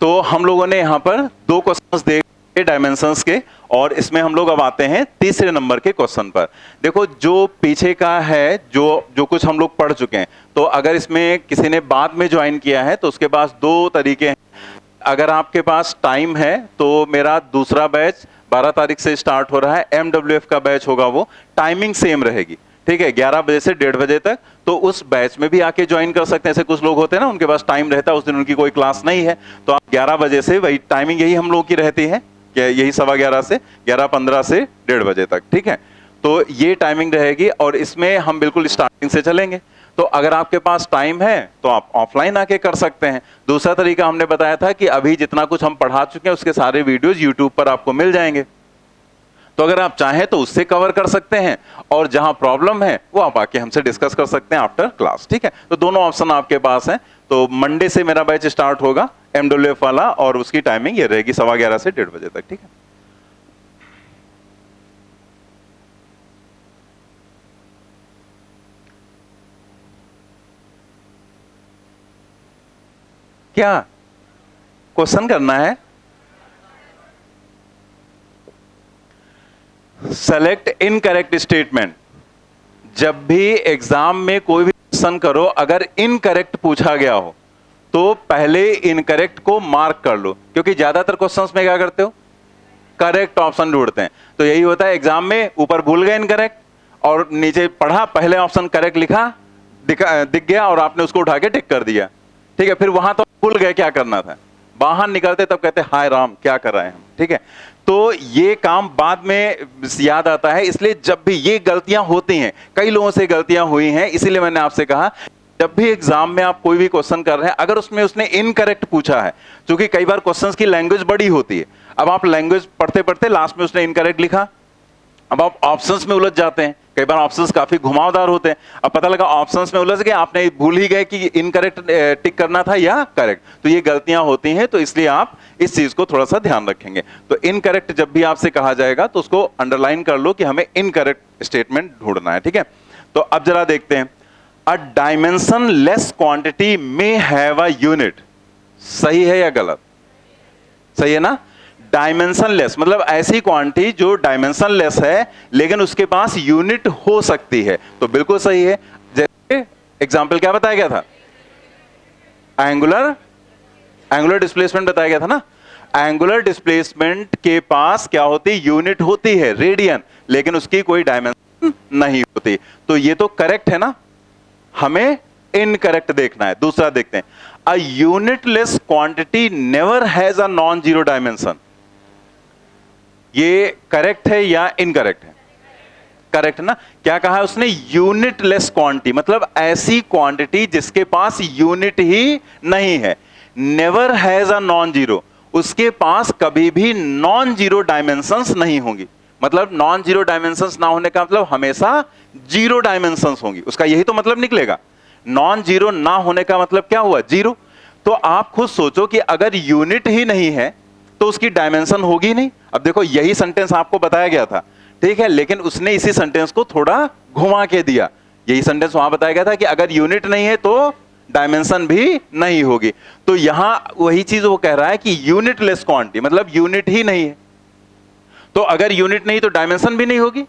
तो हम लोगों ने यहां पर 2 क्वेश्चंस देखे डायमेंशंस के, और इसमें हम लोग अब आते हैं तीसरे नंबर के क्वेश्चन पर। देखो जो पीछे का है, जो कुछ हम लोग पढ़ चुके हैं, तो अगर इसमें किसी ने बाद में ज्वाइन किया है तो उसके पास 2 तरीके हैं। अगर आपके पास टाइम है तो मेरा दूसरा बैच 12 तारीख से स्टार्ट हो रहा है, MWF का बैच होगा, वो टाइमिंग सेम रहेगी, ठीक है, 11 बजे से 1:30 बजे तक। तो उस बैच में भी आके ज्वाइन कर सकते हैं। ऐसे कुछ लोग होते हैं ना, उनके पास टाइम रहता है, उस दिन उनकी कोई क्लास नहीं है, तो आप 11 बजे से, वही टाइमिंग यही हम लोगों की रहती है, यही 11:15 से 11:15 से 1:30 बजे तक, ठीक है। तो ये टाइमिंग रहेगी और इसमें हम बिल्कुल स्टार्टिंग से चलेंगे। तो अगर आपके पास टाइम है तो आप ऑफलाइन आके कर सकते हैं। दूसरा तरीका हमने बताया था कि अभी जितना कुछ हम पढ़ा चुके हैं उसके सारे वीडियोस यूट्यूब पर आपको मिल जाएंगे, तो अगर आप चाहें तो उससे कवर कर सकते हैं, और जहां प्रॉब्लम है वो आप आके हमसे डिस्कस कर सकते हैं आफ्टर क्लास, ठीक है। तो दोनों ऑप्शन आपके पास हैं। तो मंडे से मेरा बैच स्टार्ट होगा MWF वाला, और उसकी टाइमिंग ये रहेगी 11:15 से 1:30 बजे तक, ठीक है। क्या क्वेश्चन करना है? Select incorrect statement. जब भी एग्जाम में कोई भी क्वेश्चन करो, अगर इनकरेक्ट पूछा गया हो तो पहले इनकरेक्ट को मार्क कर लो, क्योंकि ज्यादातर क्वेश्चंस में क्या करते हो, करेक्ट ऑप्शन ढूंढते हैं। तो यही होता है एग्जाम में, ऊपर भूल गए इनकरेक्ट, और नीचे पढ़ा, पहले ऑप्शन करेक्ट लिखा, दिख गया और आपने उसको उठा के टिक कर दिया, ठीक है। फिर वहां तो भूल गए क्या करना था, बाहर निकलते तब कहते हाय राम क्या कर रहे हैं हम, ठीक है। तो ये काम बाद में याद आता है, इसलिए जब भी ये गलतियां होती हैं, कई लोगों से गलतियां हुई हैं, इसीलिए मैंने आपसे कहा जब भी एग्जाम में आप कोई भी क्वेश्चन कर रहे हैं, अगर उसमें उसने इनकरेक्ट पूछा है, क्योंकि कई बार क्वेश्चंस की लैंग्वेज बड़ी होती है, अब आप लैंग्वेज पढ़ते पढ़ते लास्ट में उसने इनकरेक्ट लिखा, अब आप ऑप्शंस में उलझ जाते हैं, कई बार ऑप्शंस काफी घुमावदार होते हैं, अब पता लगा ऑप्शंस में उलझ गए, आपने भूल ही गए कि इनकरेक्ट टिक करना था या करेक्ट। तो ये गलतियां होती हैं, तो इसलिए आप इस चीज को थोड़ा सा ध्यान रखेंगे। तो इनकरेक्ट जब भी आपसे कहा जाएगा तो उसको अंडरलाइन कर लो कि हमें इनकरेक्ट स्टेटमेंट ढूंढना है, ठीक है। तो अब जरा देखते हैं, अ डायमेंशन लेस क्वांटिटी में हैव अ यूनिट, सही है या गलत? सही है ना। डायमेंशन लेस मतलब ऐसी क्वांटिटी जो डायमेंशन लेस है लेकिन उसके पास यूनिट हो सकती है, तो बिल्कुल सही है। जैसे एग्जांपल क्या बताया गया था, एंगुलर डिस्प्लेसमेंट बताया गया था ना। एंगुलर डिस्प्लेसमेंट के पास क्या होती, यूनिट होती है रेडियन, लेकिन उसकी कोई डायमेंशन नहीं होती। तो ये तो करेक्ट है ना, हमें इनकरेक्ट देखना है। दूसरा देखते हैं, a unitless quantity never has a non zero dimension. ये करेक्ट है या इनकरेक्ट है? करेक्ट ना। क्या कहा है उसने, यूनिटलेस क्वांटिटी मतलब ऐसी क्वांटिटी जिसके पास यूनिट ही नहीं है। Never has a non zero, उसके पास कभी भी नॉन जीरो डायमेंशंस नहीं होंगी। मतलब नॉन जीरो डायमेंशंस ना होने का मतलब हमेशा जीरो डायमेंशंस होंगी, उसका यही तो मतलब निकलेगा। नॉन जीरो ना होने का मतलब क्या हुआ, जीरो। तो आप खुद सोचो कि अगर यूनिट ही नहीं है तो उसकी डायमेंशन होगी नहीं। अब देखो यही सेंटेंस आपको बताया गया था, ठीक है, लेकिन उसने इसी सेंटेंस को थोड़ा घुमा के दिया। यही सेंटेंस वहां बताया गया था कि अगर यूनिट नहीं है तो डायमेंशन भी नहीं होगी। तो यहां वही चीज वो कह रहा है कि यूनिटलेस क्वांटिटी मतलब यूनिट ही नहीं है, तो अगर यूनिट नहीं तो डायमेंशन भी नहीं होगी।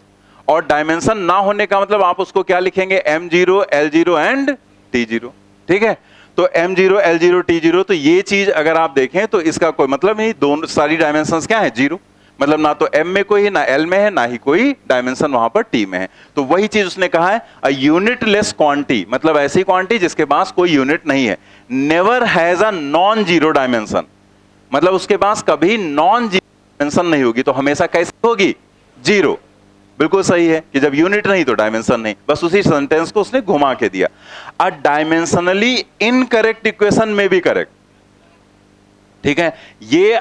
और डायमेंशन ना होने का मतलब आप उसको क्या लिखेंगे, M0 L0 एंड T0, ठीक है। तो M0 L0 T0, तो ये चीज अगर आप देखें तो इसका कोई मतलब नहीं, दोनों सारी डायमेंशंस क्या है, जीरो। मतलब ना तो M में कोई है, ना L में है, ना ही कोई डायमेंशन वहां पर T में है। तो वही चीज उसने कहा है, अ यूनिटलेस क्वांटिटी मतलब ऐसी क्वांटिटी जिसके पास कोई यूनिट नहीं है। Never has a non zero dimension मतलब उसके पास कभी नॉन जीरो डायमेंशन नहीं होगी, तो हमेशा कैसे होगी, जीरो। बिल्कुल सही है कि जब यूनिट नहीं तो डायमेंशन नहीं, बस उसी सेंटेंस को उसने घुमा के दिया। अ डायमेंशनली इनकरेक्ट इक्वेशन में भी करेक्ट, ठीक है। ये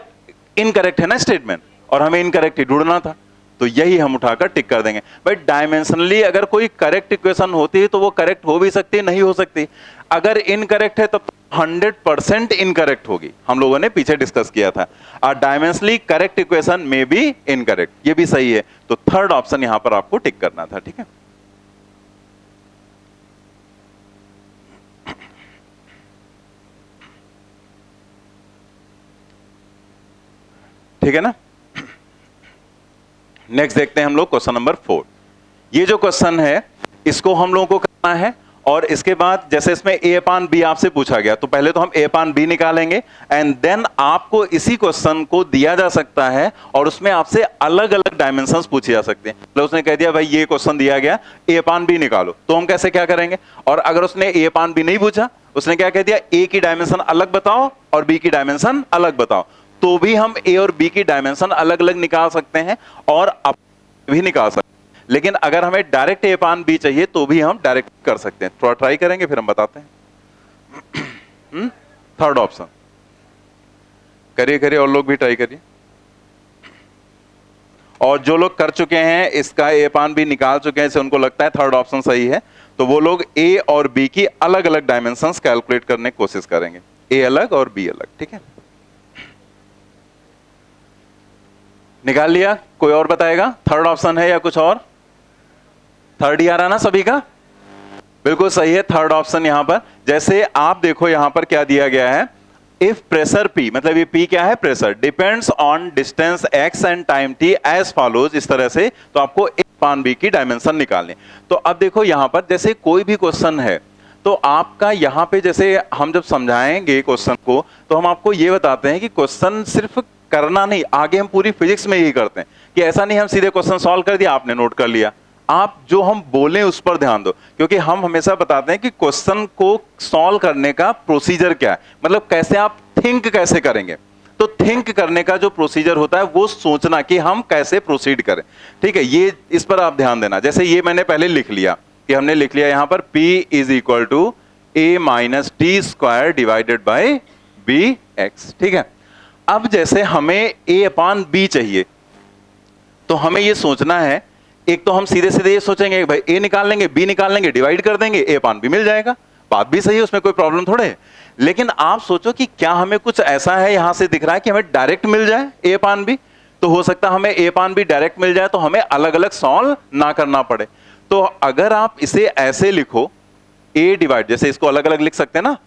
इनकरेक्ट है ना स्टेटमेंट, और हमें इनकरेक्ट ही ढूंढना था, तो यही हम उठाकर टिक कर देंगे। भाई डायमेंशनली अगर कोई करेक्ट इक्वेशन होती है तो वो करेक्ट हो भी सकती है, नहीं हो सकती। अगर इनकरेक्ट है तब 100% इनकरेक्ट होगी, हम लोगों ने पीछे डिस्कस किया था। और डायमेंशनली करेक्ट इक्वेशन में भी इनकरेक्ट, ये भी सही है। तो थर्ड ऑप्शन यहां पर आपको टिक करना था, ठीक है। ठीक है ना। नेक्स्ट देखते हैं हम लोग क्वेश्चन नंबर 4। ये जो क्वेश्चन है इसको हम लोगों को करना है, और इसके बाद जैसे इसमें a अपान b आपसे पूछा गया, तो पहले तो हम a अपान b निकालेंगे, एंड देन आपको इसी क्वेश्चन को दिया जा सकता है और उसमें आपसे अलग अलग डायमेंशंस पूछे जा सकते हैं। मतलब उसने कह दिया भाई ये क्वेश्चन दिया गया a अपान b निकालो, तो हम कैसे क्या करेंगे। और अगर उसने a अपान b नहीं पूछा, उसने क्या कह दिया a की डायमेंशन अलग बताओ और b की डायमेंशन अलग बताओ, तो भी हम a और b की डायमेंशन अलग अलग निकाल सकते हैं और भी निकाल सकते हैं। लेकिन अगर हमें डायरेक्ट a अपान b चाहिए तो भी हम डायरेक्ट कर सकते हैं। थोड़ा ट्राई करेंगे फिर हम बताते हैं। थर्ड ऑप्शन करिए करिए, और लोग भी ट्राई करिए। और जो लोग कर चुके हैं इसका a अपान b निकाल चुके हैं, इसे उनको लगता है थर्ड ऑप्शन सही है, तो वो लोग a और b की अलग अलग डायमेंशंस कैलकुलेट करने की कोशिश करेंगे, a अलग और b अलग। ठीक है, निकाल लिया? कोई और बताएगा थर्ड ऑप्शन है या कुछ और? थर्ड ही आ रहा ना सभी का? बिल्कुल सही है थर्ड ऑप्शन। यहां पर जैसे आप देखो यहां पर क्या दिया गया है, इफ प्रेशर P, मतलब ये P क्या है, pressure, depends on distance x and time t as follows, इस तरह से, तो आपको a अपान b की डायमेंशन निकालनी। तो अब देखो यहां पर जैसे कोई भी क्वेश्चन है तो आपका यहां पे जैसे हम जब समझाएंगे क्वेश्चन को तो हम आपको ये बताते हैं कि क्वेश्चन सिर्फ करना नहीं, आगे हम पूरी फिजिक्स में यही करते हैं कि ऐसा नहीं हम सीधे क्वेश्चन सॉल्व कर दिया आपने नोट कर लिया, आप जो हम बोलें उस पर ध्यान दो, क्योंकि हम हमेशा बताते हैं कि क्वेश्चन को सॉल्व करने का प्रोसीजर क्या है, मतलब कैसे आप थिंक कैसे करेंगे। तो थिंक करने का जो प्रोसीजर होता है वो सोचना कि हम कैसे प्रोसीड करें। ठीक है, ये इस पर आप ध्यान देना। जैसे ये मैंने पहले लिख लिया कि हमने लिख लिया यहां पर P is equal to a minus t square divided by b x. ठीक है, अब जैसे हमें a अपान b चाहिए तो हमें ये सोचना है, एक तो हम सीधे सीधे ये सोचेंगे भाई a निकाल लेंगे, b निकाल लेंगे, डिवाइड कर देंगे, a अपान b मिल जाएगा, बात भी सही है, उसमें कोई प्रॉब्लम थोड़े है। लेकिन आप सोचो कि क्या हमें कुछ ऐसा है यहां से दिख रहा है कि हमें डायरेक्ट मिल जाए a अपान b, तो हो सकता है हमें a अपान b डायरेक्ट मिल जाए तो हमें अलग अलग सॉल्व ना करना पड़े। तो अगर आप इसे ऐसे लिखो a डिवाइड, जैसे इसको अलग अलग लिख सकते हैं ना,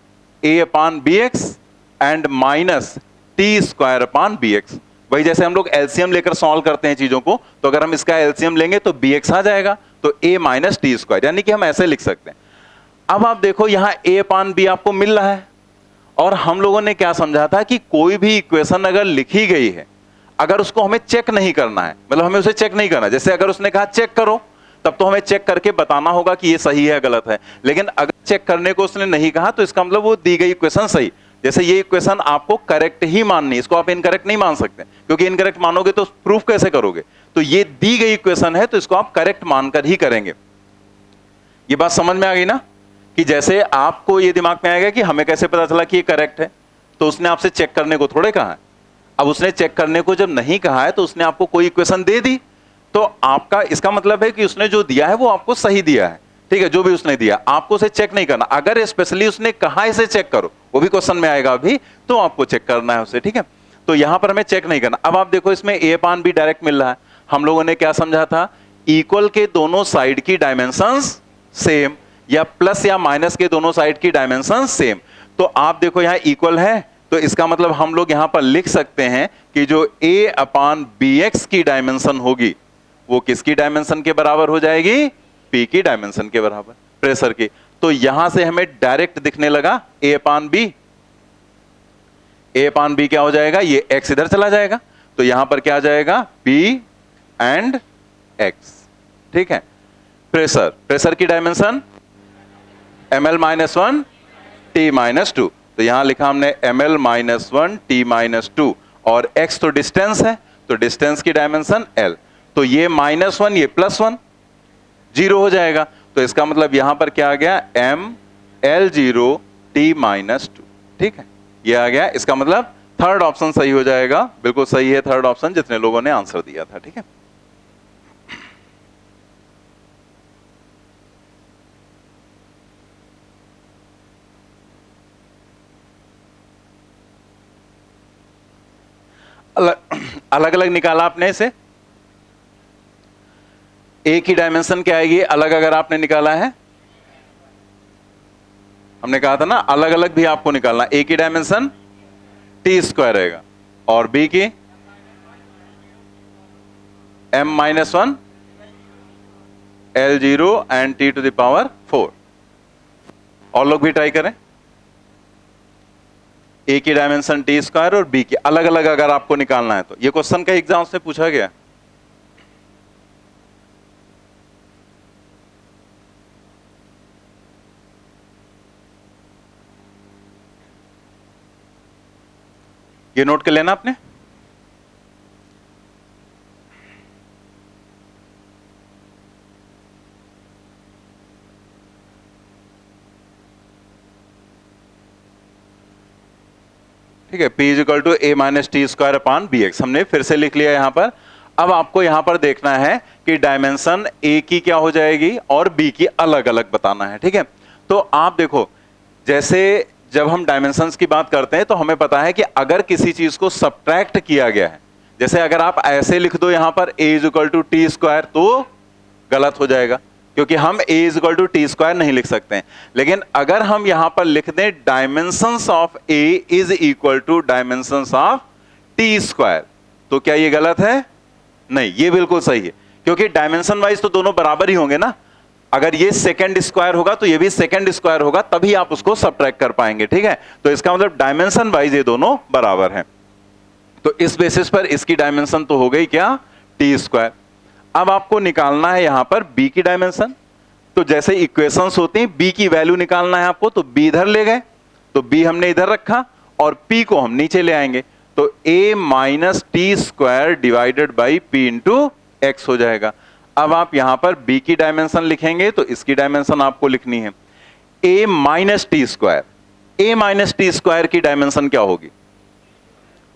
a upon b x and minus t square upon b x. वही जैसे हम लोग एलसीएम लेकर सॉल्व करते हैं चीजों को, तो अगर हम इसका एलसीएम लेंगे तो बी एक्स आ जाएगा, तो a माइनस टी स्क्वायर, यानी कि हम ऐसे लिख सकते हैं। अब आप देखो यहां a अपान b आपको मिल रहा है, और हम लोगों ने क्या समझा था कि कोई भी इक्वेशन अगर लिखी गई है, अगर उसको हमें चेक नहीं करना है, मतलब हमें उसे चेक नहीं करना, जैसे अगर उसने कहा चेक करो तब तो हमें चेक करके बताना होगा कि ये सही है गलत है, लेकिन अगर चेक करने को उसने नहीं कहा तो इसका मतलब वो दी गई इक्वेशन सही। जैसे ये इक्वेशन आपको करेक्ट ही माननी है, इसको आप इनकरेक्ट नहीं मान सकते, क्योंकि इनकरेक्ट मानोगे तो प्रूफ कैसे करोगे। तो ये दी गई इक्वेशन है तो इसको आप करेक्ट मानकर ही करेंगे। ये बात समझ में आ गई ना, कि जैसे आपको ये दिमाग में आएगा कि हमें कैसे पता चला कि ये करेक्ट है, तो उसने आपसे चेक करने को थोड़े कहा है। अब उसने चेक करने को जब नहीं कहा है तो उसने आपको कोई इक्वेशन दे दी, तो आपका इसका मतलब है कि उसने जो दिया है वो आपको सही दिया है। ठीक है, जो भी उसने दिया आपको उसे चेक नहीं करना। अगर स्पेशली उसने कहा इसे चेक करो, वो भी क्वेश्चन में आएगा अभी, तो आपको चेक करना है उसे। ठीक है, तो यहां पर हमें चेक नहीं करना। अब आप देखो इसमें a अपान b डायरेक्ट मिल रहा है, हम लोगों ने क्या समझा था, इक्वल के दोनों साइड की डायमेंशंस सेम, या प्लस या माइनस के दोनों साइड की डायमेंशन सेम। तो आप देखो यहां इक्वल है, तो इसका मतलब हम लोग यहां पर लिख सकते हैं कि जो a अपान बी एक्स की डायमेंशन होगी वो किसकी डायमेंशन के बराबर हो जाएगी, P की डायमेंशन के बराबर, प्रेशर की। तो यहां से हमें डायरेक्ट दिखने लगा a upon b, a upon b क्या हो जाएगा, ये x इधर चला जाएगा, तो यहां पर क्या आ जाएगा P एंड x। ठीक है, प्रेशर, प्रेशर की dimension ml minus one T minus two, तो यहां लिखा हमने ml minus one T minus two, और x तो डिस्टेंस है, तो डिस्टेंस की डायमेंशन l, तो ये माइनस वन ये प्लस वन, जीरो हो जाएगा, तो इसका मतलब यहां पर क्या आ गया, m l zero t minus two. ठीक है, ये आ गया, इसका मतलब थर्ड ऑप्शन सही हो जाएगा। बिल्कुल सही है थर्ड ऑप्शन, जितने लोगों ने आंसर दिया था। ठीक है, अलग अलग निकाला आपने इसे, एक ही डायमेंशन क्या आएगी अलग, अगर आपने निकाला है, हमने कहा था ना अलग अलग भी आपको निकालना, एक ही डायमेंशन टी स्क्वायर रहेगा, और बी की m-1 L0 and t to the power 4। और लोग भी ट्राई करें। ए की डायमेंशन टी स्क्वायर और बी की अलग अलग अगर आपको निकालना है तो ये क्वेश्चन का एग्जाम से पूछा गया। ये नोट कर लेना आपने। ठीक है, P is equal to a minus t square upon b x हमने फिर से लिख लिया यहां पर। अब आपको यहां पर देखना है कि डायमेंशन ए की क्या हो जाएगी और बी की अलग अलग बताना है। ठीक है, तो आप देखो जैसे जब हम डायमेंशंस की बात करते हैं तो हमें पता है कि अगर किसी चीज को सब्ट्रैक्ट किया गया है, जैसे अगर आप ऐसे लिख दो यहां पर a is equal to t square तो गलत हो जाएगा, क्योंकि हम a is equal to t square नहीं लिख सकते हैं। लेकिन अगर हम यहां पर लिख दें dimensions of a is equal to dimensions of T square, तो क्या ये गलत है? नहीं, ये बिल्कुल सही है, क्योंकि डायमेंशन वाइज तो दोनों बराबर ही होंगे ना। अगर ये सेकंड स्क्वायर होगा तो ये भी सेकंड स्क्वायर होगा, तभी आप उसको सब्ट्रैक्ट कर पाएंगे। ठीक है, तो इसका मतलब डायमेंशन वाइज ये दोनों बराबर हैं। तो इस बेसिस पर इसकी डायमेंशन तो हो गई क्या? T square. अब आपको निकालना है यहां पर b की डायमेंशन। तो जैसे इक्वेशंस होती हैं, b की वैल्यू निकालना है आपको, तो b इधर ले गए, तो b हमने इधर रखा और p को हम नीचे ले आएंगे, तो a minus t square divided by p into x हो जाएगा। अब आप यहां पर b की डायमेंशन लिखेंगे तो इसकी डायमेंशन आपको लिखनी है a minus t square. a minus t square की डायमेंशन क्या होगी?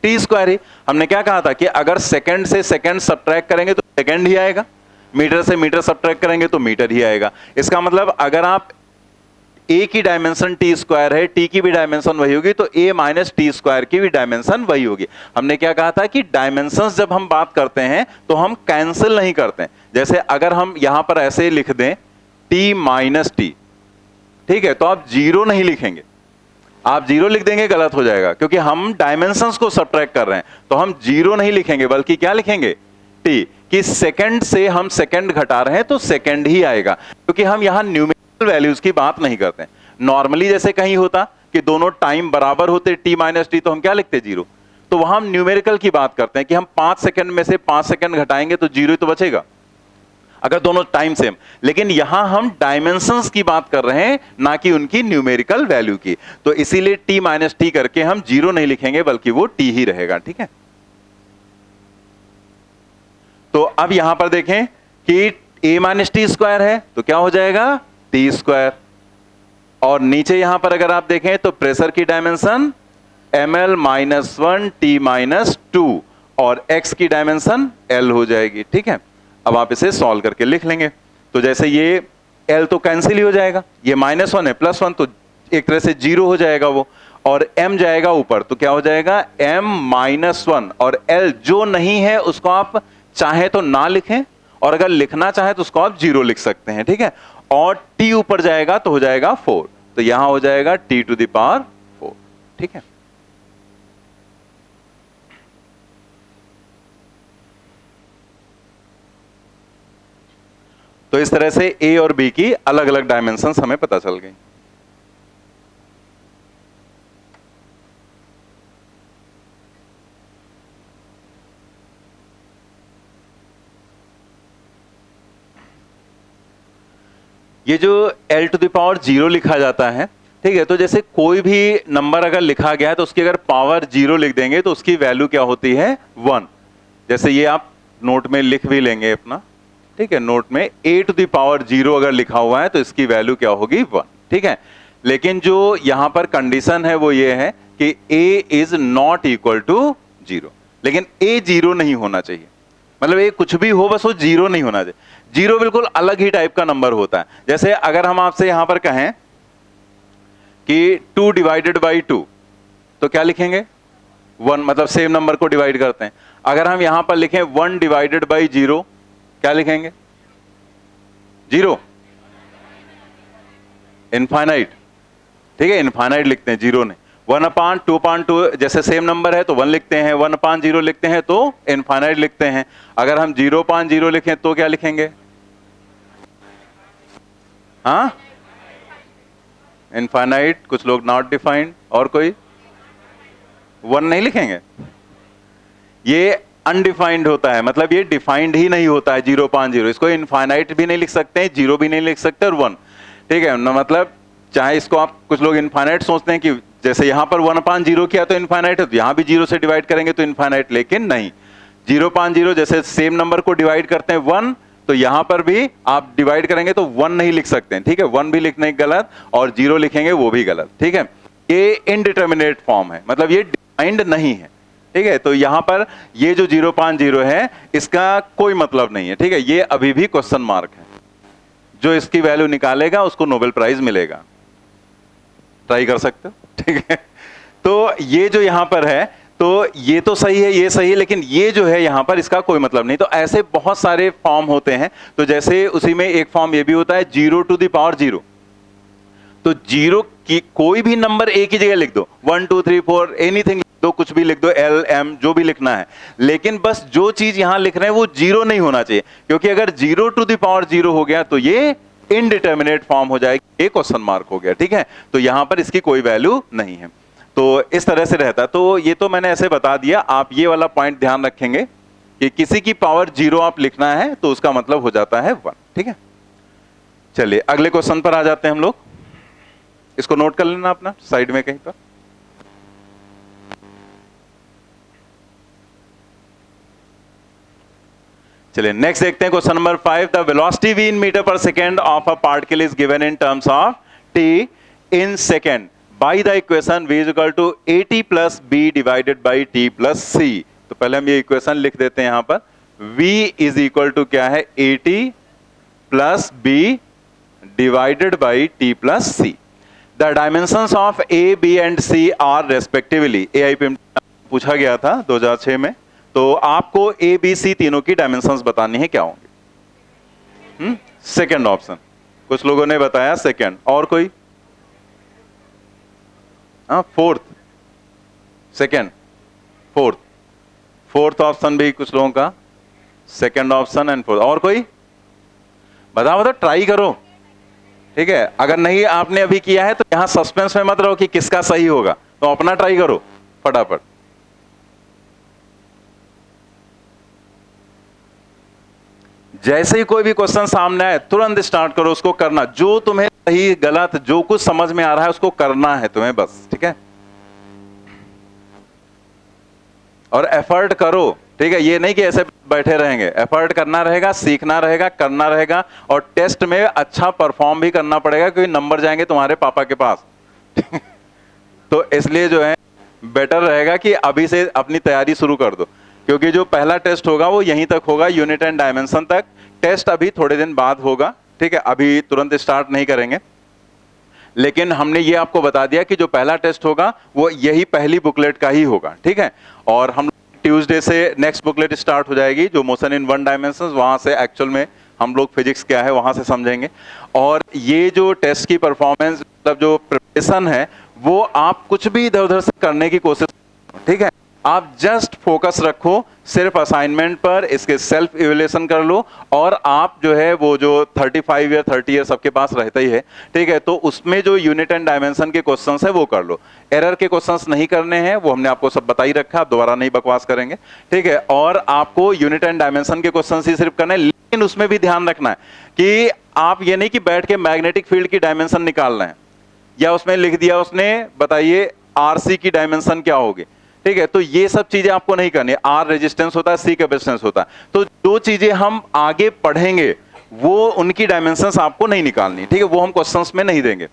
टी स्क्वायर ही। हमने क्या कहा था कि अगर सेकंड से सेकंड सब्ट्रैक्ट करेंगे तो सेकंड ही आएगा, मीटर से मीटर सब्ट्रैक्ट करेंगे तो मीटर ही आएगा। इसका मतलब अगर आप a की डायमेंशन टी स्क्वायर है, t की भी डायमेंशन वही होगी, तो a माइनस टी स्क्वायर की भी डायमेंशन वही होगी। हमने क्या कहा था कि डायमेंशंस जब हम बात करते हैं तो हम कैंसिल नहीं करते। जैसे अगर हम यहां पर ऐसे लिख दें t माइनस टी, ठीक है, तो आप जीरो नहीं लिखेंगे। आप जीरो लिख देंगे गलत हो जाएगा, क्योंकि हम डायमेंशंस को सब्ट्रैक्ट कर रहे हैं, तो हम जीरो नहीं लिखेंगे बल्कि क्या लिखेंगे? टी, कि सेकंड से हम सेकंड घटा रहे हैं तो सेकंड ही आएगा, क्योंकि हम यहां न्यूमेरिकल वैल्यूज की बात नहीं करते हैं। नॉर्मली जैसे कहीं होता कि दोनों टाइम बराबर होते टी माइनस टी, तो हम क्या लिखते? जीरो। तो वहां हम न्यूमेरिकल की बात करते हैं कि हम 5 सेकंड में से 5 सेकंड घटाएंगे तो जीरो ही तो बचेगा अगर दोनों टाइम सेम। लेकिन यहां हम डायमेंशंस की बात कर रहे हैं, ना कि उनकी न्यूमेरिकल वैल्यू की, तो इसीलिए t माइनस टी करके हम जीरो नहीं लिखेंगे बल्कि वो t ही रहेगा। ठीक है, तो अब यहां पर देखें कि a माइनस टी स्क्वायर है तो क्या हो जाएगा? T square. और नीचे यहां पर अगर आप देखें तो प्रेशर की dimension ml minus 1 t minus 2 और x की डायमेंशन l हो जाएगी। ठीक है, अब आप इसे सॉल्व करके लिख लेंगे। तो जैसे ये l तो कैंसिल ही हो जाएगा, ये -1 है +1 तो एक तरह से जीरो हो जाएगा वो, और m जाएगा ऊपर तो क्या हो जाएगा? m-1, और l जो नहीं है उसको आप चाहे तो ना लिखें, और अगर लिखना चाहे तो उसको आप जीरो लिख सकते हैं। ठीक है, और t ऊपर जाएगा तो हो जाएगा 4, तो यहां हो जाएगा t टू द पावर 4। ठीक है, तो इस तरह से a और b की अलग अलग डायमेंशंस हमें पता चल गई। ये जो l टू द पावर 0 लिखा जाता है, ठीक है, तो जैसे कोई भी नंबर अगर लिखा गया है तो उसकी अगर पावर 0 लिख देंगे तो उसकी वैल्यू क्या होती है? 1। जैसे ये आप नोट में लिख भी लेंगे अपना, ठीक है, नोट में a टू द पावर 0 अगर लिखा हुआ है तो इसकी वैल्यू क्या होगी? 1। ठीक है, लेकिन जो यहां पर कंडीशन है वो ये है कि a is not equal to 0, लेकिन a 0 नहीं होना चाहिए। मतलब a कुछ भी हो, बस वो 0 नहीं होना चाहिए। 0 बिल्कुल अलग ही टाइप का नंबर होता है। जैसे अगर हम आपसे यहां पर कहें कि 2 डिवाइडेड बाई 2, तो क्या लिखेंगे? 1, मतलब सेम नंबर को डिवाइड करते हैं। अगर हम यहां पर लिखें 1 डिवाइडेड बाई 0, क्या लिखेंगे? 0, इनफाइनाइट। ठीक है, इनफाइनाइट लिखते हैं, 0 नहीं। 1/2/2 जैसे सेम नंबर है तो 1 लिखते हैं, 1/0 लिखते हैं तो इनफाइनाइट लिखते हैं। अगर हम 0/0 लिखें तो क्या लिखेंगे? हाँ, इनफाइनाइट। कुछ लोग नॉट डिफाइंड, और कोई 1 नहीं लिखेंगे। ये अनडिफाइंड होता है, मतलब ये डिफाइंड ही नहीं होता है 0/0। इसको इनफाइनाइट भी नहीं लिख सकते हैं, 0 भी नहीं लिख सकते और 1, ठीक है ना। मतलब चाहे इसको आप, कुछ लोग इनफाइनाइट सोचते हैं कि जैसे यहां पर 1/0 किया तो इनफाइनाइट है, तो यहां भी 0 से डिवाइड करेंगे तो इनफाइनाइट, लेकिन नहीं। 0/0 जैसे सेम नंबर को डिवाइड करते हैं 1, तो यहां पर भी आप डिवाइड करेंगे तो 1 नहीं लिख सकते हैं, ठीक है। 1 भी लिखने गलत, और 0 लिखेंगे वो भी गलत, ठीक है। ये इनडिटर्मिनेट फॉर्म है, मतलब ये डिफाइंड नहीं है, ठीक है। तो यहां पर ये जो 0/0 है इसका कोई मतलब नहीं है, ठीक है। ये अभी भी क्वेश्चन मार्क है। जो इसकी वैल्यू निकालेगा उसको नोबेल प्राइज मिलेगा, ट्राई कर सकते हो, ठीक है। तो ये जो यहां पर है, तो ये तो सही है, ये सही है, लेकिन ये जो है यहां पर इसका कोई मतलब नहीं। तो ऐसे बहुत सारे फॉर्म होते हैं। तो जैसे उसी में एक फॉर्म ये भी होता है 0⁻0। तो 0 की कोई भी नंबर एक ही जगह लिख दो, 1 2 3 4 एनीथिंग लिख दो, कुछ भी लिख दो, L M जो भी लिखना है, लेकिन बस जो चीज यहां लिख रहे हैं वो 0 नहीं होना चाहिए, क्योंकि अगर 0⁻0 हो गया तो ये इनडिटर्मिनेट फॉर्म हो जाएगी, ये क्वेश्चन मार्क हो गया, ठीक है। तो यहां पर इसकी कोई वैल्यू नहीं है। तो इस तरह से रहता है। तो ये तो मैंने ऐसे बता दिया, आप ये वाला पॉइंट ध्यान रखेंगे कि किसी की पावर 0 आप लिखना है तो उसका मतलब हो जाता है 1, ठीक है। चलिए अगले क्वेश्चन पर आ जाते हैं हम लोग। इसको नोट कर लेना अपना साइड में कहीं पर। चलिए नेक्स्ट देखते हैं question number 5। The velocity v in metre per second of a particle is given in terms of t in second by the equation v is equal to at plus b divided by t plus c। तो पहले हम ये equation लिख देते हैं यहां पर। v is equal to क्या है? at plus b divided by t plus c। The dimensions of a b and c are respectively. AIPM पूछा गया था 2006 में। तो आपको ए बी सी तीनों की डायमेंशंस बतानी है, क्या होंगे? सेकंड ऑप्शन, कुछ लोगों ने बताया सेकंड, और कोई? फोर्थ, सेकंड, फोर्थ ऑप्शन भी कुछ लोगों का, सेकंड ऑप्शन एंड फोर्थ। और कोई बताओ, बताओ, ट्राई करो, ठीक है। अगर नहीं आपने अभी किया है तो यहां सस्पेंस में मत रहो कि किसका सही होगा, तो अपना ट्राई करो फटाफट। जैसे ही कोई भी क्वेश्चन सामने आए तुरंत स्टार्ट करो उसको करना। जो तुम्हें सही गलत जो कुछ समझ में आ रहा है उसको करना है तुम्हें बस, ठीक है। और एफर्ट करो, ठीक है। ये नहीं कि ऐसे बैठे रहेंगे, एफर्ट करना रहेगा, सीखना रहेगा, करना रहेगा, और टेस्ट में अच्छा परफॉर्म भी करना पड़ेगा, क्योंकि नंबर जाएंगे तुम्हारे पापा के पास। तो इसलिए जो है बेटर रहेगा कि अभी से अपनी तैयारी शुरू कर दो, क्योंकि जो पहला टेस्ट होगा वो यहीं तक होगा, यूनिट एंड डायमेंशन तक। टेस्ट अभी थोड़े दिन बाद होगा, ठीक है, अभी तुरंत स्टार्ट नहीं करेंगे। लेकिन हमने ये आपको बता दिया कि जो पहला टेस्ट होगा वो यही पहली बुकलेट का ही होगा, ठीक है। और हम ट्यूसडे से नेक्स्ट बुकलेट स्टार्ट हो जाएगी, जो मोशन इन वन डायमेंशन, वहां से एक्चुअल में हम लोग फिजिक्स क्या है वहां से समझेंगे। और ये जो टेस्ट की परफॉर्मेंस, मतलब जो प्रिपरेशन है, वो आप कुछ भी इधर उधर से करने की कोशिश, ठीक है। आप जस्ट फोकस रखो सिर्फ असाइनमेंट पर, इसके सेल्फ इवैल्यूएशन कर लो, और आप जो है वो जो 35 ईयर 30 ईयर सबके पास रहता ही है, ठीक है। तो उसमें जो यूनिट एंड डायमेंशन के क्वेश्चंस है वो कर लो। एरर के क्वेश्चंस नहीं करने हैं, वो हमने आपको सब बता ही रखा, आप दोबारा नहीं बकवास करेंगे, ठीक है। और आपको यूनिट एंड डायमेंशन के क्वेश्चंस ही सिर्फ करने हैं, लेकिन उसमें भी ध्यान रखना है कि आप ये नहीं कि बैठ के मैग्नेटिक फील्ड की डायमेंशन निकाल रहे हैं, या उसमें लिख दिया उसने, बताइए आरसी की डायमेंशन क्या होगी, ठीक है। तो ये सब चीजें आपको नहीं करनी। आर रेजिस्टेंस होता है, सी कैपेसिटेंस होता है। तो जो चीजें हम आगे पढ़ेंगे वो उनकी डायमेंशंस आपको नहीं निकालनी, ठीक है, वो हम क्वेश्चंस में नहीं देंगे।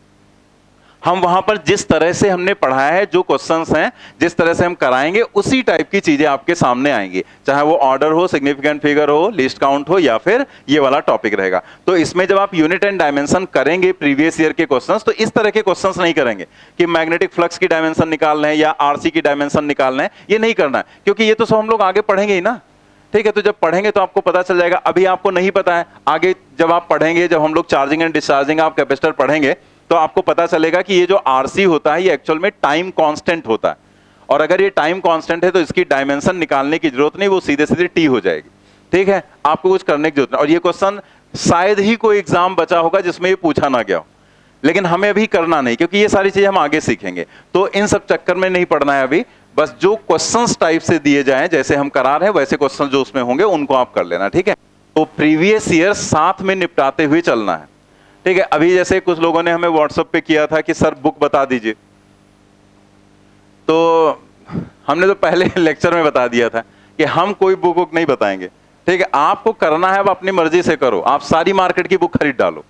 हम वहां पर जिस तरह से हमने पढ़ाया है, जो क्वेश्चंस हैं जिस तरह से हम कराएंगे, उसी टाइप की चीजें आपके सामने आएंगी, चाहे वो ऑर्डर हो, सिग्निफिकेंट फिगर हो, लिस्ट काउंट हो, या फिर ये वाला टॉपिक रहेगा। तो इसमें जब आप यूनिट एंड डायमेंशन करेंगे प्रीवियस ईयर के क्वेश्चंस, तो इस तरह के क्वेश्चंस नहीं करेंगे कि मैग्नेटिक फ्लक्स की डायमेंशन निकाल रहे हैं या आरसी की डायमेंशन निकाल रहे हैं, ये नहीं करना है, क्योंकि ये तो सब हम लोग आगे पढ़ेंगे ही ना, ठीक है। तो जब पढ़ेंगे तो आपको पता चल जाएगा। अभी आपको नहीं पता है, आगे जब आप पढ़ेंगे, जब हम लोग चार्जिंग एंड डिस्चार्जिंग आप कैपेसिटर पढ़ेंगे, तो आपको पता चलेगा कि ये जो आरसी होता है ये एक्चुअल में टाइम कांस्टेंट होता है, और अगर ये टाइम कांस्टेंट है तो इसकी डायमेंशन निकालने की जरूरत नहीं, वो सीधे सीधे टी हो जाएगी। ठीक है, आपको कुछ करने की जरूरत नहीं। और ये क्वेश्चन शायद ही कोई एग्जाम बचा होगा जिसमें ये पूछा ना गया हो, लेकिन हमें अभी करना नहीं, क्योंकि ये सारी चीजें हम आगे सीखेंगे। तो इन सब चक्कर में नहीं पढ़ना है अभी, बस जो क्वेश्चंस टाइप से दिए जाएं जैसे हम करा रहे हैं वैसे क्वेश्चन जो उसमें होंगे उनको आप कर लेना। ठीक है, तो प्रीवियस ईयर साथ में निपटाते हुए चलना है। ठीक है, अभी जैसे कुछ लोगों ने हमें व्हाट्सएप पे किया था कि सर बुक बता दीजिए, तो हमने तो पहले लेक्चर में बता दिया था कि हम कोई बुक नहीं बताएंगे। ठीक है, आपको करना है, अब अपनी मर्जी से करो, आप सारी मार्केट की बुक खरीद डालो,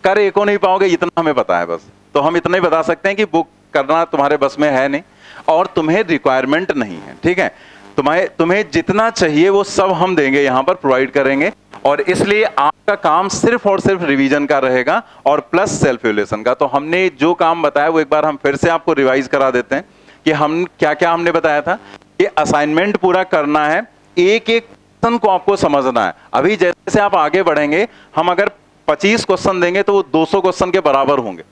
कर एको नहीं पाओगे, इतना हमें पता है बस। तो हम इतना ही बता सकते हैं कि बुक करना तुम्हारे बस में है नहीं और तुम्हें रिक्वायरमेंट नहीं है। ठीक है, तुम्हें जितना चाहिए वो सब हम देंगे, यहां पर प्रोवाइड करेंगे, और इसलिए आपका काम सिर्फ और सिर्फ रिवीजन का रहेगा और प्लस सेल्फ इवैल्यूएशन का। तो हमने जो काम बताया वो एक बार हम फिर से आपको रिवाइज करा देते हैं कि हम क्या क्या हमने बताया था। कि असाइनमेंट पूरा करना है, एक एक क्वेश्चन को आपको समझना है। अभी जैसे आप आगे बढ़ेंगे, हम अगर 25 क्वेश्चन देंगे तो वो 200 क्वेश्चन के बराबर होंगे,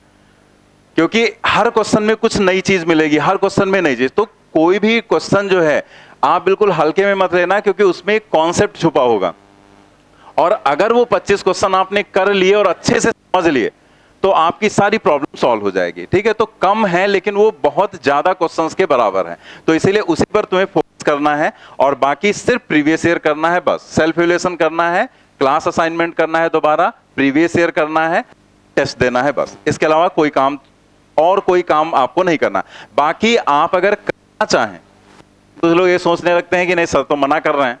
क्योंकि हर क्वेश्चन में कुछ नई चीज मिलेगी, हर क्वेश्चन में नई चीज। तो कोई भी क्वेश्चन जो है आप बिल्कुल हल्के में मत लेना, क्योंकि उसमें एक कॉन्सेप्ट छुपा होगा, और अगर वो 25 क्वेश्चन आपने कर लिए और अच्छे से समझ लिए तो आपकी सारी प्रॉब्लम सॉल्व हो जाएगी। ठीक है, तो कम है लेकिन वो बहुत ज्यादा क्वेश्चंस के बराबर है, तो इसीलिए उसी पर तुम्हें फोकस करना है, और बाकी सिर्फ प्रीवियस ईयर करना है बस। सेल्फ इवैल्यूएशन करना है, क्लास असाइनमेंट करना है, दोबारा प्रीवियस ईयर करना है, टेस्ट देना है बस। इसके अलावा कोई काम और कोई काम आपको नहीं करना। बाकी आप अगर करना चाहें, कुछ लोग ये सोचने लगते हैं कि नहीं सर तो मना कर रहे हैं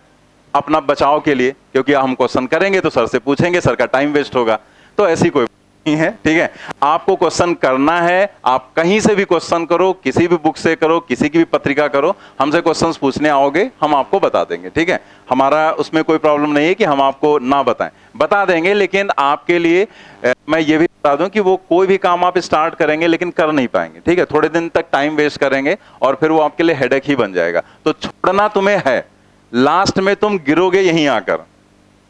अपना बचाव के लिए, क्योंकि हम क्वेश्चन करेंगे तो सर से पूछेंगे, सर का टाइम वेस्ट होगा। तो ऐसी कोई नहीं है। ठीक है, आपको क्वेश्चन करना है, आप कहीं से भी क्वेश्चन करो, किसी भी बुक से करो, किसी की भी पत्रिका करो, हमसे क्वेश्चंस पूछने आओगे हम आपको बता देंगे। ठीक है, हमारा उसमें कोई प्रॉब्लम नहीं है कि हम आपको ना बताएं, बता देंगे। लेकिन आपके लिए मैं ये भी बता दूं कि वो कोई भी काम आप स्टार्ट करेंगे लेकिन कर नहीं पाएंगे। ठीक है, थोड़े दिन तक टाइम वेस्ट करेंगे और फिर वो आपके लिए हेडेक ही बन जाएगा। तो छोड़ना तुम्हें है, लास्ट में तुम गिरोगे यहीं आकर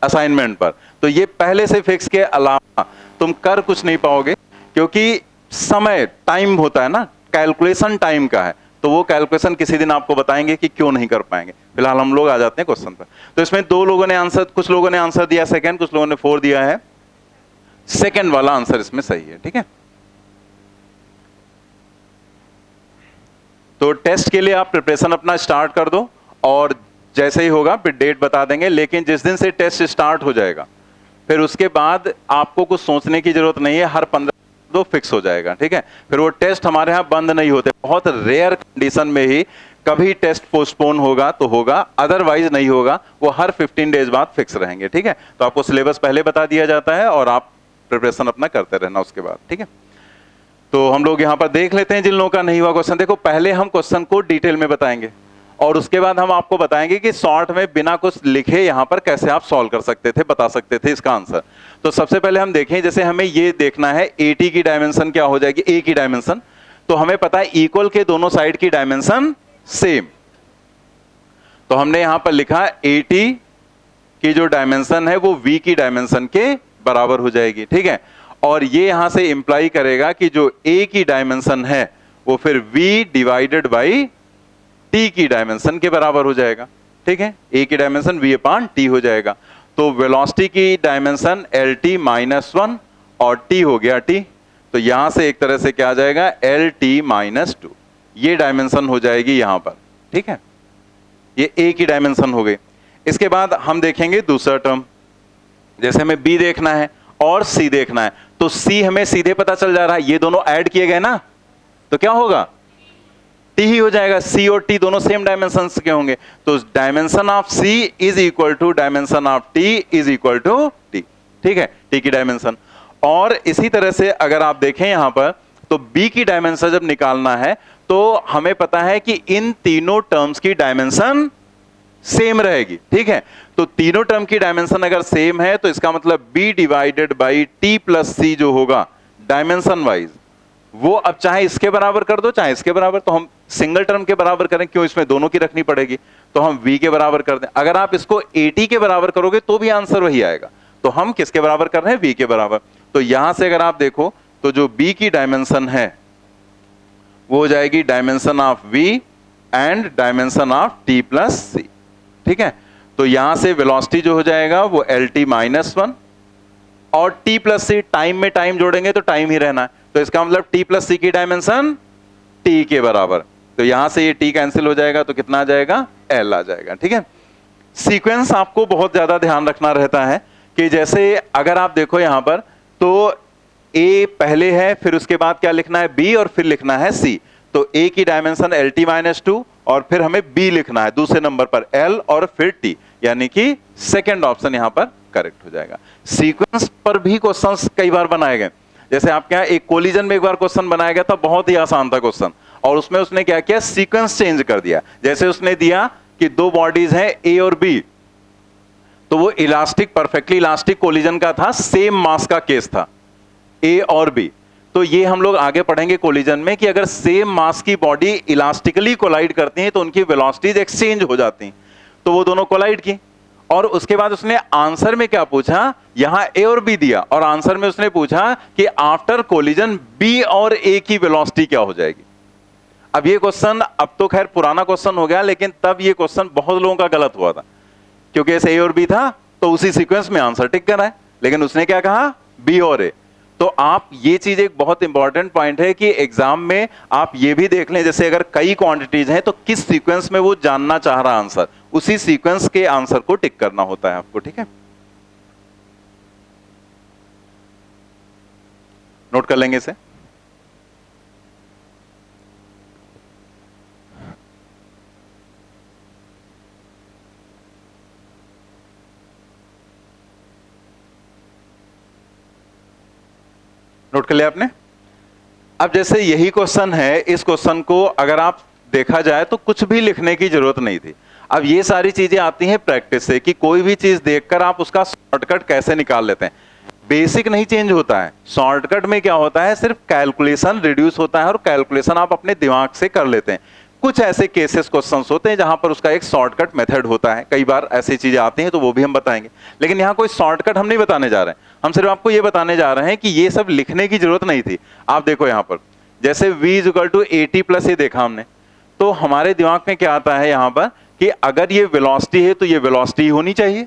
असाइनमेंट पर। तो ये पहले से फिक्स के अलावा तुम कर कुछ नहीं पाओगे, क्योंकि समय टाइम होता है ना, कैलकुलेशन टाइम का है। तो वो कैलकुलेशन किसी दिन आपको बताएंगे कि क्यों नहीं कर पाएंगे। फिलहाल हम लोग आ जाते हैं क्वेश्चन पर। तो इसमें दो लोगों ने आंसर, कुछ लोगों ने आंसर दिया सेकंड, कुछ लोगों ने 4 दिया है। सेकंड वाला आंसर इसमें सही है। ठीक है, तो टेस्ट के लिए आप प्रिपरेशन अपना स्टार्ट कर दो, और जैसे ही होगा फिर डेट बता देंगे। लेकिन जिस दिन से टेस्ट स्टार्ट हो जाएगा फिर उसके बाद आपको कुछ सोचने की जरूरत नहीं है, हर 15 दो फिक्स हो जाएगा। ठीक है, फिर वो टेस्ट हमारे यहाँ बंद नहीं होते, बहुत रेयर कंडीशन में ही कभी टेस्ट पोस्टपोन होगा तो होगा, अदरवाइज नहीं होगा, वो हर 15 डेज बाद फिक्स रहेंगे। ठीक है, तो आपको सिलेबस पहले बता दिया जाता है और आप प्रिपरेशन अपना करते रहना उसके बाद। ठीक है, तो हम लोग यहाँ पर देख लेते हैं जिन लोगों का नहीं हुआ क्वेश्चन। देखो, पहले हम क्वेश्चन को डिटेल में बताएंगे और उसके बाद हम आपको बताएंगे कि शॉर्ट में बिना कुछ लिखे यहाँ पर कैसे आप सॉल्व कर सकते थे, बता सकते थे इसका आंसर। तो सबसे पहले हम देखें, जैसे हमें ये देखना है AT की डायमेंशन क्या हो जाएगी, A की डायमेंशन। तो हमें पता है इक्वल के दोनों साइड की डायमेंशन सेम, तो हमने यहां पर लिखा AT की जो डायमेंशन है वो V की डायमेंशन के बराबर हो जाएगी। ठीक है, और ये यहां से इंप्लाई करेगा कि जो A की डायमेंशन है वो फिर V डिवाइडेड बाई T की डायमेंशन के बराबर हो जाएगा। ठीक है, A की डायमेंशन V अपान T हो जाएगा। तो वेलोसिटी की डायमेंशन LT माइनस 1 और T हो गया T, तो यहां से एक तरह से क्या आ जाएगा LT माइनस 2, ये डायमेंशन हो जाएगी यहां पर। ठीक है, ये A की डायमेंशन हो गई। इसके बाद हम देखेंगे दूसरा टर्म, जैसे हमें B देखना है और C देखना है, तो C हमें सीधे पता चल जा रहा है, ये दोनों ऐड किए गए ना, तो क्या होगा T ही हो जाएगा। C और T दोनों सेम डायमेंशन के होंगे, तो dimension of C is equal to dimension of T is equal to T। ठीक है, T की डायमेंशन। और इसी तरह से अगर आप देखें यहां पर, तो B की डायमेंशन जब निकालना है तो हमें पता है कि इन तीनों टर्म्स की डायमेंशन सेम रहेगी। ठीक है, तो तीनों टर्म की डायमेंशन अगर सेम है तो इसका मतलब B divided by T plus C जो होगा डायमेंशन वाइज, वो अब चाहे इसके बराबर कर दो चाहे इसके बराबर, तो हम सिंगल टर्म के बराबर करें, क्यों, इसमें दोनों की रखनी पड़ेगी, तो हम V के बराबर कर दें। अगर आप इसको AT के बराबर करोगे तो भी आंसर वही आएगा, तो हम किसके बराबर कर रहे हैं, V के बराबर। तो यहां से अगर आप देखो तो जो b की डायमेंशन है वो हो जाएगी dimension of v and dimension of t plus c। ठीक है, तो यहां से वेलोसिटी जो हो जाएगा वो lt माइनस 1 और t प्लस सी, टाइम में टाइम जोड़ेंगे तो टाइम ही रहना है, तो इसका मतलब t प्लस सी की डायमेंशन t के बराबर, तो यहां से ये t कैंसिल हो जाएगा तो कितना आ जाएगा, l आ जाएगा। ठीक है, सीक्वेंस आपको बहुत ज्यादा ध्यान रखना रहता है कि जैसे अगर आप देखो यहां पर तो a पहले है, फिर उसके बाद क्या लिखना है b और फिर लिखना है c, तो a की डायमेंशन lt माइनस 2 और फिर हमें b लिखना है दूसरे नंबर पर l और फिर t, यानी कि सेकंड ऑप्शन यहां पर करेक्ट हो जाएगा। सीक्वेंस पर भी क्वेश्चंस कई बार बनाए गए, जैसे आपके यहाँ एक कोलिजन में एक बार क्वेश्चन बनाया गया था, बहुत ही आसान था क्वेश्चन, और उसमें उसने क्या किया, सीक्वेंस चेंज कर दिया। जैसे उसने दिया कि दो बॉडीज हैं ए और बी, तो वो इलास्टिक, परफेक्टली इलास्टिक कोलिजन का था, सेम मास का केस था ए और बी। तो ये हम लोग आगे पढ़ेंगे कोलिजन में कि अगर सेम मास की बॉडी इलास्टिकली कोलाइड करती हैं तो उनकी वेलोसिटीज एक्सचेंज हो जाती हैं, तो वो दोनों कोलाइड की। और उसके बाद उसने आंसर में क्या पूछा, यहां ए और बी दिया और आंसर में उसने पूछा कि आफ्टर कोलिजन बी और ए की वेलोसिटी क्या हो जाएगी। अब ये क्वेश्चन, अब तो खैर पुराना क्वेश्चन हो गया, लेकिन तब ये क्वेश्चन बहुत लोगों का गलत हुआ था, क्योंकि ऐसे ए और बी था तो उसी सीक्वेंस में आंसर टिक कर आए, लेकिन उसने क्या कहा, बी और ए। तो आप ये चीज, एक बहुत इंपॉर्टेंट पॉइंट है कि एग्जाम में आप ये भी देख लें, जैसे अगर कई क्वांटिटीज हैं तो किस सीक्वेंस में वो जानना चाह रहा आंसर, उसी सीक्वेंस के आंसर को टिक करना होता है आपको। ठीक है, नोट कर लेंगे इसे। नोट कर लिया आपने। अब जैसे यही क्वेश्चन है, इस क्वेश्चन को अगर आप देखा जाए तो कुछ भी लिखने की जरूरत नहीं थी। अब ये सारी चीजें आती हैं प्रैक्टिस से कि कोई भी चीज देखकर आप उसका शॉर्टकट कैसे निकाल लेते हैं। बेसिक नहीं चेंज होता है, शॉर्टकट में क्या होता है, सिर्फ कैलकुलेशन रिड्यूस होता है और कैलकुलेशन आप अपने दिमाग से कर लेते हैं। कुछ ऐसे केसेस क्वेश्चंस होते हैं जहां पर उसका एक शॉर्टकट मेथड होता है, कई बार ऐसी चीजें आती हैं तो वो भी हम बताएंगे, लेकिन यहां कोई शॉर्टकट हम नहीं बताने जा रहे हैं, हम सिर्फ आपको ये बताने जा रहे हैं कि ये सब लिखने की जरूरत नहीं थी। आप देखो यहां पर जैसे v is equal to AT plus ये देखा हमने, तो हमारे दिमाग में क्या आता है यहां पर कि अगर ये वेलोसिटी है तो ये वेलोसिटी होनी चाहिए,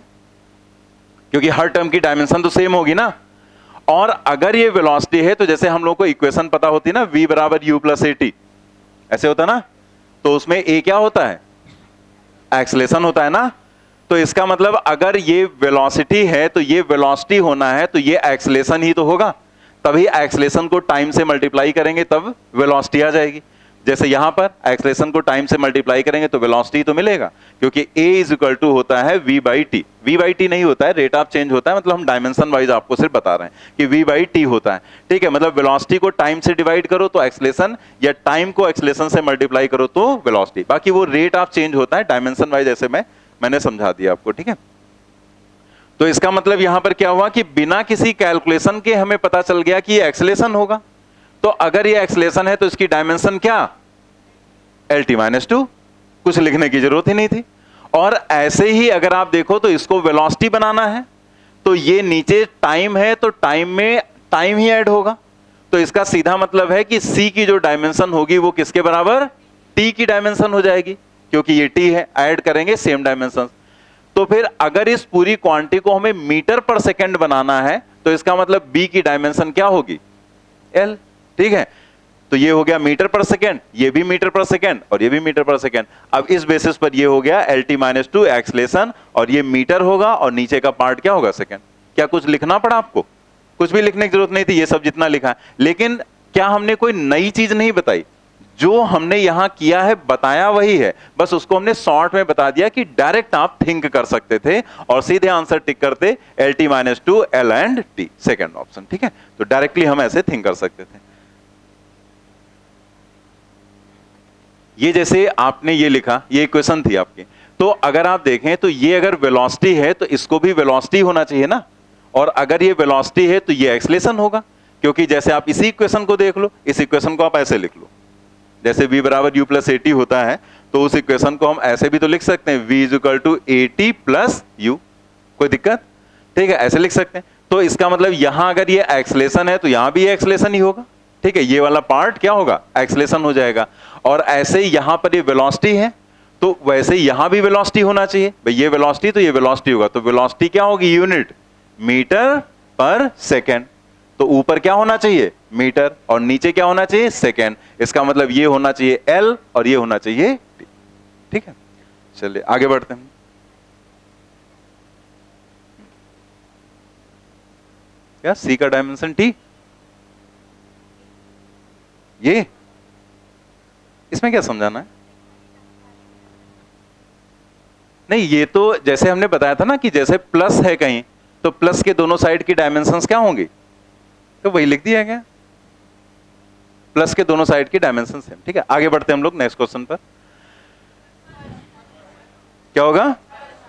क्योंकि हर टर्म की डायमेंशन तो सेम होगी ना। और अगर ये वेलोसिटी है तो जैसे हम लोग को इक्वेशन पता होती है ना, v बराबर u प्लस AT, ऐसे होता ना, तो उसमें a क्या होता है, एक्सेलेरेशन होता है ना। तो इसका मतलब अगर ये वेलोसिटी है तो ये वेलोसिटी होना है तो ये एक्सेलेरेशन ही तो होगा, तभी एक्सेलेरेशन को टाइम से मल्टीप्लाई करेंगे तब वेलोसिटी आ जाएगी। जैसे यहां पर एक्सेलेरेशन को टाइम से मल्टीप्लाई करेंगे तो वेलोसिटी तो मिलेगा, क्योंकि a इज इक्वल टू होता है v by T. v by T नहीं होता है, रेट ऑफ चेंज होता है, मतलब हम डायमेंशन वाइज आपको सिर्फ बता रहे हैं कि v बाई टी होता है। ठीक है, मतलब वेलोसिटी को टाइम से डिवाइड करो तो एक्सेलेरेशन, या टाइम को एक्सेलेरेशन से मल्टीप्लाई करो तो वेलोसिटी, बाकी वो रेट ऑफ चेंज होता है डायमेंशन वाइज, ऐसे मैंने समझा दिया आपको। ठीक है, तो इसका मतलब यहां पर क्या हुआ कि बिना किसी कैलकुलेशन के हमें पता चल गया कि ये एक्सेलेरेशन होगा, तो अगर ये एक्सेलेरेशन है तो इसकी डायमेंशन क्या, LT माइनस 2, कुछ लिखने की जरूरत ही नहीं थी। और ऐसे ही अगर आप देखो तो इसको वेलोसिटी बनाना है तो ये नीचे टाइम है तो टाइम में टाइम ही ऐड होगा, तो इसका सीधा मतलब है कि C की जो डायमेंशन होगी वो किसके बराबर, T की डायमेंशन हो जाएगी, क्योंकि ये T है, ऐड करेंगे सेम डायमेंशन। तो फिर अगर इस पूरी क्वांटिटी को हमें मीटर पर सेकंड बनाना है तो इसका मतलब B की डायमेंशन क्या होगी, L। ठीक है, तो ये हो गया मीटर पर सेकेंड, ये भी मीटर पर सेकेंड और ये भी मीटर पर सेकेंड। अब इस बेसिस पर ये हो गया LT माइनस 2 एक्सेलेरेशन, और ये मीटर होगा और नीचे का पार्ट क्या होगा, सेकेंड। क्या कुछ लिखना पड़ा आपको, कुछ भी लिखने की जरूरत नहीं थी, ये सब जितना लिखा है। लेकिन क्या हमने कोई नई चीज नहीं बताई, जो हमने यहां किया है बताया वही है, बस उसको हमने शॉर्ट में बता दिया कि डायरेक्ट आप थिंक कर सकते थे और सीधे आंसर टिक करते LT minus 2 L and T, second option. ठीक है, तो डायरेक्टली हम ऐसे थिंक कर सकते थे। ये जैसे आपने ये लिखा, ये इक्वेशन थी आपकी, तो अगर आप देखें तो ये अगर वेलोसिटी है तो इसको भी वेलोसिटी होना चाहिए ना, और अगर ये वेलोसिटी है तो ये एक्सेलेरेशन होगा, क्योंकि जैसे आप इसी इक्वेशन को देख लो, इस इक्वेशन को आप ऐसे लिख लो, जैसे v बराबर u प्लस AT होता है तो उस इक्वेशन को हम ऐसे भी तो लिख सकते हैं, v is equal to AT plus u, कोई दिक्कत, ठीक है, ऐसे लिख सकते हैं। तो इसका मतलब यहां अगर ये एक्सलेशन है तो यहां भी एक्सलेशन ही होगा, ठीक है, ये वाला पार्ट क्या होगा, एक्सलेशन हो जाएगा। और ऐसे ही यहां पर ये वेलोसिटी है तो वैसे ही यहां भी वेलोसिटी होना चाहिए, भाई ये वेलोसिटी तो ये वेलोसिटी होगा, तो वेलोसिटी क्या होगी, यूनिट मीटर पर सेकेंड। तो ऊपर क्या होना चाहिए, मीटर, और नीचे क्या होना चाहिए, सेकेंड। इसका मतलब ये होना चाहिए एल और ये होना चाहिए टी, ठीक है। चलिए आगे बढ़ते हैं। क्या सी का डायमेंशन टी, ये इसमें क्या समझाना है, नहीं ये तो जैसे हमने बताया था ना कि जैसे प्लस है कहीं तो प्लस के दोनों साइड की डायमेंशंस क्या होंगी, तो वही लिख दिया गया, प्लस के दोनों साइड की डायमेंशन सेम, ठीक है। आगे बढ़ते हैं हम लोग नेक्स्ट क्वेश्चन पर। क्या होगा,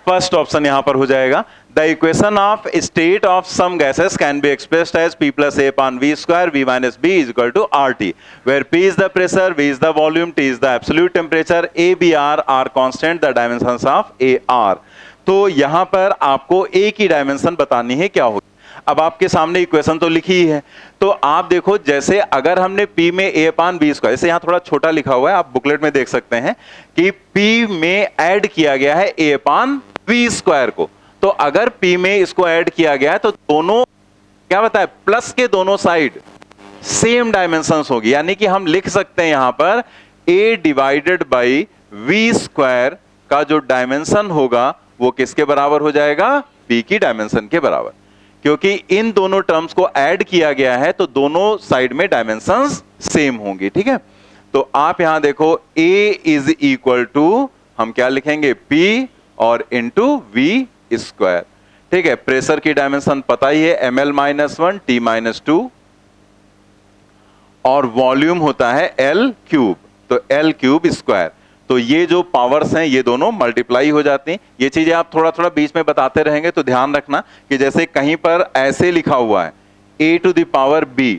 फर्स्ट ऑप्शन यहां पर हो जाएगा, the equation of state of some gases can be expressed as P plus A upon V square V minus B is equal to RT, where P is the pressure, V is the volume, T is the absolute temperature, A, B, R are constant, the dimensions of A are। तो यहां पर आपको A की dimension बतानी है क्या होगी। अब आपके सामने इक्वेशन तो लिखी ही है, तो आप देखो जैसे अगर हमने P में A अपान B स्क्वायर, जैसे यहां थोड़ा छोटा लिखा हुआ है, आप बुकलेट में देख सकते हैं कि P में ऐड किया गया है A अपान B स्क्वायर को, तो अगर P में इसको ऐड किया गया है तो दोनों क्या बताया, प्लस के दोनों साइड सेम डायमेंशंस होगी, यानी कि हम लिख सकते हैं यहां पर A divided by V square का जो डायमेंशन होगा वो किसके बराबर हो जाएगा, P की डायमेंशन के बराबर, क्योंकि इन दोनों टर्म्स को ऐड किया गया है तो दोनों साइड में डायमेंशंस सेम होंगी, ठीक है। तो आप यहां देखो A इज इक्वल टू हम क्या लिखेंगे, P और इंटू V स्क्वायर, ठीक है। प्रेशर की डायमेंशन पता ही है, ml माइनस 1 T माइनस 2, और वॉल्यूम होता है L क्यूब, तो L क्यूब स्क्वायर। तो ये जो पावर्स हैं ये दोनों मल्टीप्लाई हो जाती हैं। ये चीजें आप थोड़ा थोड़ा बीच में बताते रहेंगे तो ध्यान रखना कि जैसे कहीं पर ऐसे लिखा हुआ है a to the power b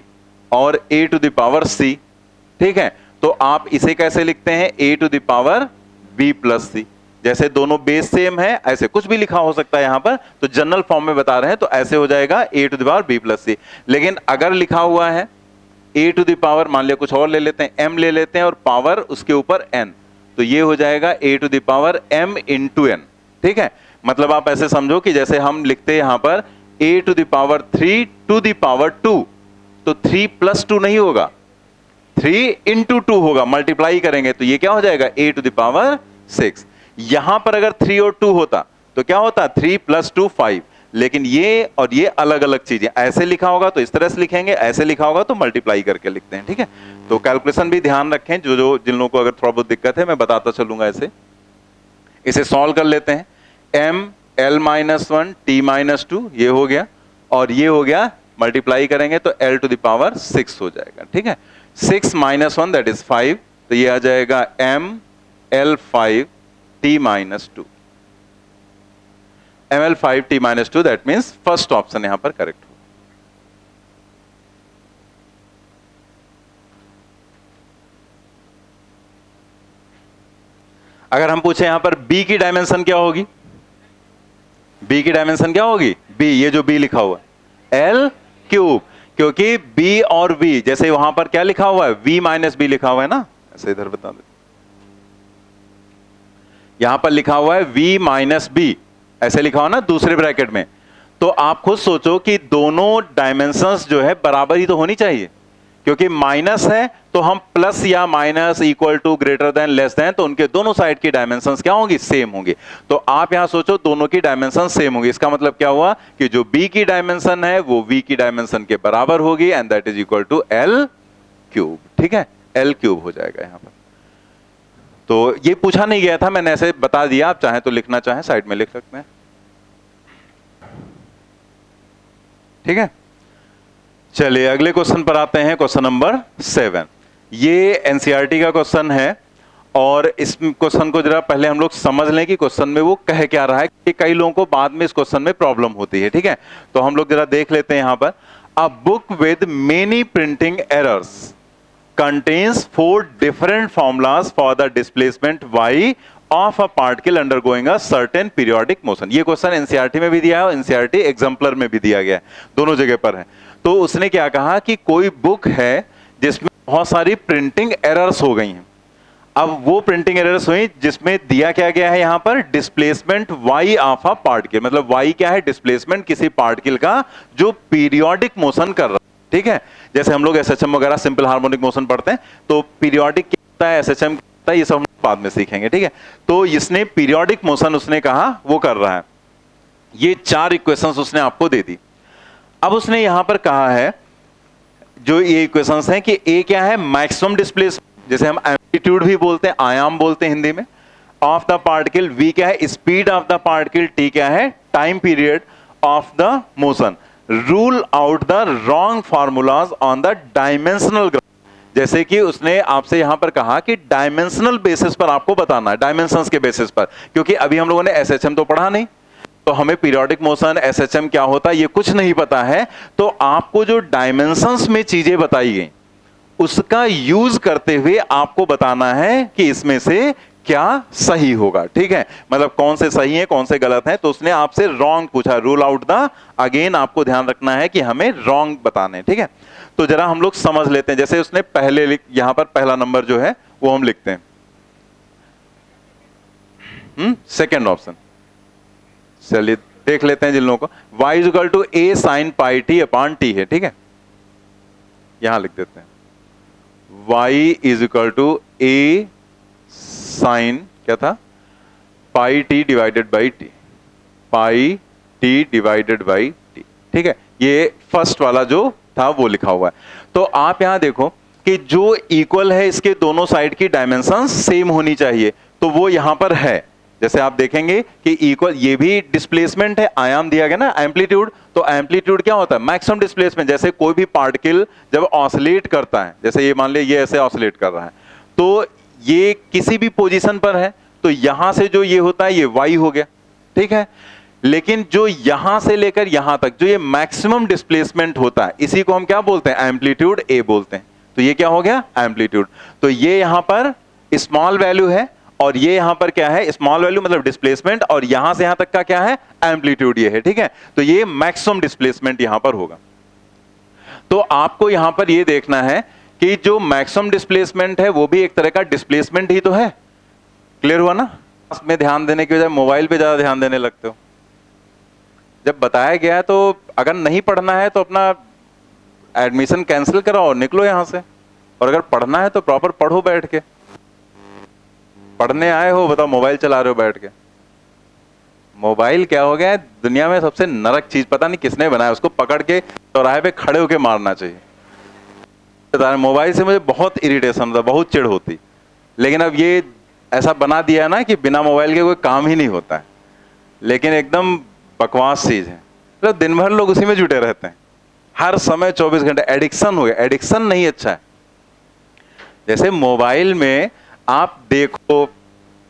और a to the power c, ठीक है, तो आप इसे कैसे लिखते हैं, a to the power b plus c। जैसे दोनों बेस सेम है, ऐसे कुछ भी लिखा हो सकता है यहां पर, तो जनरल फॉर्म में बता रहे हैं तो ऐसे हो जाएगा a to the power b plus c। लेकिन अगर लिखा हुआ है a टू द पावर, मान लिया कुछ और ले लेते हैं, m ले लेते हैं और पावर उसके ऊपर n, तो ये हो जाएगा a to the power m into n, ठीक है। मतलब आप ऐसे समझो कि जैसे हम लिखते हैं यहां पर a to the power 3 to the power 2, तो 3 प्लस 2 नहीं होगा, 3 इंटू 2 होगा, मल्टीप्लाई करेंगे तो ये क्या हो जाएगा a टू द पावर 6। यहां पर अगर 3 और 2 होता तो क्या होता, 3 प्लस 2 5, लेकिन ये और ये अलग अलग चीजें, ऐसे लिखा होगा तो इस तरह से लिखेंगे, ऐसे लिखा होगा तो मल्टीप्लाई करके लिखते हैं, ठीक है। तो कैलकुलेशन भी ध्यान रखें, जो जिन लोगों को अगर थोड़ा बहुत दिक्कत है मैं बताता चलूंगा। इसे सॉल्व कर लेते हैं, m l minus 1 t minus 2 ये हो गया, और ये हो गया, मल्टीप्लाई करेंगे तो l टू द पावर 6 हो जाएगा, ठीक है। 6 माइनस 1 दैट इज 5, तो ये आ जाएगा m l 5 t minus 2, ml 5 t minus 2, that means first option यहां पर करेक्ट हो। अगर हम पूछे यहां पर B की डायमेंशन क्या होगी, B की डायमेंशन क्या होगी, B, ये जो B लिखा हुआ है L क्यूब, क्योंकि B और V जैसे वहां पर क्या लिखा हुआ है, V माइनस B लिखा हुआ है ना, ऐसे इधर बता दे, यहां पर लिखा हुआ है V माइनस B, ऐसे लिखा हुआ ना दूसरे ब्रैकेट में, तो आप खुद सोचो कि दोनों डायमेंशंस जो है बराबर ही तो होनी चाहिए, क्योंकि माइनस है तो हम प्लस या minus, equal to, greater than, less than, तो उनके दोनों साइड की डायमेंशंस क्या होंगी, सेम होंगी। तो आप यहां सोचो दोनों की डायमेंशन सेम होगी, इसका मतलब क्या हुआ कि जो B की डायमेंशन है वो V की डायमेंशन के बराबर होगी, and that is equal to L cube, ठीक है, L क्यूब हो जाएगा यहां पर। तो ये पूछा नहीं गया था, मैंने ऐसे बता दिया, आप चाहें तो लिखना चाहें साइड में लिख सकते हैं, ठीक है। चलिए अगले क्वेश्चन पर आते हैं, क्वेश्चन नंबर 7। ये एनसीईआरटी का क्वेश्चन है, और इस क्वेश्चन को जरा पहले हम लोग समझ लें कि क्वेश्चन में वो कह क्या रहा है, कि कई लोगों को बाद में इस क्वेश्चन में प्रॉब्लम होती है, ठीक है। तो हम लोग जरा देख लेते हैं यहां पर, a book with many printing errors contains 4 different formulas for the displacement y of a particle undergoing a certain periodic motion. ये क्वेश्चन एनसीईआरटी में भी दिया है और एनसीईआरटी एग्जाम्पलर में भी दिया गया है, दोनों जगह पर है। तो उसने क्या कहा कि कोई बुक है जिसमें बहुत सारी प्रिंटिंग एरर्स हो गई हैं। अब वो प्रिंटिंग एरर्स हुई जिसमें दिया क्या गया है यहां पर, displacement y of a particle, मतलब y क्या है, डिस्प्लेसमेंट किसी पार्टिकल का जो पीरियोडिक मोशन कर रहा है। ठीक है, जैसे हम लोग एसएचएम वगैरह सिंपल हार्मोनिक मोशन पढ़ते हैं, तो पीरियोडिक क्या होता है, एसएचएम क्या होता है, ये सब हम बाद में सीखेंगे। ठीक है, तो इसने पीरियोडिक मोशन उसने कहा वो कर रहा है। ये 4 इक्वेशंस उसने आपको दे दी। अब उसने यहां पर कहा है जो ये इक्वेशंस हैं कि ए क्या है, मैक्सिमम डिस्प्लेसमेंट, जैसे हम एम्पलीट्यूड भी बोलते हैं, आयाम बोलते हैं हिंदी में, ऑफ द पार्टिकल, वी क्या है, speed of the particle, T क्या है, time period of the motion. Rule out the wrong formulas on the dimensional graph. जैसे कि उसने आपसे यहां पर कहा कि डायमेंशनल बेसिस पर आपको बताना है, डायमेंशंस के बेसिस पर, क्योंकि अभी हम लोगों ने एसएचएम तो पढ़ा नहीं, तो हमें पीरियोडिक मोशन एसएचएम क्या होता है ये कुछ नहीं पता है। तो आपको जो डायमेंशंस में चीजें बताई गई उसका यूज करते हुए आपको बताना है कि इसमें से क्या सही होगा। ठीक है, मतलब कौन से सही है कौन से गलत है। तो उसने आपसे रॉन्ग पूछा, रूल आउट द, अगेन आपको ध्यान रखना है कि हमें रॉन्ग बताने। ठीक है, तो जरा हम लोग समझ लेते हैं। जैसे उसने पहले यहां पर पहला नंबर जो है वो हम लिखते हैं, सेकेंड ऑप्शन, चलिए देख लेते हैं जिन लोगों को। y is equal to a sine pi t upon t है। ठीक है, यहां लिख देते हैं y is equal to a sine क्या था, pi t divided by t, pi t divided by t. ठीक है, ये फर्स्ट वाला जो था वो लिखा हुआ है। तो आप यहां देखो कि जो इक्वल है इसके दोनों साइड की डायमेंशन सेम होनी चाहिए, तो वो यहां पर है। जैसे आप देखेंगे कि इक्वल, ये भी डिस्प्लेसमेंट है, आयाम दिया गया ना एम्पलीट्यूड, तो एम्पलीट्यूड क्या होता है, मैक्सिमम डिस्प्लेसमेंट। जैसे कोई भी पार्टिकल जब ऑसिलेट करता है, जैसे ये मान ले ये ऐसे ऑसिलेट कर रहा है, तो ये किसी भी पोजीशन पर है, तो यहां से जो ये होता है ये y हो गया। ठीक है, लेकिन जो यहां से लेकर यहां तक जो ये मैक्सिमम डिस्प्लेसमेंट होता है, इसी को हम क्या बोलते हैं, एम्पलीट्यूड a बोलते हैं। तो ये क्या हो गया, एम्पलीट्यूड। तो ये यहां पर स्मॉल वैल्यू है और ये यहां पर क्या है, स्मॉल वैल्यू मतलब डिस्प्लेसमेंट, और यहां से यहां तक का क्या है, एम्पलीट्यूड ये है। ठीक है, तो ये मैक्सिमम डिस्प्लेसमेंट यहां पर होगा। तो आपको यहां पर ये देखना है कि जो मैक्सिमम डिस्प्लेसमेंट है वो भी एक तरह का डिस्प्लेसमेंट ही तो है। क्लियर हुआ ना, में ध्यान देने की बजाय मोबाइल पे ज्यादा ध्यान देने लगते हो। जब बताया गया है तो अगर नहीं पढ़ना है तो अपना एडमिशन कैंसिल कराओ और निकलो यहां से, और अगर पढ़ना है तो प्रॉपर पढ़ो बैठ के। पढ़ने आए हो, बताओ मोबाइल चला रहे हो बैठ के। मोबाइल क्या हो गया है, दुनिया में सबसे नरक चीज, पता नहीं किसने बनाया, उसको पकड़ के चौराहे पे खड़े होके मारना चाहिए। मोबाइल से मुझे बहुत इरिटेशन होता, बहुत चिढ़ होती, लेकिन अब ये ऐसा बना दिया ना कि बिना मोबाइल के कोई काम ही नहीं होता है। लेकिन एकदम बकवास चीज है, मतलब दिन भर लोग उसी में जुटे रहते हैं, हर समय 24 घंटे। एडिक्शन हो गया, एडिक्शन नहीं अच्छा है। जैसे मोबाइल में आप देखो,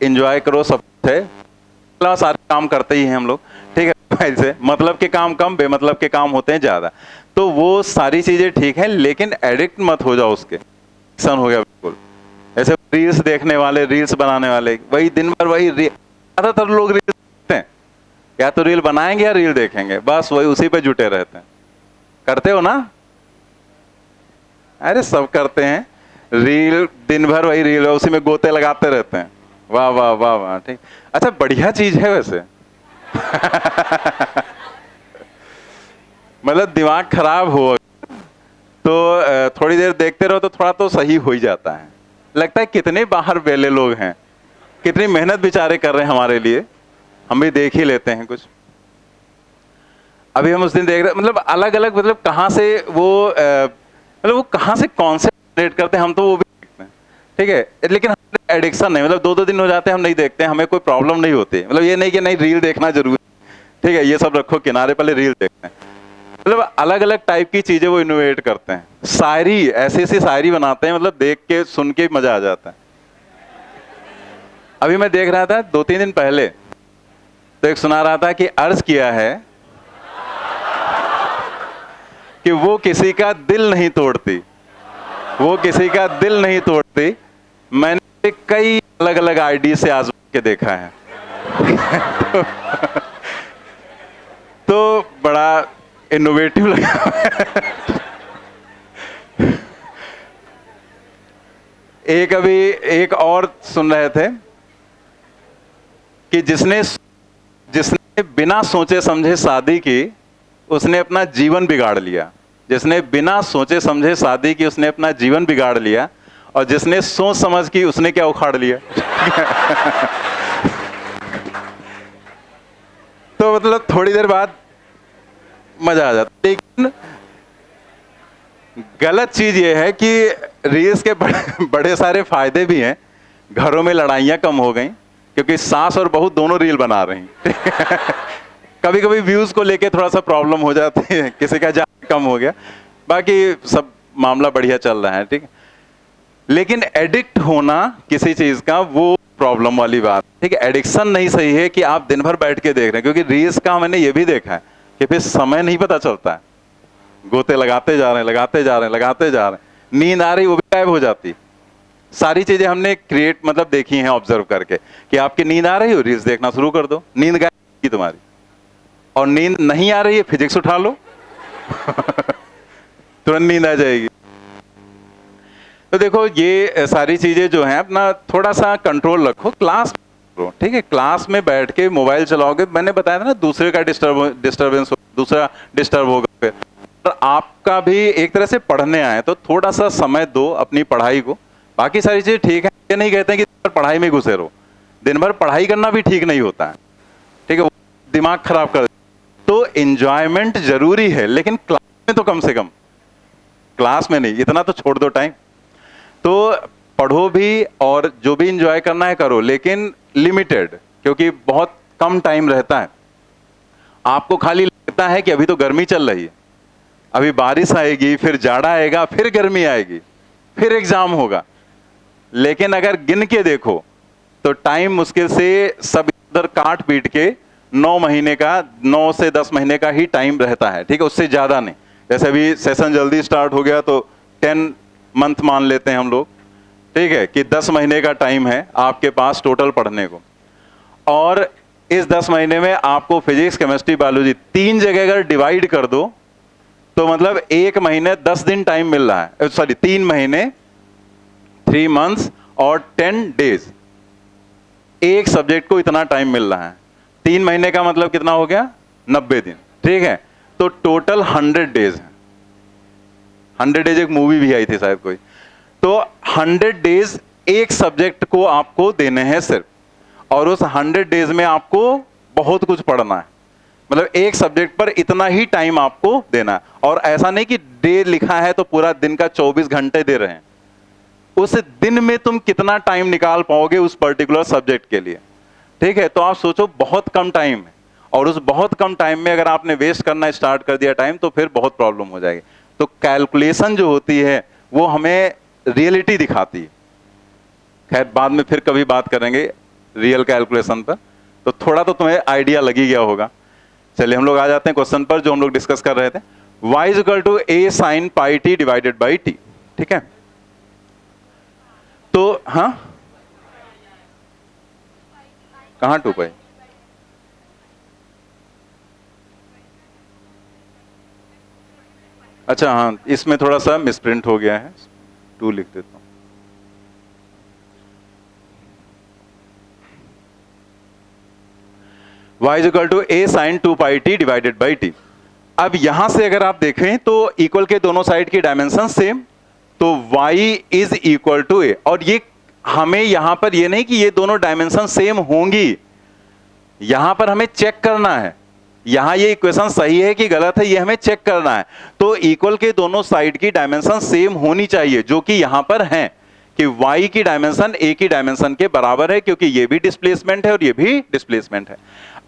एंजॉय करो, सब है, सारे काम करते ही हैं हम लोग। ठीक है, मोबाइल से मतलब के काम कम, बेमतलब के काम होते हैं ज्यादा। तो वो सारी चीजें ठीक है, लेकिन एडिक्ट मत हो जाओ उसके। एडिक्शन हो गया बिल्कुल। ऐसे रील्स देखने वाले, रील्स बनाने वाले, वही दिन भर वही ज्यादातर लोग रील्स देखते हैं, या तो रील बनाएंगे या रील देखेंगे, बस वही उसी पे जुटे रहते हैं। करते हो ना, अरे सब करते हैं, रील दिन भर वही रील है, उसी में गोते लगाते रहते हैं। वाह वाह वाह वाह, ठीक। अच्छा, बढ़िया चीज है वैसे। मतलब दिमाग खराब हो तो थोड़ी देर देखते रहो तो थोड़ा तो सही हो ही जाता है। लगता है कितने बाहर बेले लोग हैं, कितनी मेहनत बेचारे कर रहे हैं हमारे लिए, हम भी देख ही लेते हैं कुछ। अभी हम उस दिन देख रहे, मतलब अलग अलग, मतलब कहाँ से वो मतलब वो कहाँ से कॉन्सेंट्रेट करते हैं, हम तो वो भी देखते हैं। ठीक है, लेकिन एडिक्शन नहीं, मतलब 2-2 दिन हो जाते हैं हम नहीं देखते हैं, हमें कोई प्रॉब्लम नहीं होती। मतलब ये नहीं कि नहीं रील देखना जरूरी, ठीक है, ये सब रखो किनारे, पहले रील देखते हैं। मतलब अलग अलग टाइप की चीजें वो इनोवेट करते हैं। शायरी, ऐसी ऐसी शायरी बनाते हैं, मतलब देख के सुन के मजा आ जाता है। अभी मैं देख रहा था 2-3 दिन पहले, तो एक सुना रहा था कि अर्ज किया है कि वो किसी का दिल नहीं तोड़ती, वो किसी का दिल नहीं तोड़ती। मैंने कई अलग अलग आईडी से आजमा, के देखा है। तो बड़ा इनोवेटिव लगा। अभी एक और सुन रहे थे कि जिसने बिना सोचे समझे शादी की उसने अपना जीवन बिगाड़ लिया। जिसने बिना सोचे समझे शादी की उसने अपना जीवन बिगाड़ लिया, और जिसने सोच समझ की उसने क्या उखाड़ लिया। तो मतलब थोड़ी देर बाद मजा आ जाता। लेकिन गलत चीज ये है कि रील्स के बड़े सारे फायदे भी हैं। घरों में लड़ाइयां कम हो गई क्योंकि सास और बहू दोनों रील बना रही हैं। कभी कभी व्यूज को लेके थोड़ा सा प्रॉब्लम हो जाती है, किसी का ज्यादा कम हो गया, बाकी सब मामला बढ़िया चल रहा है, ठीक है। लेकिन एडिक्ट होना किसी चीज का वो प्रॉब्लम वाली बात, ठीक है। एडिक्शन नहीं सही है कि आप दिन भर बैठ के देख रहे हैं, क्योंकि रील्स का मैंने ये भी देखा है कि फिर समय नहीं पता चलता है। गोते लगाते जा रहे हैं, लगाते जा रहे हैं, लगाते जा रहे हैं, नींद आ रही वो भी गायब हो जाती। सारी चीजें हमने क्रिएट मतलब देखी हैं ऑब्जर्व करके कि आपकी नींद आ रही हो, रील्स देखना शुरू कर दो, नींद गायब की तुम्हारी। और नींद नहीं आ रही है, फिजिक्स उठा लो। तुरंत नींद आ जाएगी। तो देखो ये सारी चीजें जो हैं अपना थोड़ा सा कंट्रोल रखो। क्लास, ठीक है, क्लास में बैठ के मोबाइल चलाओगे, मैंने बताया था ना, दूसरे का डिस्टर्बेंस, दूसरा डिस्टर्ब होगा। फिर आपका भी एक तरह से पढ़ने आए तो थोड़ा सा समय दो अपनी पढ़ाई को। बाकी सारी चीजें ठीक है, ये नहीं कहते हैं कि पढ़ाई में घुसे रहो। दिन भर पढ़ाई करना भी ठीक नहीं होता है, ठीक है, दिमाग खराब कर। तो एंजॉयमेंट जरूरी है, लेकिन क्लास में तो कम से कम, क्लास में नहीं, इतना तो छोड़ दो टाइम। तो पढ़ो भी और जो भी एंजॉय करना है करो, लेकिन लिमिटेड, क्योंकि बहुत कम टाइम रहता है। आपको खाली लगता है कि अभी तो गर्मी चल रही है, अभी बारिश आएगी, फिर जाड़ा आएगा, फिर गर्मी आएगी, फिर एग्जाम होगा। लेकिन अगर गिन के देखो तो टाइम मुश्किल से सब इधर काट पीट के 9 महीने का, 9 से 10 महीने का ही टाइम रहता है, ठीक है, उससे ज्यादा नहीं। जैसे अभी सेशन जल्दी स्टार्ट हो गया तो 10 मंथ मान लेते हैं हम लोग, ठीक है, कि 10 महीने का टाइम है आपके पास टोटल पढ़ने को। और इस 10 महीने में आपको फिजिक्स, केमिस्ट्री, बायोलॉजी 3 जगह अगर डिवाइड कर दो तो मतलब 1 महीने 10 दिन टाइम मिल रहा है, सॉरी 3 महीने 3 मंथ्स और 10 डेज। एक सब्जेक्ट को इतना टाइम मिल रहा है। 3 महीने का मतलब कितना हो गया, 90 दिन, ठीक है। तो टोटल 100 डेज है। 100 डेज एक मूवी भी आई थी शायद कोई। तो 100 डेज एक सब्जेक्ट को आपको देने हैं सिर्फ, और उस 100 डेज में आपको बहुत कुछ पढ़ना है। मतलब एक सब्जेक्ट पर इतना ही टाइम आपको देना है। और ऐसा नहीं कि डे लिखा है तो पूरा दिन का 24 घंटे दे रहे हैं। उस दिन में तुम कितना टाइम निकाल पाओगे उस पर्टिकुलर सब्जेक्ट के लिए, ठीक है। तो आप सोचो बहुत कम टाइम है, और उस बहुत कम टाइम में अगर आपने वेस्ट करना स्टार्ट कर दिया टाइम, तो फिर बहुत प्रॉब्लम हो जाएगी। तो कैलकुलेशन जो होती है वो हमें रियलिटी दिखाती है। खैर बाद में फिर कभी बात करेंगे रियल कैलकुलेशन पर, तो थोड़ा तो तुम्हें आइडिया लग ही गया होगा। चलिए हम लोग आ जाते हैं क्वेश्चन पर जो हम लोग डिस्कस कर रहे थे। y is equal to a sin pi t divided by t, ठीक है। तो हाँ, कहां 2 पाई, अच्छा हाँ, इसमें थोड़ा सा मिसप्रिंट हो गया है, 2 लिख देता हूं। y is equal to a sin 2 pi t divided by t. अब यहां से अगर आप देखें तो इक्वल के दोनों साइड की डायमेंशन सेम, तो y is equal to a। और ये हमें यहां पर ये नहीं कि ये दोनों डायमेंशन सेम होंगी, यहां पर हमें चेक करना है यहां ये इक्वेशन सही है कि गलत है, ये हमें चेक करना है। तो इक्वल के दोनों साइड की डायमेंशन सेम होनी चाहिए, जो कि यहां पर है कि y की डायमेंशन a की डायमेंशन के बराबर है, क्योंकि ये भी डिस्प्लेसमेंट है और ये भी डिस्प्लेसमेंट है।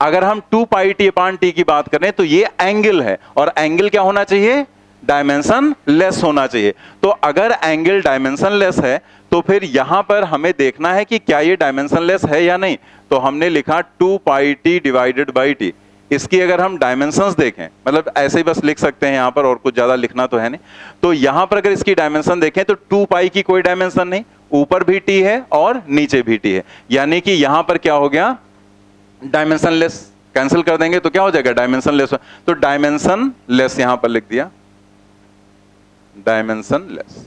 अगर हम 2 पाई टी अपान टी की बात करें तो ये एंगल है, और एंगल क्या होना चाहिए, डायमेंशन लेस होना चाहिए। तो अगर एंगल डायमेंशन लेस है तो फिर यहां पर हमें देखना है कि क्या ये डायमेंशन लेस है या नहीं। तो हमने लिखा 2 pi t divided by T. इसकी अगर हम डायमेंशंस देखें, मतलब ऐसे ही बस लिख सकते हैं यहाँ पर, और कुछ ज्यादा लिखना तो है नहीं। तो यहां पर अगर इसकी डायमेंशन देखें तो 2 पाई की कोई डायमेंशन नहीं, ऊपर भी टी है और नीचे भी टी है, यानी कि यहां पर क्या हो गया, डायमेंशनलेस। कैंसिल कर देंगे तो क्या हो जाएगा, डायमेंशनलेस। तो डायमेंशनलेस यहां पर लिख दिया, डायमेंशनलेस।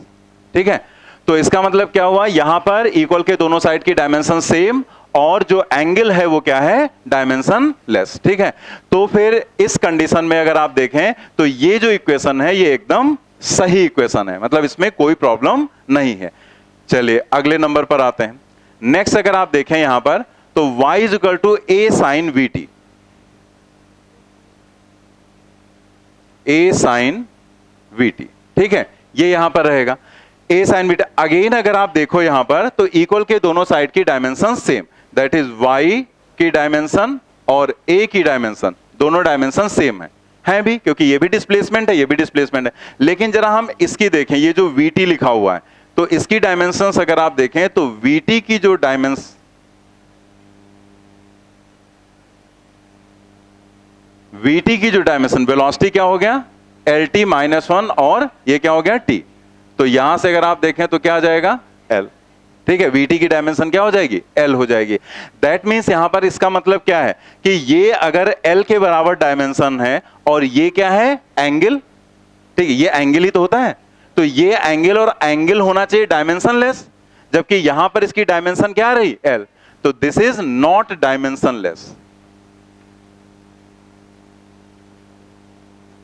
ठीक है, तो इसका मतलब क्या हुआ, यहां पर इक्वल के दोनों साइड की डायमेंशन सेम और जो एंगल है वो क्या है, डायमेंशन लेस। ठीक है, तो फिर इस कंडीशन में अगर आप देखें तो ये जो इक्वेशन है ये एकदम सही इक्वेशन है, मतलब इसमें कोई प्रॉब्लम नहीं है। चलिए अगले नंबर पर आते हैं। नेक्स्ट अगर आप देखें यहां पर तो y is equal to a sine v t, a sine v t. ठीक है, ये यहां पर रहेगा ए साइन बीटा। अगेन अगर आप देखो यहां पर तो इक्वल के दोनों साइड की dimension same, that is y की डायमेंशन और a की डायमेंशन, दोनों डायमेंशन सेम है भी, क्योंकि ये भी डिस्प्लेसमेंट है ये भी डिस्प्लेसमेंट है। लेकिन जरा हम इसकी देखें, ये जो vt लिखा हुआ है तो इसकी डायमेंशंस अगर आप देखें तो vt की जो डायमेंशन, vt की जो डायमेंशन वेलोसिटी क्या हो गया, lt माइनस 1 और ये क्या हो गया t। तो यहां से अगर आप देखें तो क्या आ जाएगा, l। ठीक है, vt की डायमेंशन क्या हो जाएगी, l हो जाएगी। दैट मींस यहां पर इसका मतलब क्या है कि ये अगर l के बराबर डायमेंशन है और ये क्या है, एंगल। ठीक है, ये एंगल ही तो होता है, तो ये एंगल और एंगल होना चाहिए डायमेंशनलेस, जबकि यहां पर इसकी डायमेंशन क्या आ रही, l। तो दिस इज नॉट डायमेंशनलेस।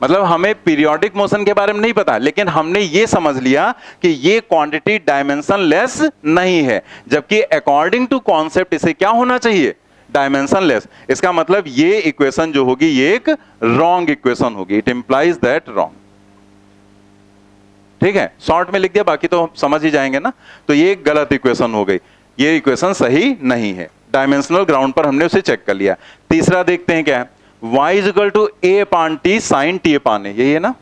मतलब हमें पीरियोडिक मोशन के बारे में नहीं पता, लेकिन हमने ये समझ लिया कि ये क्वांटिटी डायमेंशनलेस नहीं है, जबकि अकॉर्डिंग टू कॉन्सेप्ट इसे क्या होना चाहिए, डायमेंशनलेस। इसका मतलब ये इक्वेशन जो होगी ये एक रॉन्ग इक्वेशन होगी, इट इंप्लाइज दैट रॉन्ग। ठीक है, शॉर्ट में लिख दिया, बाकी तो समझ ही जाएंगे ना। तो ये एक गलत इक्वेशन हो गई, ये इक्वेशन सही नहीं है, डायमेंशनल ग्राउंड पर हमने उसे चेक कर लिया। तीसरा देखते हैं क्या है, y is equal to a upon t sine t upon a, यही है ना,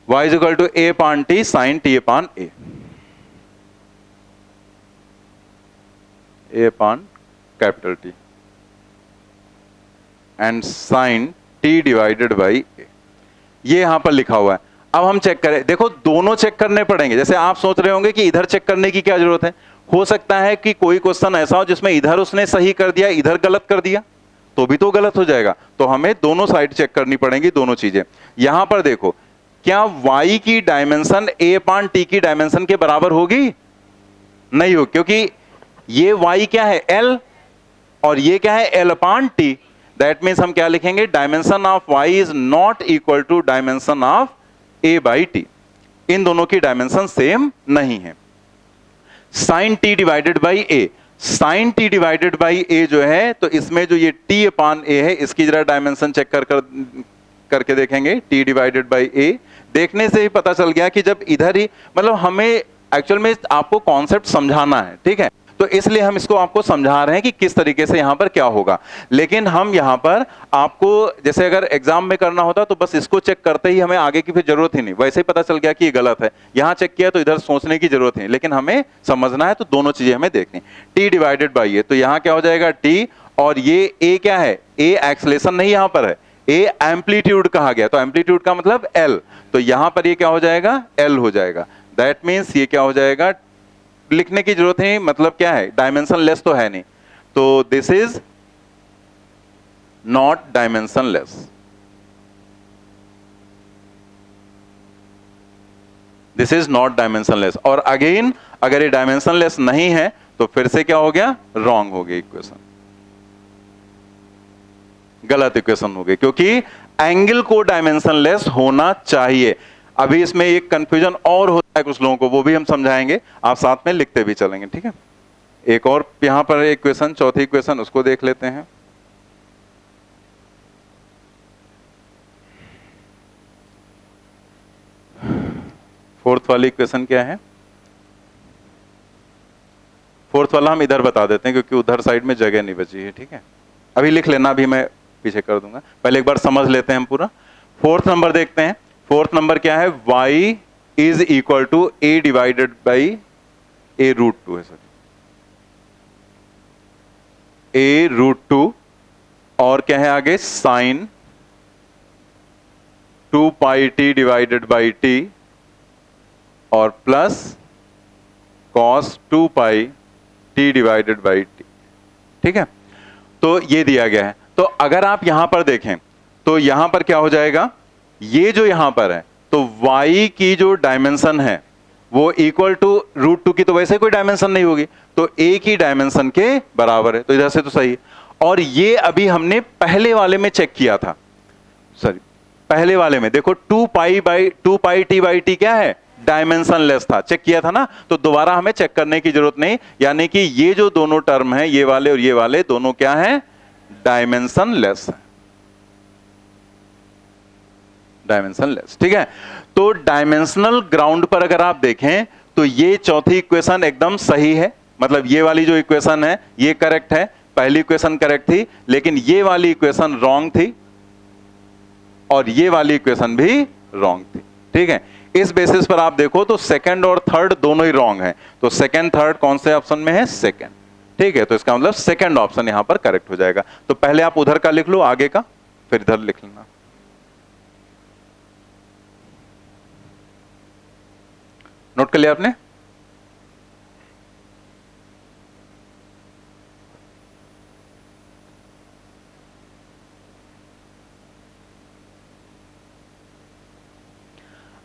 y is equal to a upon t sine t upon a, a upon capital t and sine t divided by a, ये यहां पर लिखा हुआ है। अब हम चेक करें, देखो दोनों चेक करने पड़ेंगे। जैसे आप सोच रहे होंगे कि इधर चेक करने की क्या जरूरत है, हो सकता है कि कोई क्वेश्चन ऐसा हो जिसमें इधर उसने सही कर दिया इधर गलत कर दिया, तो भी तो गलत हो जाएगा। तो हमें दोनों साइड चेक करनी पड़ेंगी, दोनों चीजें। यहां पर देखो, क्या y की डायमेंशन a अपान t की डायमेंशन के बराबर होगी, नहीं हो, क्योंकि ये y क्या है, l, और ये क्या है, l upon t। That means हम क्या लिखेंगे, dimension of y is not equal to dimension of a by t. इन दोनों की डायमेंशन सेम नहीं है। Sine t divided by a, sine t divided by a जो है, तो इसमें जो ये टी अपान ए है इसकी जरा डायमेंशन चेक करके देखेंगे। टी डिवाइडेड बाई ए देखने से ही पता चल गया कि जब इधर ही, मतलब हमें एक्चुअल में आपको कॉन्सेप्ट समझाना है, ठीक है, तो इसलिए हम इसको आपको समझा रहे हैं कि किस तरीके से यहां पर क्या होगा। लेकिन हम यहां पर आपको, जैसे अगर एग्जाम में करना होता तो बस इसको चेक करते ही हमें आगे की फिर जरूरत ही नहीं, वैसे ही पता चल गया कि ये गलत है। यहां चेक किया तो इधर सोचने की जरूरत नहीं, लेकिन हमें समझना है तो दोनों चीजें हमें देखनी। टी डिवाइडेड बाई ए, तो यहां क्या हो जाएगा टी, और ये ए क्या है, ए एक्सलेशन नहीं यहां पर है, ए एम्पलीट्यूड कहा गया, तो एम्पलीट्यूड का मतलब एल, तो यहां पर ये क्या हो जाएगा, एल हो जाएगा। दैट मीन्स ये क्या हो जाएगा, लिखने की जरूरत नहीं, मतलब क्या है, डायमेंशन लेस तो है नहीं, तो this is not dimension less. This is not dimension less. और अगेन अगर ये डायमेंशन लेस नहीं है तो फिर से क्या हो गया, रॉन्ग हो गई इक्वेशन, गलत इक्वेशन हो गई, क्योंकि एंगल को डायमेंशन लेस होना चाहिए। अभी इसमें एक कंफ्यूजन और होता है कुछ लोगों को, वो भी हम समझाएंगे, आप साथ में लिखते भी चलेंगे, ठीक है। एक और यहां पर एक क्वेश्चन, चौथी क्वेश्चन, उसको देख लेते हैं। फोर्थ वाली क्वेश्चन क्या है, फोर्थ वाला हम इधर बता देते हैं क्योंकि उधर साइड में जगह नहीं बची है, ठीक है। अभी लिख लेना, अभी मैं पीछे कर दूंगा, पहले एक बार समझ लेते हैं हम पूरा। फोर्थ नंबर देखते हैं। फोर्थ नंबर क्या है, y is equal to a divided by a root 2 है सर, a रूट 2, और क्या है आगे, sine 2 pi t divided by t, और plus cos 2 pi t divided by t। ठीक है, तो ये दिया गया है। तो अगर आप यहां पर देखें तो यहां पर क्या हो जाएगा, ये जो यहां पर है तो y की जो डायमेंशन है वो इक्वल टू √2 की, तो वैसे कोई डायमेंशन नहीं होगी, तो एक ही डायमेंशन के बराबर है, तो इधर से तो सही है। और ये अभी हमने पहले वाले में चेक किया था, सॉरी पहले वाले में देखो 2 पाई t बाई टी क्या है, डायमेंशन लेस था, चेक किया था ना, तो दोबारा हमें चेक करने की जरूरत नहीं, यानी कि ये जो दोनों टर्म है, ये वाले और ये वाले दोनों क्या है, डायमेंशन लेस है, डायमेंशन लेस। ठीक है, तो डायमेंशनल ग्राउंड पर अगर आप देखें तो ये चौथी इक्वेशन एकदम सही है, मतलब ये वाली जो इक्वेशन है ये करेक्ट है, पहली इक्वेशन करेक्ट थी, लेकिन ये वाली इक्वेशन रॉन्ग थी और ये वाली इक्वेशन भी रॉन्ग थी। ठीक है, इस बेसिस पर आप देखो तो सेकंड और थर्ड दोनों ही रॉन्ग है, तो सेकंड थर्ड कौन से ऑप्शन में है, सेकंड। ठीक है, तो इसका मतलब सेकंड ऑप्शन यहां पर करेक्ट हो जाएगा। तो पहले आप उधर का लिख लो आगे का, फिर इधर लिख लेना। नोट कर लिया आपने?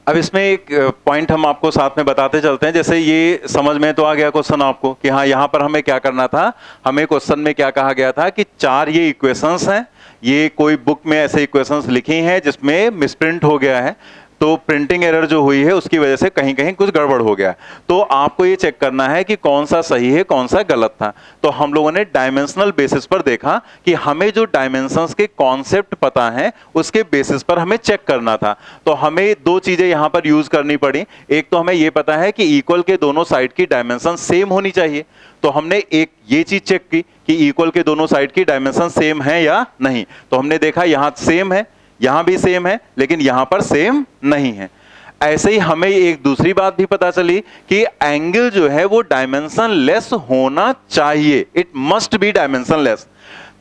अब इसमें एक पॉइंट हम आपको साथ में बताते चलते हैं, जैसे ये समझ में तो आ गया क्वेश्चन आपको कि हाँ यहां पर हमें क्या करना था, हमें क्वेश्चन में क्या कहा गया था कि 4 ये इक्वेशंस हैं, ये कोई बुक में ऐसे इक्वेशंस लिखी हैं जिसमें मिसप्रिंट हो गया है, तो प्रिंटिंग एरर जो हुई है उसकी वजह से कहीं कहीं कुछ गड़बड़ हो गया, तो आपको ये चेक करना है कि कौन सा सही है कौन सा गलत था। तो हम लोगों ने डायमेंशनल बेसिस पर देखा कि हमें जो डायमेंशंस के कॉन्सेप्ट पता है उसके बेसिस पर हमें चेक करना था। तो हमें 2 चीजें यहां पर यूज करनी पड़ी, एक तो हमें ये पता है कि इक्वल के दोनों साइड की डायमेंशन सेम होनी चाहिए, तो हमने एक ये चीज चेक की कि इक्वल के दोनों साइड की डायमेंशन सेम है या नहीं, तो हमने देखा यहां सेम है, यहां भी सेम है, लेकिन यहां पर सेम नहीं है। ऐसे ही हमें एक दूसरी बात भी पता चली कि एंगल जो है वो डायमेंशन लेस होना चाहिए, it must be dimension less.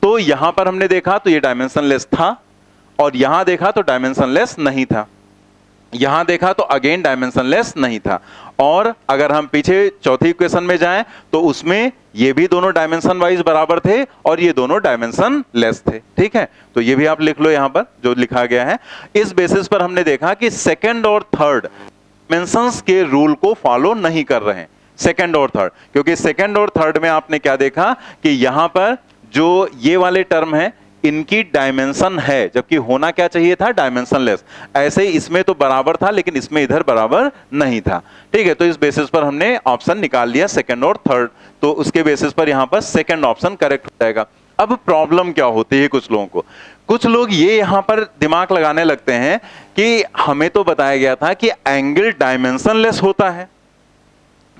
तो यहां पर हमने देखा तो ये डायमेंशन लेस था, और यहां देखा तो डायमेंशन लेस नहीं था, यहां देखा तो अगेन डायमेंशन लेस नहीं था। और अगर हम पीछे चौथी इक्वेशन में जाएं तो उसमें ये भी दोनों डायमेंशन वाइज बराबर थे और ये दोनों डायमेंशन लेस थे। ठीक है, तो ये भी आप लिख लो यहां पर जो लिखा गया है। इस बेसिस पर हमने देखा कि सेकंड और थर्ड डायमेंशंस के रूल को फॉलो नहीं कर रहे हैं, सेकंड और थर्ड, क्योंकि सेकंड और थर्ड में आपने क्या देखा कि यहां पर जो ये वाले टर्म है इनकी डायमेंशन है, जबकि होना क्या चाहिए था, डायमेंशन लेस। ऐसे ही इसमें तो बराबर था लेकिन इसमें इधर बराबर नहीं था। ठीक है, तो इस बेसिस पर हमने ऑप्शन निकाल लिया सेकंड और थर्ड, तो उसके बेसिस पर यहां पर सेकंड ऑप्शन करेक्ट हो जाएगा। अब प्रॉब्लम क्या होती है कुछ लोगों को, कुछ लोग ये यहां पर दिमाग लगाने लगते हैं कि हमें तो बताया गया था कि एंगल डायमेंशन लेस होता है,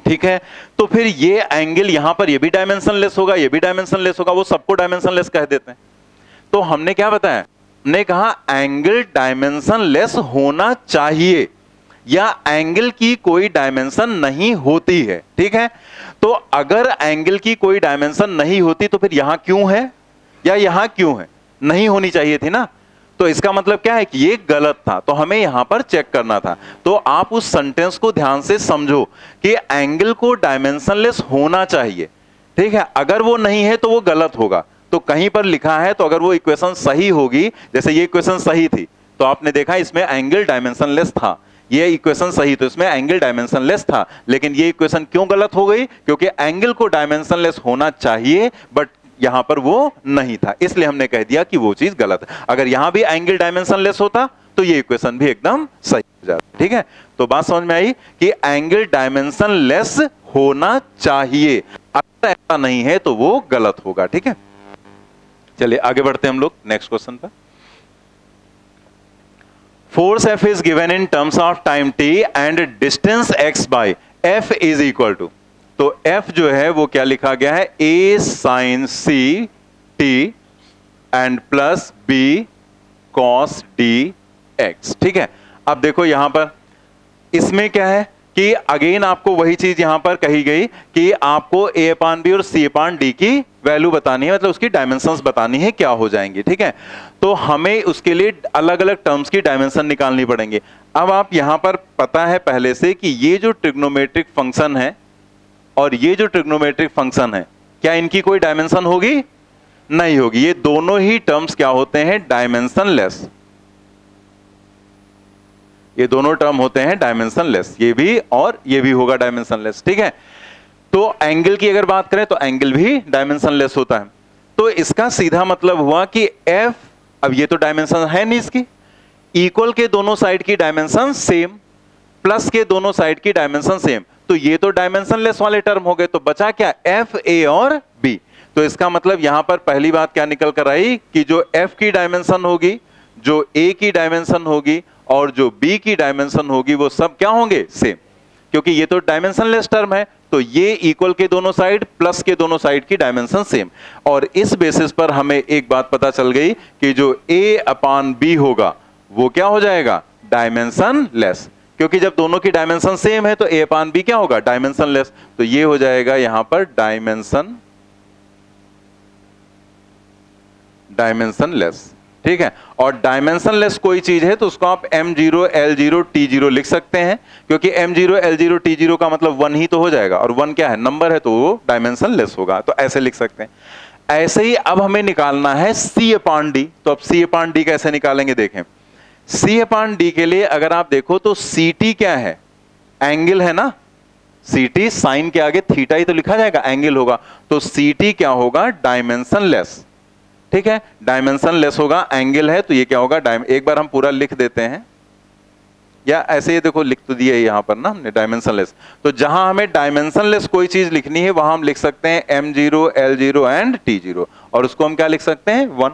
ठीक है, तो फिर ये एंगल यहां पर ये भी डायमेंशन लेस होगा, ये भी डायमेंशन लेस होगा, वो सबको डायमेंशन लेस कह देते हैं। तो हमने क्या बताया, हमने कहा एंगल डायमेंशन लेस होना चाहिए या एंगल की कोई डायमेंशन नहीं होती है। ठीक है, तो अगर एंगल की कोई डायमेंशन नहीं होती तो फिर यहां क्यों है या यहां क्यों है, नहीं होनी चाहिए थी ना, तो इसका मतलब क्या है कि ये गलत था, तो हमें यहां पर चेक करना था। तो आप उस सेंटेंस को ध्यान से समझो कि एंगल को डायमेंशनलेस होना चाहिए। ठीक है, अगर वो नहीं है तो वो गलत होगा, तो कहीं पर लिखा है, तो अगर वो इक्वेशन सही होगी, जैसे ये इक्वेशन सही थी तो आपने देखा इसमें एंगल डायमेंशनलेस था, ये इक्वेशन सही तो इसमें एंगल डायमेंशनलेस था, लेकिन ये इक्वेशन क्यों गलत हो गई, क्योंकि एंगल को डायमेंशनलेस होना चाहिए बट यहां पर वो नहीं था, इसलिए हमने कह दिया कि वो चीज गलत है। अगर यहां भी एंगल डायमेंशनलेस होता तो ये इक्वेशन भी एकदम सही हो जाता। ठीक है, तो बात समझ में आई कि एंगल डायमेंशनलेस होना चाहिए, अगर ऐसा नहीं है तो वो गलत होगा। ठीक है, चलिए आगे बढ़ते हैं हम लोग नेक्स्ट क्वेश्चन पर। Force F is given in terms of time t and distance x by F is equal to, तो F जो है वो क्या लिखा गया है, A sin C t and plus B cos D x। ठीक है, अब देखो यहां पर इसमें क्या है कि अगेन आपको वही चीज यहां पर कही गई कि आपको A/B और C/D की वैल्यू बतानी है, मतलब उसकी डायमेंशंस बतानी है क्या हो जाएंगी। ठीक है, तो हमें उसके लिए अलग अलग टर्म्स की डायमेंशन निकालनी पड़ेंगे। अब आप यहां पर पता है पहले से कि ये जो ट्रिग्नोमेट्रिक फंक्शन है और ये जो ट्रिग्नोमेट्रिक फंक्शन है, क्या इनकी कोई डायमेंशन होगी? नहीं होगी। ये दोनों ही टर्म्स क्या होते हैं? डायमेंशनलेस। ये दोनों टर्म होते हैं डायमेंशनलेस, ये भी और ये भी होगा डायमेंशनलेस, ठीक है। तो एंगल की अगर बात करें तो एंगल भी डायमेंशनलेस होता है। तो इसका सीधा मतलब हुआ कि एफ, अब ये तो डायमेंशन है नहीं इसकी, इक्वल के दोनों साइड की डायमेंशन सेम, प्लस के दोनों साइड की डायमेंशन सेम, तो ये तो डायमेंशनलेस वाले टर्म हो गए। तो बचा क्या? एफ, ए और बी। तो इसका मतलब यहां पर पहली बात क्या निकल कर आई कि जो एफ की डायमेंशन होगी, जो ए की डायमेंशन होगी और जो बी की डायमेंशन होगी, वो सब क्या होंगे? सेम, क्योंकि ये तो डायमेंशनलेस टर्म है। तो ये इक्वल के दोनों साइड प्लस के दोनों साइड की डायमेंशन सेम। और इस बेसिस पर हमें एक बात पता चल गई कि जो ए अपान बी होगा वो क्या हो जाएगा? डायमेंशनलेस, क्योंकि जब दोनों की डायमेंशन सेम है तो ए अपान बी क्या होगा? डायमेंशनलेस। तो ये हो जाएगा यहां पर डायमेंशनलेस, ठीक है। और डायमेंशनलेस कोई चीज है तो उसको आप m0 l0 t0 लिख सकते हैं, क्योंकि m0 l0 t0 का मतलब 1 ही तो हो जाएगा, और 1 क्या है? नंबर है, तो वो डायमेंशनलेस होगा। तो ऐसे लिख सकते हैं। ऐसे ही अब हमें निकालना है c अपान डी। तो अब c अपान डी कैसे निकालेंगे? देखें, c अपान डी के लिए अगर आप देखो तो ct क्या है? एंगल है ना। ct साइन के आगे थीटा ही तो लिखा जाएगा, एंगल होगा। तो ct क्या होगा? डायमेंशनलेस, ठीक है। डायमेंशन लेस होगा, एंगल है, तो ये क्या होगा? एक बार हम पूरा लिख देते हैं, या ऐसे ही देखो लिख तो दिया यहां पर ना हमने डायमेंशन लेस। तो जहां हमें डायमेंशन लेस कोई चीज लिखनी है वहां हम लिख सकते हैं m0 l0 एंड t0, और उसको हम क्या लिख सकते हैं? 1।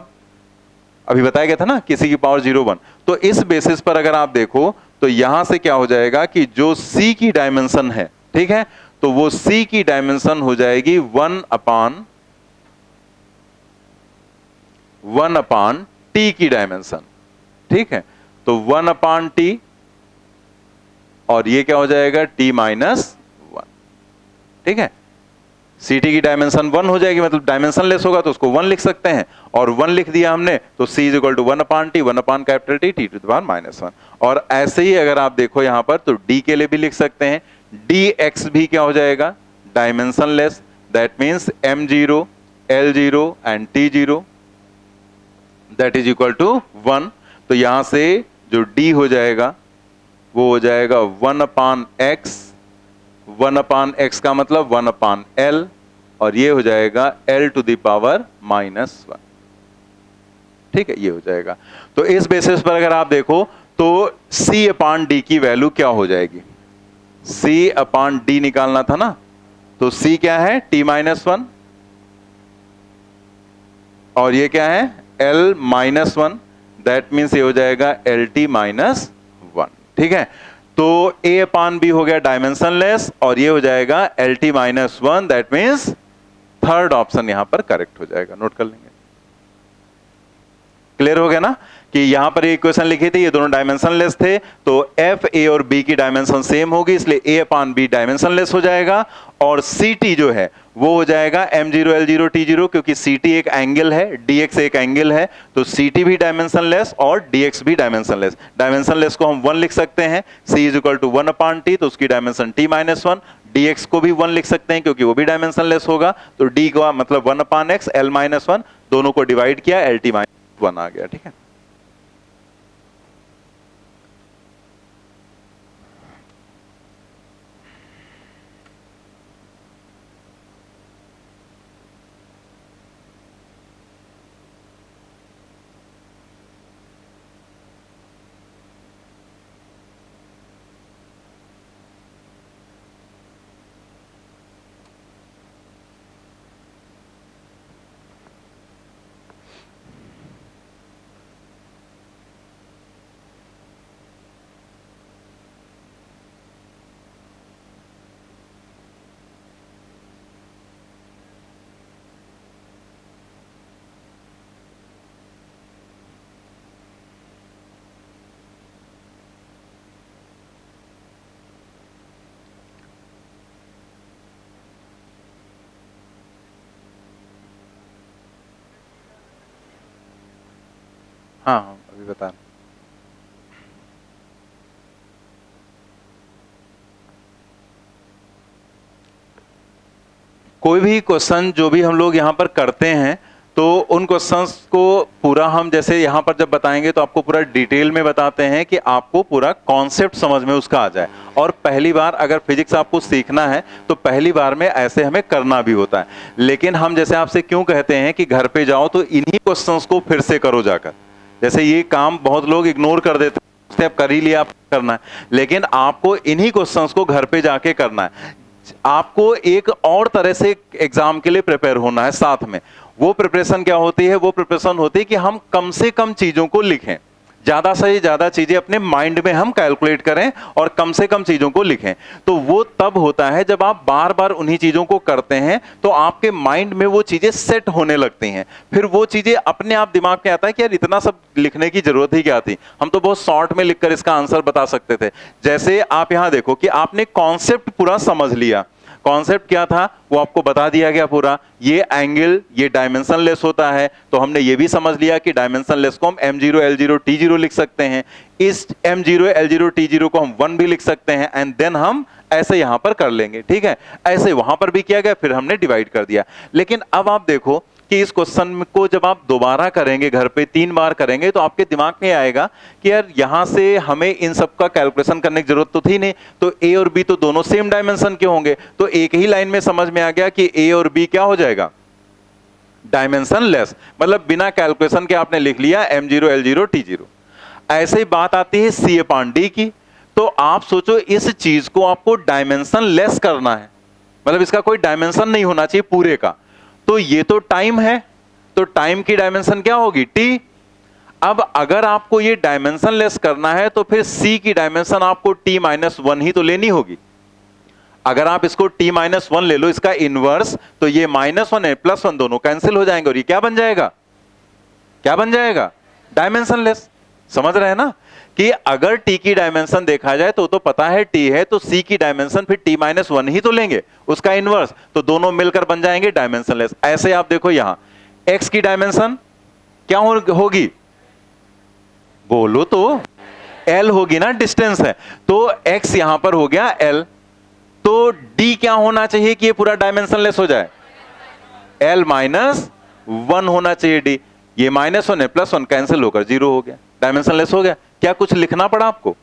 अभी बताया गया था ना, किसी की पावर 0 1। तो इस बेसिस पर अगर आप देखो तो यहां से क्या हो जाएगा कि जो c की डायमेंशन है, ठीक है, तो वो c की डायमेंशन हो जाएगी 1 अपान टी की डायमेंशन, ठीक है। तो 1 अपान टी, और ये क्या हो जाएगा? t माइनस 1, ठीक है। ct की डायमेंशन 1 हो जाएगी, मतलब डायमेंशन लेस होगा तो उसको 1 लिख सकते हैं, और 1 लिख दिया हमने तो c is equal to 1 upon t, 1 upon capital t, t to the power minus 1। और ऐसे ही अगर आप देखो यहां पर तो d के लिए भी लिख सकते हैं, dx भी क्या हो जाएगा? Dimensionless. That means m0 l0 and t0 that is equal to 1। तो यहां से जो d हो जाएगा वो हो जाएगा 1 अपान एक्स, 1 अपान एक्स का मतलब 1 अपान एल, और ये हो जाएगा l to the power minus 1, ठीक है। ये हो जाएगा। तो इस बेसिस पर अगर आप देखो तो c अपान डी की वैल्यू क्या हो जाएगी? c अपान डी निकालना था ना, तो c क्या है? t माइनस 1, और ये क्या है? l minus 1। दैट मीन्स ये हो जाएगा एल टी माइनस 1, ठीक है। तो a अपान बी हो गया डायमेंशनलेस, और ये हो जाएगा L T minus 1। That means third option यहां पर करेक्ट हो जाएगा। नोट कर लेंगे। क्लियर हो गया ना कि यहां पर एक इक्वेशन लिखी थी, ये दोनों डायमेंशनलेस थे, तो एफ, ए और बी की डायमेंशन सेम होगी, इसलिए ए अपान बी डायमेंशनलेस हो जाएगा, और सी टी जो है वो हो जाएगा m0 l0 t0, क्योंकि सी टी एक एंगल है, dx एक एंगल है, तो सी टी भी डायमेंशनलेस और dx भी डायमेंशनलेस। डायमेंशनलेस को हम 1 लिख सकते हैं, c is equal to 1 upon t, तो उसकी डायमेंशन t माइनस 1। dx को भी 1 लिख सकते हैं क्योंकि वो भी डायमेंशनलेस होगा, तो d का मतलब 1 अपान एक्स, l माइनस 1, दोनों को डिवाइड किया, एल टी माइनस 1 आ गया, ठीक है। हाँ हाँ अभी बता। कोई भी क्वेश्चन जो भी हम लोग यहाँ पर करते हैं तो उन क्वेश्चंस को पूरा हम जैसे यहाँ पर जब बताएंगे तो आपको पूरा डिटेल में बताते हैं कि आपको पूरा कॉन्सेप्ट समझ में उसका आ जाए। और पहली बार अगर फिजिक्स आपको सीखना है तो पहली बार में ऐसे हमें करना भी होता है। लेकिन हम जैसे आपसे क्यों कहते हैं कि घर पे जाओ तो इन्हीं क्वेश्चंस को फिर से करो जाकर। जैसे ये काम बहुत लोग इग्नोर कर देते हैं, स्टेप कर ही लिया, आप करना है, लेकिन आपको इन्हीं क्वेश्चंस को घर पे जाके करना है। आपको एक और तरह से एग्जाम के लिए प्रिपेयर होना है साथ में। वो प्रिपरेशन क्या होती है? वो प्रिपरेशन होती है कि हम कम से कम चीजों को लिखें, ज्यादा से ज्यादा चीजें अपने माइंड में हम कैलकुलेट करें और कम से कम चीजों को लिखें। तो वो तब होता है जब आप बार बार उन्हीं चीजों को करते हैं तो आपके माइंड में वो चीजें सेट होने लगती हैं। फिर वो चीजें अपने आप दिमाग में आता है कि यार इतना सब लिखने की जरूरत ही क्या थी, हम तो बहुत शॉर्ट में लिखकर इसका आंसर बता सकते थे। जैसे आप यहां देखो कि आपने कॉन्सेप्ट पूरा समझ लिया। कॉन्सेप्ट क्या था वो आपको बता दिया गया पूरा। ये एंगल ये डायमेंशन लेस होता है, तो हमने ये भी समझ लिया कि डायमेंशन लेस को हम m0 l0 t0 लिख सकते हैं। इस m0 l0 t0 को हम 1 भी लिख सकते हैं एंड देन हम ऐसे यहां पर कर लेंगे। ठीक है, ऐसे वहां पर भी किया गया, फिर हमने डिवाइड कर दिया। लेकिन अब आप देखो कि इस क्वेश्चन को जब आप दोबारा करेंगे, घर पे 3 बार करेंगे, तो आपके दिमाग में आएगा कि यार यहां से हमें इन सब का कैलकुलेशन करने की जरूरत तो थी नहीं, तो ए और बी तो दोनों सेम डायमेंशन के होंगे। तो एक ही लाइन में समझ में आ गया कि ए और बी क्या हो जाएगा? Dimension less. मतलब बिना कैलकुलेशन के आपने लिख लिया m0 l0 t0। ऐसे ही बात आती है सी अपॉन डी की। तो आप सोचो इस चीज को आपको डायमेंशन लेस करना है, मतलब इसका कोई डायमेंशन नहीं होना चाहिए पूरे का। तो ये तो टाइम है, तो टाइम की डायमेंशन क्या होगी? टी। अब अगर आपको ये डायमेंशन लेस करना है तो फिर सी की डायमेंशन आपको t-1 ही तो लेनी होगी। अगर आप इसको t-1 ले लो, इसका इनवर्स, तो ये -1 है +1 दोनों कैंसिल हो जाएंगे और ये क्या बन जाएगा? क्या बन जाएगा? Dimension less. समझ रहे हैं ना कि अगर t की डायमेंशन देखा जाए तो पता है t है, तो c की डायमेंशन फिर t-1 ही तो लेंगे, उसका इनवर्स, तो दोनों मिलकर बन जाएंगे डायमेंशन लेस। ऐसे आप देखो यहां x की डायमेंशन क्या होगी? बोलो तो l होगी ना, डिस्टेंस है, तो x यहां पर हो गया l। तो d क्या होना चाहिए कि ये पूरा डायमेंशन लेस हो जाए? l-1 होना चाहिए d। ये -1 है +1 कैंसिल होकर 0 हो गया, डायमेंशन लेस हो गया। क्या कुछ लिखना पड़ा आपको?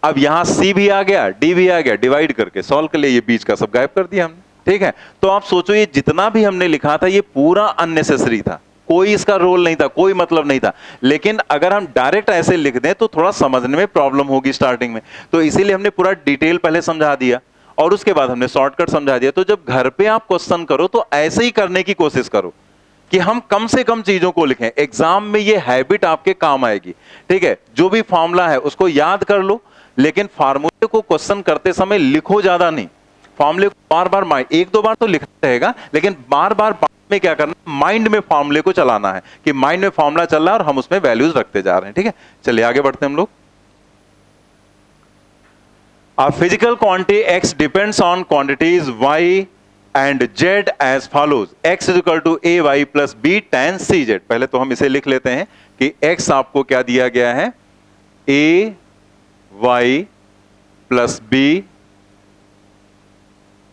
अब यहां c भी आ गया, d भी आ गया, डिवाइड करके सॉल्व कर लिया, ये बीच का सब गायब कर दिया हमने। ठीक है, तो आप सोचो ये जितना भी हमने लिखा था ये पूरा अननेसेसरी था, कोई इसका रोल नहीं था, कोई मतलब नहीं था। लेकिन अगर हम डायरेक्ट ऐसे लिख दें तो थोड़ा समझने में प्रॉब्लम होगी स्टार्टिंग में, तो इसीलिए हमने पूरा डिटेल पहले समझा दिया और उसके बाद हमने शॉर्टकट समझा दिया। तो जब घर पे आप क्वेश्चन करो तो ऐसे ही करने की कोशिश करो कि हम कम से कम चीजों को लिखें। एग्जाम में ये हैबिट आपके काम आएगी। ठीक है, जो भी फॉर्मूला है उसको याद कर लो, लेकिन फार्मूले को क्वेश्चन करते समय लिखो ज्यादा नहीं। फॉर्मूले को बार बार एक दो बार तो लिखना रहेगा, लेकिन बार बार में क्या करना, माइंड में फॉर्मूले को चलाना है कि माइंड में फॉर्मूला चल रहा है और हम उसमें वैल्यूज रखते जा रहे हैं। ठीक है, चलिए आगे बढ़ते हैं हम लोग। A physical quantity x depends on quantities y and z as follows: x is equal to ay plus b tan cz। पहले तो हम इसे लिख लेते हैं कि x आपको क्या दिया गया है? a y plus b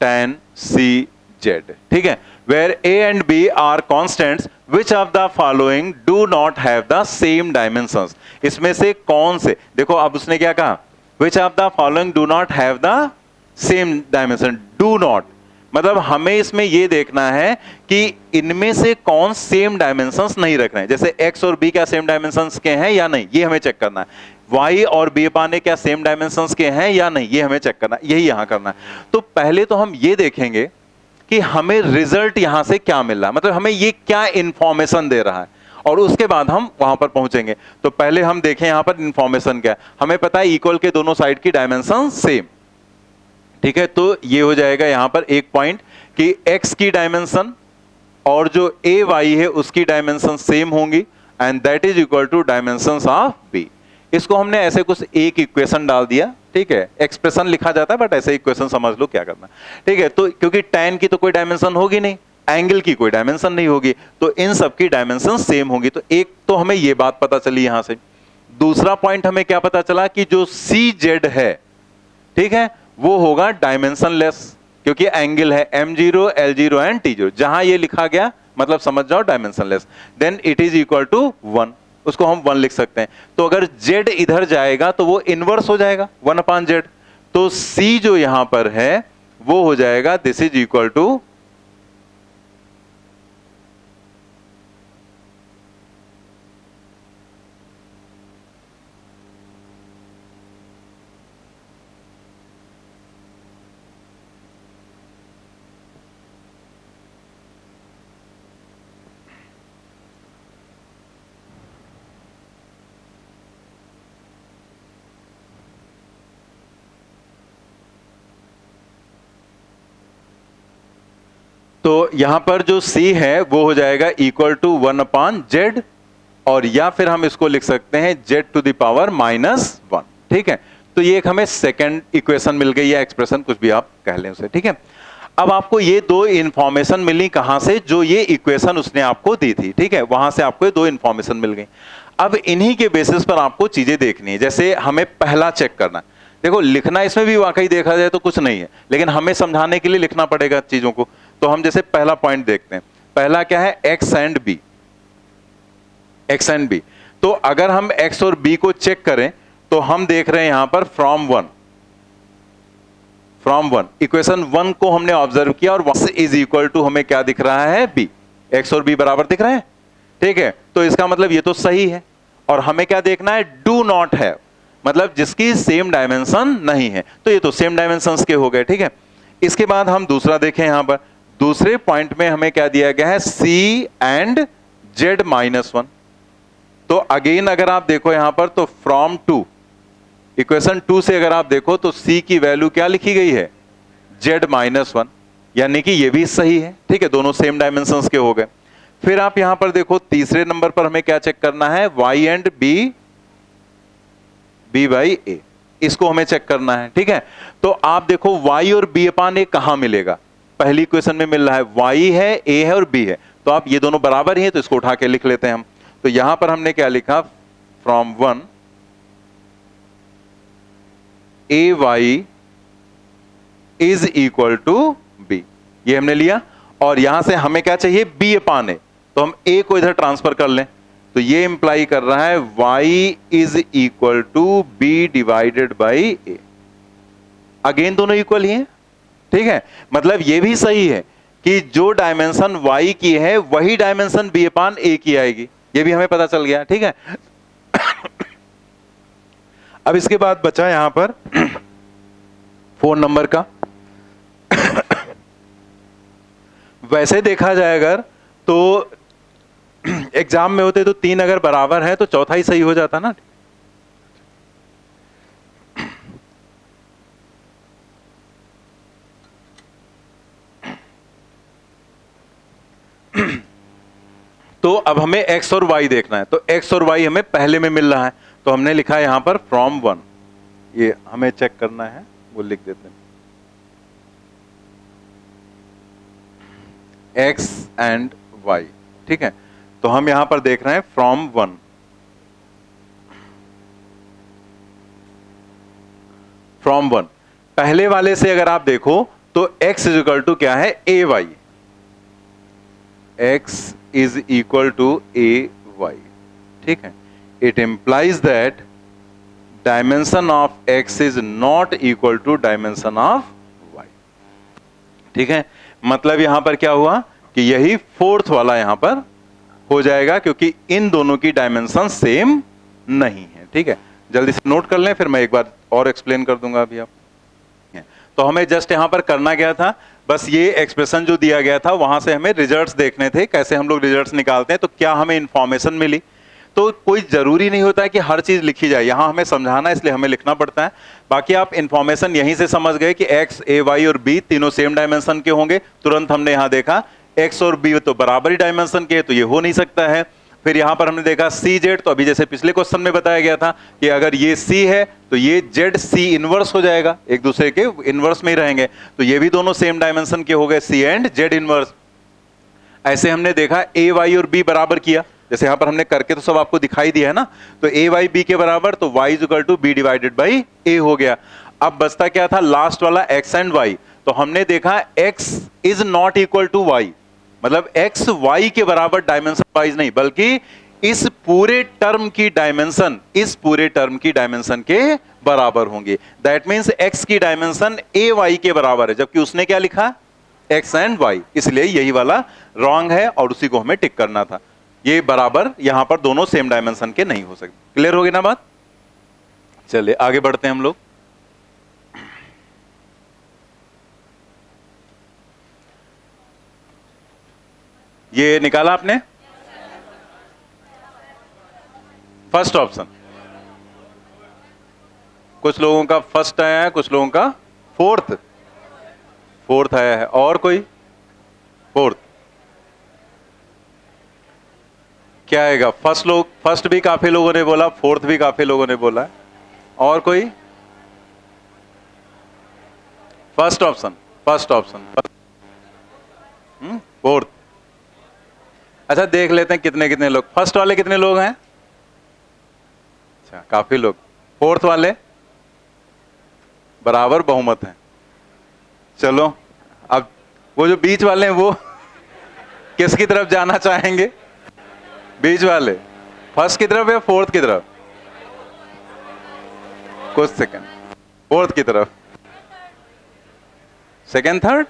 tan cz। ठीक है, where a and b are constants, which of the following do not have the same dimensions। इसमें से कौन से, देखो अब उसने क्या कहा? Which of the following do not have the same dimension। do not मतलब हमें इसमें यह देखना है कि इनमें से कौन सेम डायमेंशंस नहीं रख रहे हैं। जैसे x और b क्या सेम डायमेंशंस के हैं या नहीं, ये हमें चेक करना है। y और b पाने क्या सेम डायमेंशंस के हैं या नहीं, ये हमें चेक करना है, यही यहां करना है। तो पहले तो हम ये देखेंगे कि हमें रिजल्ट यहां से क्या मिल रहा है, मतलब हमें ये क्या इंफॉर्मेशन दे रहा है, और उसके बाद हम वहां पर पहुंचेंगे। तो पहले हम देखें यहां पर इंफॉर्मेशन क्या है। हमें पता है इक्वल के दोनों साइड की डायमेंशन सेम। ठीक है, तो ये हो जाएगा यहां पर एक पॉइंट कि x की डायमेंशन और जो ए वाई है उसकी डायमेंशन सेम होंगी and that is equal to dimensions of b। इसको हमने ऐसे कुछ एक इक्वेशन डाल दिया। ठीक है, एक्सप्रेशन लिखा जाता है बट ऐसे इक्वेशन समझ लो क्या करना। ठीक है, तो क्योंकि tan की तो कोई डायमेंशन होगी नहीं, एंगल की कोई डायमेंशन नहीं होगी, तो इन सब की डायमेंशन सेम होगी। तो एक तो हमें यह बात पता चली यहां से। दूसरा पॉइंट हमें क्या पता चला कि जो CZ है, ठीक है, वो होगा डायमेंशन लेस। क्योंकि एंगल है M0, L0 एंड T0, जहां ये लिखा गया मतलब समझ जाओ dimensionless, then it is equal to 1, उसको हम 1 लिख सकते हैं। तो अगर Z इधर जाएगा तो वो इनवर्स हो जाएगा 1/Z, तो C जो यहां पर है वो हो जाएगा दिस इज इक्वल टू तो यहां पर जो C है वो हो जाएगा इक्वल टू 1/Z, और या फिर हम इसको लिख सकते हैं Z⁻⁻1। ठीक है, तो ये एक हमें सेकंड इक्वेशन मिल गई, या एक्सप्रेशन कुछ भी आप कह लें उसे। ठीक है, अब आपको ये दो इंफॉर्मेशन मिली कहां से, जो ये इक्वेशन उसने आपको दी थी। ठीक है, वहां से आपको ये दो इंफॉर्मेशन मिल गई। अब इन्हीं के बेसिस पर आपको चीजें देखनी है। जैसे हमें पहला चेक करना है, देखो लिखना इसमें भी वाकई देखा जाए तो कुछ नहीं है, लेकिन हमें समझाने के लिए लिखना पड़ेगा चीजों को। तो हम जैसे पहला पॉइंट देखते हैं, पहला क्या है, x and b, x and b। तो अगर हम x और b को चेक करें तो हम देख रहे हैं यहां पर फ्रॉम वन इक्वेशन 1 को हमने ऑब्जर्व किया, और 1 इज इक्वल टू हमें क्या दिख रहा है, b, x और b बराबर दिख रहे हैं। ठीक है, तो इसका मतलब ये तो सही है। और हमें क्या देखना है, डू नॉट है, मतलब जिसकी सेम डायमेंशन नहीं है, तो ये तो सेम डायमेंशंस के हो गए। ठीक है, इसके बाद हम दूसरा देखें, यहां पर दूसरे पॉइंट में हमें क्या दिया गया है, C एंड Z-1। तो अगेन अगर आप देखो यहां पर, तो फ्रॉम 2, इक्वेशन 2 से अगर आप देखो तो C की वैल्यू क्या लिखी गई है, Z-1, यानी कि ये भी सही है। ठीक है, दोनों सेम डायमेंशंस के हो गए। फिर आप यहां पर देखो तीसरे नंबर पर हमें क्या चेक करना है, Y and B by A, इसको हमें चेक करना है। ठीक है, तो आप देखो Y और B/A कहां मिलेगा, पहली इक्वेशन में मिल रहा है, Y है, A है और B है, तो आप ये दोनों बराबर ही है, तो इसको उठा के लिख लेते हैं हम। तो यहां पर हमने क्या लिखा, from 1 AY is equal to B, ये हमने लिया। और यहां से हमें क्या चाहिए, B/A, तो हम A को इधर ट्रांसफर कर लें, तो ये इंप्लाई कर रहा है Y is equal to B divided by A। Again दोनों इक्वल ही हैं। ठीक है, मतलब ये भी सही है कि जो डायमेंशन Y की है वही डायमेंशन B/A की आएगी, ये भी हमें पता चल गया। ठीक है, अब इसके बाद बचा यहां पर 4 नंबर का। वैसे देखा जाए अगर तो एग्जाम में होते तो 3 अगर बराबर है तो चौथा ही सही हो जाता ना। तो अब हमें x और y देखना है, तो x और y हमें पहले में मिल रहा है, तो हमने लिखा है यहां पर फ्रॉम 1, ये हमें चेक करना है, वो लिख देते हैं, x एंड y। ठीक है, तो हम यहां पर देख रहे हैं फ्रॉम 1, फ्रॉम 1 पहले वाले से अगर आप देखो तो x इज इक्वल टू क्या है, ay, x is equal to ay। ठीक है, it implies that dimension of x is not equal to dimension of y। ठीक है, मतलब यहां पर क्या हुआ कि यही फोर्थ वाला यहां पर हो जाएगा, क्योंकि इन दोनों की डायमेंशन सेम नहीं है। ठीक है, जल्दी से नोट कर लें, फिर मैं एक बार और एक्सप्लेन कर दूंगा अभी आप। तो हमें जस्ट यहां पर करना क्या था, बस ये एक्सप्रेशन जो दिया गया था वहां से हमें रिजल्ट्स देखने थे, कैसे हम लोग रिजल्ट्स निकालते हैं, तो क्या हमें इंफॉर्मेशन मिली। तो कोई जरूरी नहीं होता है कि हर चीज लिखी जाए, यहां हमें समझाना है इसलिए हमें लिखना पड़ता है। बाकी आप इंफॉर्मेशन यहीं से समझ गए कि x, a, y और b तीनों सेम डायमेंशन के होंगे। तुरंत हमने यहां देखा x और b तो बराबर ही डायमेंशन के, तो ये हो नहीं सकता है। फिर यहां पर हमने देखा C Z, तो अभी जैसे पिछले क्वेश्चन में बताया गया था कि अगर ये C है तो ये Z C इनवर्स हो जाएगा, एक दूसरे के इनवर्स में ही रहेंगे, तो ये भी दोनों सेम डायमेंशन के हो गए, C एंड Z इनवर्स। ऐसे हमने देखा A Y और B बराबर किया, जैसे यहां पर हमने करके तो सब आपको दिखाई दिया है ना, तो A Y B के बराबर, तो Y is equal to B divided by A हो गया। अब बचता क्या था, लास्ट वाला X एंड Y, तो हमने देखा x is not equal to y, मतलब x y के बराबर डायमेंशन वाइज नहीं, बल्कि इस पूरे टर्म की डायमेंशन इस पूरे टर्म की डायमेंशन के बराबर होंगे। दैट मींस x की डायमेंशन a y के बराबर है, जबकि उसने क्या लिखा x एंड y, इसलिए यही वाला रॉन्ग है और उसी को हमें टिक करना था। ये बराबर यहां पर दोनों सेम डायमेंशन के नहीं हो सकते। क्लियर हो गई ना बात? चलिए आगे बढ़ते हैं हम लोग। ये निकाला आपने फर्स्ट ऑप्शन, कुछ लोगों का फर्स्ट आया है, कुछ लोगों का फोर्थ आया है, और कोई फोर्थ क्या आएगा? फर्स्ट भी काफी लोगों ने बोला, फोर्थ भी काफी लोगों ने बोला, और कोई? First option fourth. अच्छा देख लेते हैं कितने कितने लोग, फर्स्ट वाले कितने लोग हैं? अच्छा काफी लोग। फोर्थ वाले बराबर बहुमत हैं। चलो अब वो जो बीच वाले हैं वो किसकी तरफ जाना चाहेंगे? बीच वाले फर्स्ट की तरफ या फोर्थ की तरफ? कुछ सेकंड, फोर्थ की तरफ, सेकंड थर्ड,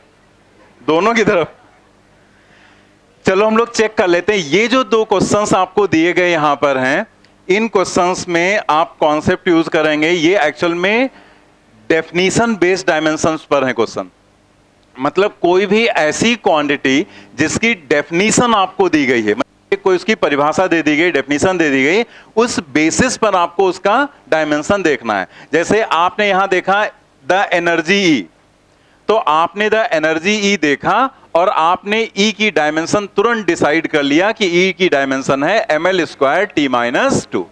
दोनों की तरफ। चलो हम लोग चेक कर लेते हैं। ये जो दो क्वेश्चंस आपको दिए गए यहां पर हैं, इन क्वेश्चंस में आप कॉन्सेप्ट यूज करेंगे। ये एक्चुअल में डेफिनेशन बेस्ड डायमेंशंस पर है क्वेश्चन, मतलब कोई भी ऐसी क्वांटिटी जिसकी डेफिनेशन आपको दी गई है, मतलब कोई उसकी परिभाषा दे दी गई, डेफिनेशन दे दी गई, उस बेसिस पर आपको उसका डायमेंशन देखना है। जैसे आपने यहां देखा द एनर्जी ई, तो आपने द एनर्जी ई देखा और आपने ई की डायमेंशन तुरंत डिसाइड कर लिया कि ई की डायमेंशन है ml² t-2।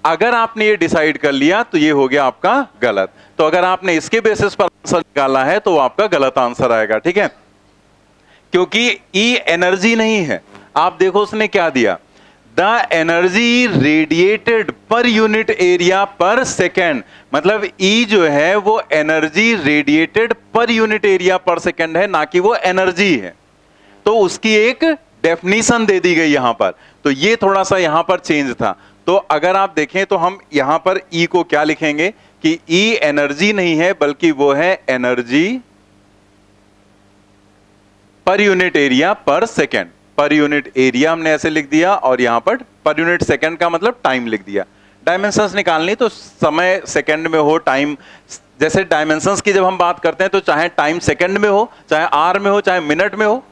अगर आपने ये डिसाइड कर लिया तो ये हो गया आपका गलत। तो अगर आपने इसके बेसिस पर आंसर निकाला है तो वो आपका गलत आंसर आएगा, ठीक है, क्योंकि ई एनर्जी नहीं है। आप देखो उसने क्या दिया, द एनर्जी रेडिएटेड पर यूनिट एरिया पर सेकेंड, मतलब ई जो है वो एनर्जी रेडिएटेड पर यूनिट एरिया पर सेकेंड है, ना कि वो एनर्जी है। तो उसकी एक डेफिनेशन दे दी गई यहां पर, तो ये थोड़ा सा यहां पर चेंज था। तो अगर आप देखें तो हम यहां पर ई को क्या लिखेंगे कि ई एनर्जी नहीं है, बल्कि वो है एनर्जी पर यूनिट एरिया पर सेकेंड। पर यूनिट एरिया हमने ऐसे लिख दिया और यहां पर यूनिट सेकेंड का मतलब टाइम लिख दिया। डायमेंशंस निकालनी तो समय सेकेंड में हो, टाइम, जैसे डायमेंशंस की जब हम बात करते हैं तो चाहे टाइम सेकेंड में हो, चाहे आर में हो, चाहे मिनट में हो,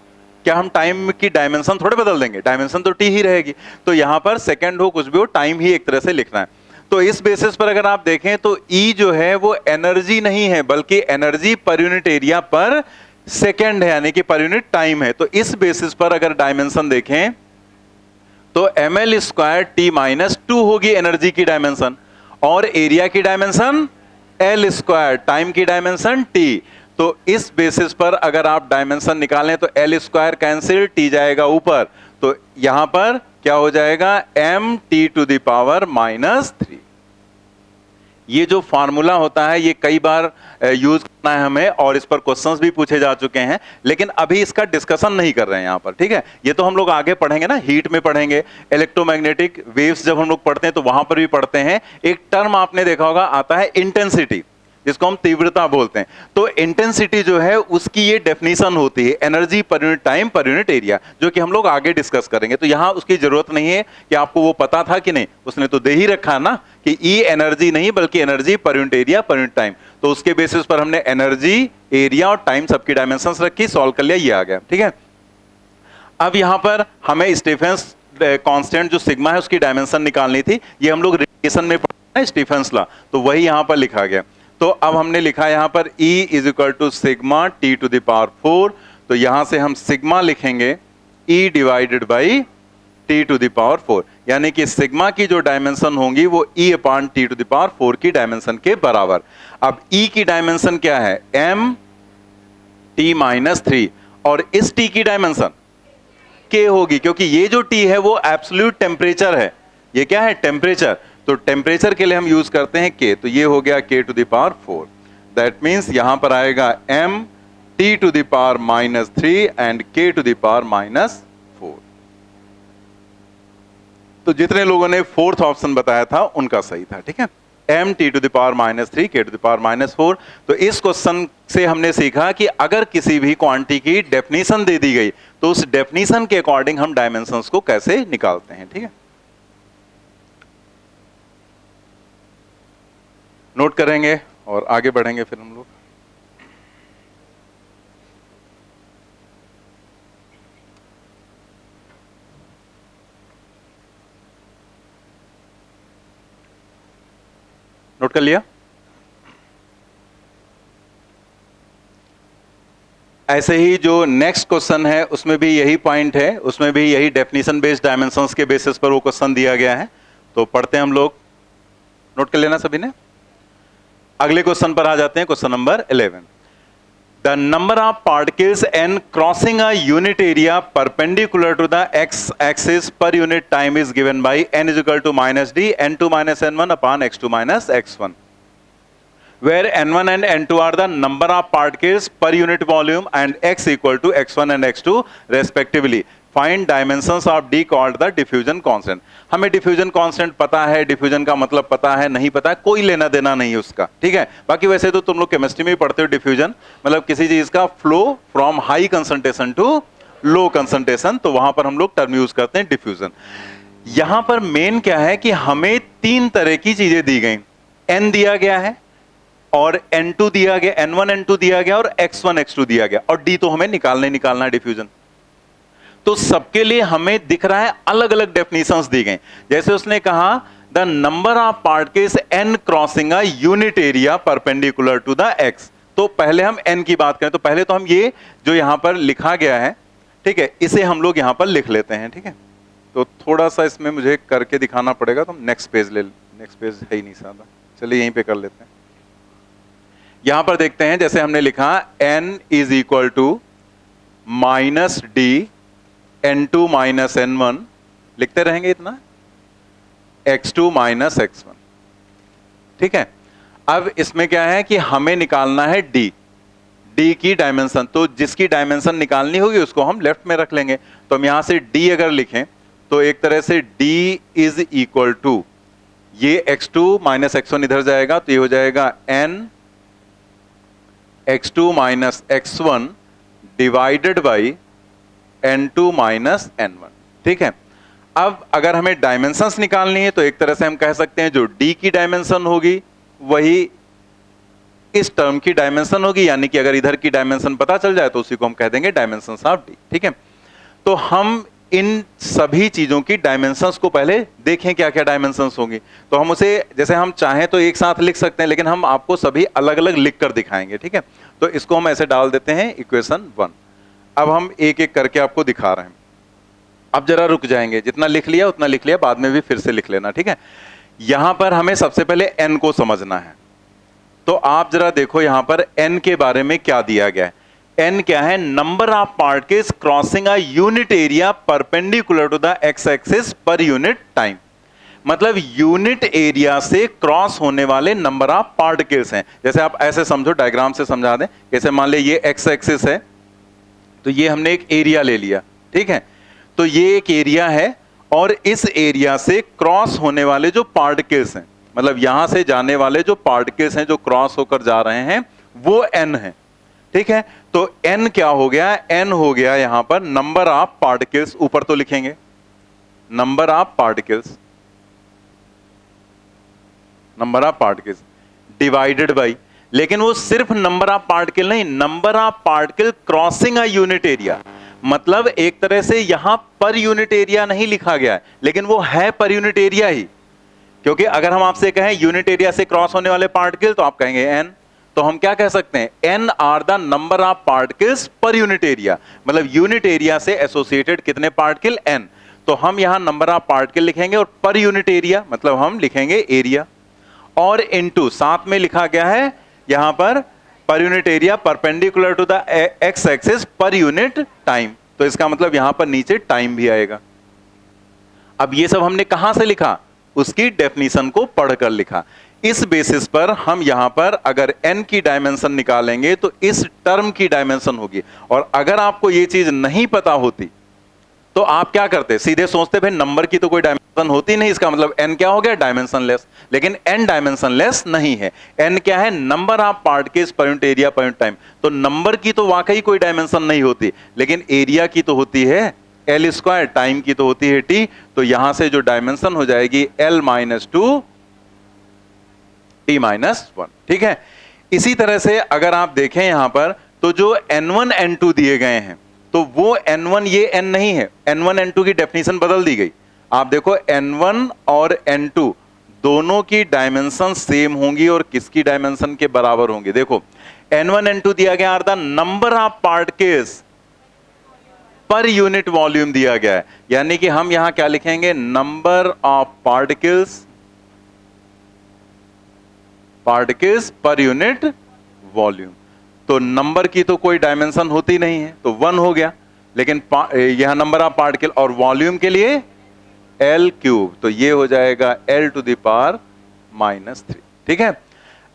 क्या हम टाइम की डायमेंशन थोड़े बदल देंगे? डायमेंशन तो टी ही रहेगी। तो यहां पर सेकेंड हो कुछ भी हो, टाइम ही एक तरह से लिखना है। तो इस बेसिस पर अगर आप देखें तो ई जो है वो एनर्जी नहीं है, बल्कि एनर्जी पर यूनिट एरिया पर सेकेंड है, यानी कि पर यूनिट टाइम है। तो इस बेसिस पर अगर डायमेंशन देखें तो ml² t-2 होगी एनर्जी की डायमेंशन, और एरिया की डायमेंशन l², टाइम की डायमेंशन t। तो इस बेसिस पर अगर आप डायमेंशन निकालें तो l² कैंसिल, t जाएगा ऊपर, तो यहां पर क्या हो जाएगा mt⁻⁻3। ये जो फार्मूला होता है ये कई बार यूज करना है हमें, और इस पर क्वेश्चंस भी पूछे जा चुके हैं, लेकिन अभी इसका डिस्कशन नहीं कर रहे हैं यहां पर, ठीक है। ये तो हम लोग आगे पढ़ेंगे ना, हीट में पढ़ेंगे, इलेक्ट्रोमैग्नेटिक वेव्स जब हम लोग पढ़ते हैं तो वहां पर भी पढ़ते हैं। एक टर्म आपने देखा होगा आता है इंटेंसिटी, जिसको हम तीव्रता बोलते हैं। तो इंटेंसिटी जो है उसकी ये डेफिनेशन होती है एनर्जी पर यूनिट टाइम पर यूनिट एरिया, जो कि हम लोग आगे डिस्कस करेंगे। तो यहां उसकी जरूरत नहीं है कि आपको वो पता था कि नहीं, उसने तो दे ही रखा ना कि ई एनर्जी नहीं बल्कि एनर्जी पर यूनिट एरिया पर यूनिट टाइम। तो उसके बेसिस पर हमने एनर्जी, एरिया और टाइम सबकी डायमेंशंस रखी, सॉल्व कर लिया, ये आ गया, ठीक है। अब यहां पर हमें स्टीफेंस कांस्टेंट जो सिग्मा है उसकी डायमेंशन निकालनी थी। ये हम लोग रेडिएशन में पढ़ते हैं स्टीफेंस लॉ, तो वही यहां पर लिखा गया। तो अब हमने लिखा यहां पर E = सिग्मा T⁴। तो यहां से हम सिग्मा लिखेंगे E / T⁴, यानी कि सिग्मा की जो डायमेंशन होंगी वो E/T⁴ की डायमेंशन के बराबर। अब E की डायमेंशन क्या है mt-3, और इस T की डायमेंशन K होगी, क्योंकि ये जो T है वो एब्सोल्यूट टेम्परेचर है। ये क्या है? टेम्परेचर। तो टेम्परेचर के लिए हम यूज करते हैं K, तो ये हो गया K⁴। दैट मीन्स यहां पर आएगा t to the power -3 and k to the power -4। तो जितने लोगों ने फोर्थ ऑप्शन बताया था उनका सही था, ठीक है। m t to the power -3 k to the power -4। तो इस क्वेश्चन से हमने सीखा कि अगर किसी भी क्वांटिटी की डेफिनेशन दे दी गई तो उस डेफिनेशन के अकॉर्डिंग हम डायमेंशंस को कैसे निकालते हैं, ठीक है। नोट करेंगे और आगे बढ़ेंगे फिर हम लोग। नोट कर लिया। ऐसे ही जो नेक्स्ट क्वेश्चन है उसमें भी यही पॉइंट है, उसमें भी यही डेफिनेशन बेस्ड डायमेंशंस के बेसिस पर वो क्वेश्चन दिया गया है। तो पढ़ते हैं हम लोग, नोट कर लेना सभी ने। अगले क्वेश्चन पर आ जाते हैं, question number 11। The number of particles n crossing a unit area perpendicular to the x axis per unit time is given by n is equal to -d n2 - n1 upon x2 - x1, where n1 and n2 are the number of particles per unit volume and x equal to x1 and x2 respectively. Find dimensions of d called the diffusion constant. हमें diffusion constant पता है, diffusion का मतलब पता है, नहीं पता है, कोई लेना देना नहीं उसका, ठीक है। बाकी वैसे तो तुम लोग केमिस्ट्री में ही पढ़ते हो डिफ्यूजन, मतलब किसी चीज का flow from high concentration to low concentration, तो वहां पर हम लोग टर्म यूज करते हैं डिफ्यूजन। यहां पर मेन क्या है कि हमें तीन तरह की चीजें दी गई, n दिया गया है और n2 दिया गया, n1 n2 दिया गया और x1 x2 दिया गया, और d तो हमें निकालना है डिफ्यूजन। तो सबके लिए हमें दिख रहा है अलग अलग डेफिनेशंस दी गई। जैसे उसने कहा the number of particles n crossing a unit area perpendicular to the x। तो पहले हम n की बात करें तो पहले तो हम ये जो यहां पर लिखा गया है, ठीक है, इसे हम लोग यहां पर लिख लेते हैं, ठीक है। तो थोड़ा सा इसमें मुझे करके दिखाना पड़ेगा, तो नेक्स्ट पेज नेक्स्ट पेज है ही नहीं सादा, चलिए यहीं पे कर लेते हैं। यहां पर देखते हैं, जैसे हमने लिखा n is equal to -d n2 - n1, लिखते रहेंगे इतना, x2 - x1, ठीक है। अब इसमें क्या है कि हमें निकालना है d की डायमेंशन, तो जिसकी डायमेंशन निकालनी होगी उसको हम लेफ्ट में रख लेंगे। तो हम यहां से d अगर लिखें तो एक तरह से d इज इक्वल टू, ये x2 - x1 इधर जाएगा तो ये हो जाएगा n x2 - x1 divided by n2 - n1, ठीक है। अब अगर हमें डायमेंशंस निकालनी है तो एक तरह से हम कह सकते हैं जो d की डायमेंशन होगी वही इस टर्म की डायमेंशन होगी, यानी कि अगर इधर की डायमेंशन पता चल जाए तो उसी को हम कह देंगे डायमेंशंस ऑफ d, ठीक है। तो हम इन सभी चीजों की डायमेंशंस को पहले देखें क्या क्या डायमेंशंस होंगी। तो हम उसे जैसे हम चाहें तो एक साथ लिख सकते हैं, लेकिन हम आपको सभी अलग अलग लिख कर दिखाएंगे, ठीक है। तो इसको हम ऐसे डाल देते हैं इक्वेशन 1। अब हम एक एक करके आपको दिखा रहे हैं। अब जरा रुक जाएंगे, जितना लिख लिया उतना लिख लिया, बाद में भी फिर से लिख लेना, ठीक है। यहां पर हमें सबसे पहले n को समझना है, तो आप जरा देखो यहां पर n के बारे में क्या दिया गया है। n क्या है? Number of particles crossing a unit area perpendicular to the x axis per unit time, मतलब यूनिट एरिया से क्रॉस होने वाले नंबर ऑफ पार्टिकल्स हैं। जैसे आप ऐसे समझो, डायग्राम से समझा दें, जैसे मान ले ये x एक्सिस है, तो ये हमने एक एरिया ले लिया, ठीक है। तो ये एक एरिया है और इस एरिया से क्रॉस होने वाले जो पार्टिकल्स हैं, मतलब यहां से जाने वाले जो पार्टिकल्स हैं जो क्रॉस होकर जा रहे हैं वो n है, ठीक है। तो n क्या हो गया? n हो गया यहां पर नंबर ऑफ पार्टिकल्स, ऊपर तो लिखेंगे number of particles, number of particles divided by, लेकिन वो सिर्फ नंबर ऑफ पार्टिकल नहीं, number of particle crossing a unit area, मतलब एक तरह से यहां पर यूनिट एरिया नहीं लिखा गया है, लेकिन वो है पर यूनिट एरिया ही। क्योंकि अगर हम आपसे कहें यूनिट एरिया से क्रॉस होने वाले पार्टिकल, तो आप कहेंगे n, तो हम क्या कह सकते हैं? n are the number of particles per unit area, मतलब यूनिट एरिया से एसोसिएटेड कितने पार्टिकल? n। तो हम यहां नंबर ऑफ पार्टिकल लिखेंगे और पर यूनिट एरिया मतलब हम लिखेंगे एरिया, और इनटू साथ में लिखा गया है यहां पर unit area perpendicular to the x axis per unit time, तो इसका मतलब यहां पर नीचे टाइम भी आएगा। अब ये सब हमने कहां से लिखा? उसकी डेफिनेशन को पढ़कर लिखा। इस बेसिस पर हम यहां पर अगर n की डायमेंशन निकालेंगे तो इस टर्म की डायमेंशन होगी। और अगर आपको ये चीज नहीं पता होती तो आप क्या करते, सीधे सोचते भाई नंबर की तो कोई डायमेंशन होती नहीं, इसका मतलब n क्या हो गया, डायमेंशनलेस। लेकिन n डायमेंशनलेस नहीं है। n क्या है, number of particles per unit area पर यूनिट टाइम। तो नंबर की तो वाकई कोई डायमेंशन नहीं होती, लेकिन एरिया की तो होती है एल स्क्वायर, टाइम की तो होती है टी। तो यहां से जो डायमेंशन हो जाएगी L minus two T minus one. ठीक है। इसी तरह से अगर आप देखें यहां पर तो जो n1 n2 दिए गए हैं तो वो n1 ये n नहीं है, n1 n2 की डेफिनेशन बदल दी गई। आप देखो n1 और n2 दोनों की डायमेंशन सेम होंगी और किसकी डायमेंशन के बराबर होंगी। देखो n1 n2 दिया गया are the number of particles per unit volume दिया गया है, यानी कि हम यहां क्या लिखेंगे, number of particles per unit volume. तो नंबर की तो कोई डायमेंशन होती नहीं है तो वन हो गया, लेकिन यह नंबर ऑफ पार्टिकल और वॉल्यूम के लिए एल क्यूब, तो ये हो जाएगा L two the power minus three. ठीक है।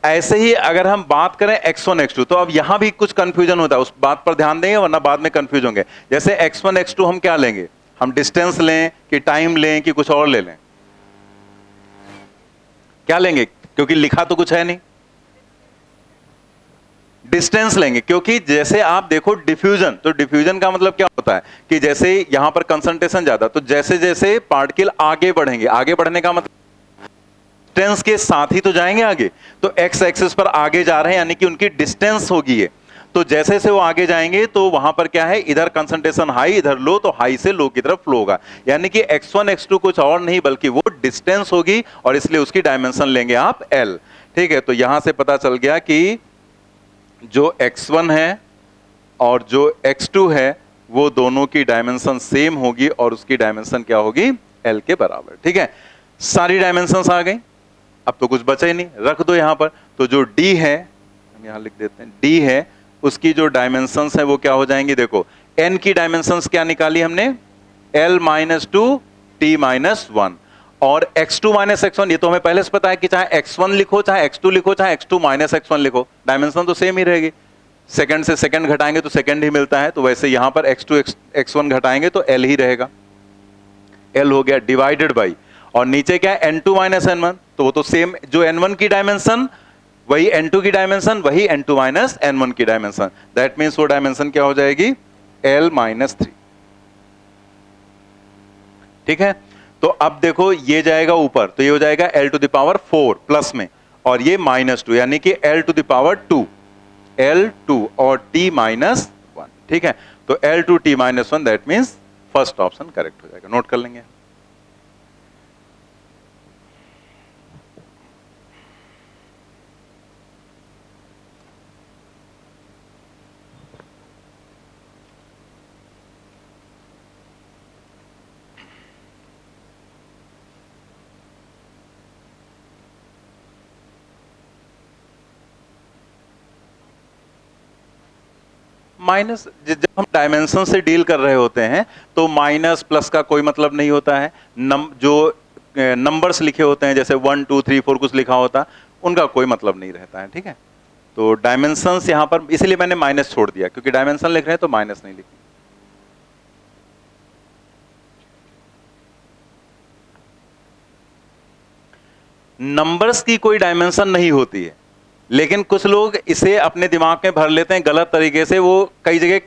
ऐसे ही अगर हम बात करें x1 x2, तो अब यहां भी कुछ कंफ्यूजन होता है, उस बात पर ध्यान देंगे वरना बाद में कंफ्यूज होंगे। जैसे x1 x2 हम क्या लेंगे, हम डिस्टेंस लें कि टाइम लें कि कुछ और ले लें, क्या लेंगे, क्योंकि लिखा तो कुछ है नहीं, डिस्टेंस लेंगे। क्योंकि जैसे आप देखो डिफ्यूजन, तो डिफ्यूजन का मतलब क्या होता है कि जैसे यहां पर कंसंट्रेशन ज्यादा, तो जैसे जैसे पार्टिकल आगे बढ़ेंगे, आगे बढ़ने का मतलब डिस्टेंस के साथ ही तो जाएंगे आगे, तो एक्स एक्सिस पर आगे जा रहे हैं यानी कि उनकी डिस्टेंस होगी ये। तो जैसे से वो आगे जाएंगे तो वहां पर क्या है, इधर कंसंट्रेशन हाई इधर लो, तो हाई से लो की तरफ फ्लो होगा। यानी कि x1 x2 कुछ और नहीं बल्कि वो डिस्टेंस होगी और इसलिए उसकी डायमेंशन लेंगे आप l। ठीक है। तो यहां से पता चल गया कि जो x1 है और जो x2 है वो दोनों की डायमेंशन सेम होगी और उसकी डायमेंशन क्या होगी, l के बराबर। ठीक है। सारी डायमेंशंस आ गई, अब तो कुछ बचा ही नहीं, रख दो यहां पर। तो जो d है, हम यहां लिख देते हैं, d है उसकी जो डायमेंशंस है वो क्या हो जाएंगी, देखो n की डायमेंशंस क्या निकाली हमने, l minus two T minus one, और x2 माइनस x1 ये तो हमें पहले से पता है कि चाहे x1 लिखो चाहे x2 लिखो चाहे x2 माइनस x1 लिखो, डायमेंशन तो सेम ही रहेगी। सेकंड से सेकंड घटाएंगे तो सेकंड ही मिलता है, तो वैसे यहां पर x2 x1 घटाएंगे तो l ही रहेगा, l हो गया डिवाइडेड बाई, और नीचे क्या है n2 माइनस n1, तो वो तो सेम, जो n1 की डायमेंशन वही n2 की डायमेंशन वही n2 माइनस n1 की डायमेंशन, दैट मीन्स वो डायमेंशन क्या हो जाएगी, l माइनस थ्री। ठीक है। तो अब देखो ये जाएगा ऊपर, तो ये हो जाएगा l to the power 4 plus में, और ये माइनस टू, यानी कि l to the power 2, l2 और t माइनस वन। ठीक है। तो l2 t minus one, that means first option correct हो जाएगा, नोट कर लेंगे। माइनस, जब हम डायमेंशन से डील कर रहे होते हैं तो माइनस प्लस का कोई मतलब नहीं होता है। जो नंबर्स लिखे होते हैं जैसे 1 2 3 4 कुछ लिखा होता, उनका कोई मतलब नहीं रहता है। ठीक है। तो डायमेंशंस यहां पर इसीलिए मैंने माइनस छोड़ दिया, क्योंकि डायमेंशन लिख रहे हैं तो माइनस नहीं लिखी। नंबर्स की कोई डायमेंशन नहीं होती है, लेकिन कुछ लोग इसे अपने दिमाग में भर लेते हैं गलत तरीके से, वो कई जगह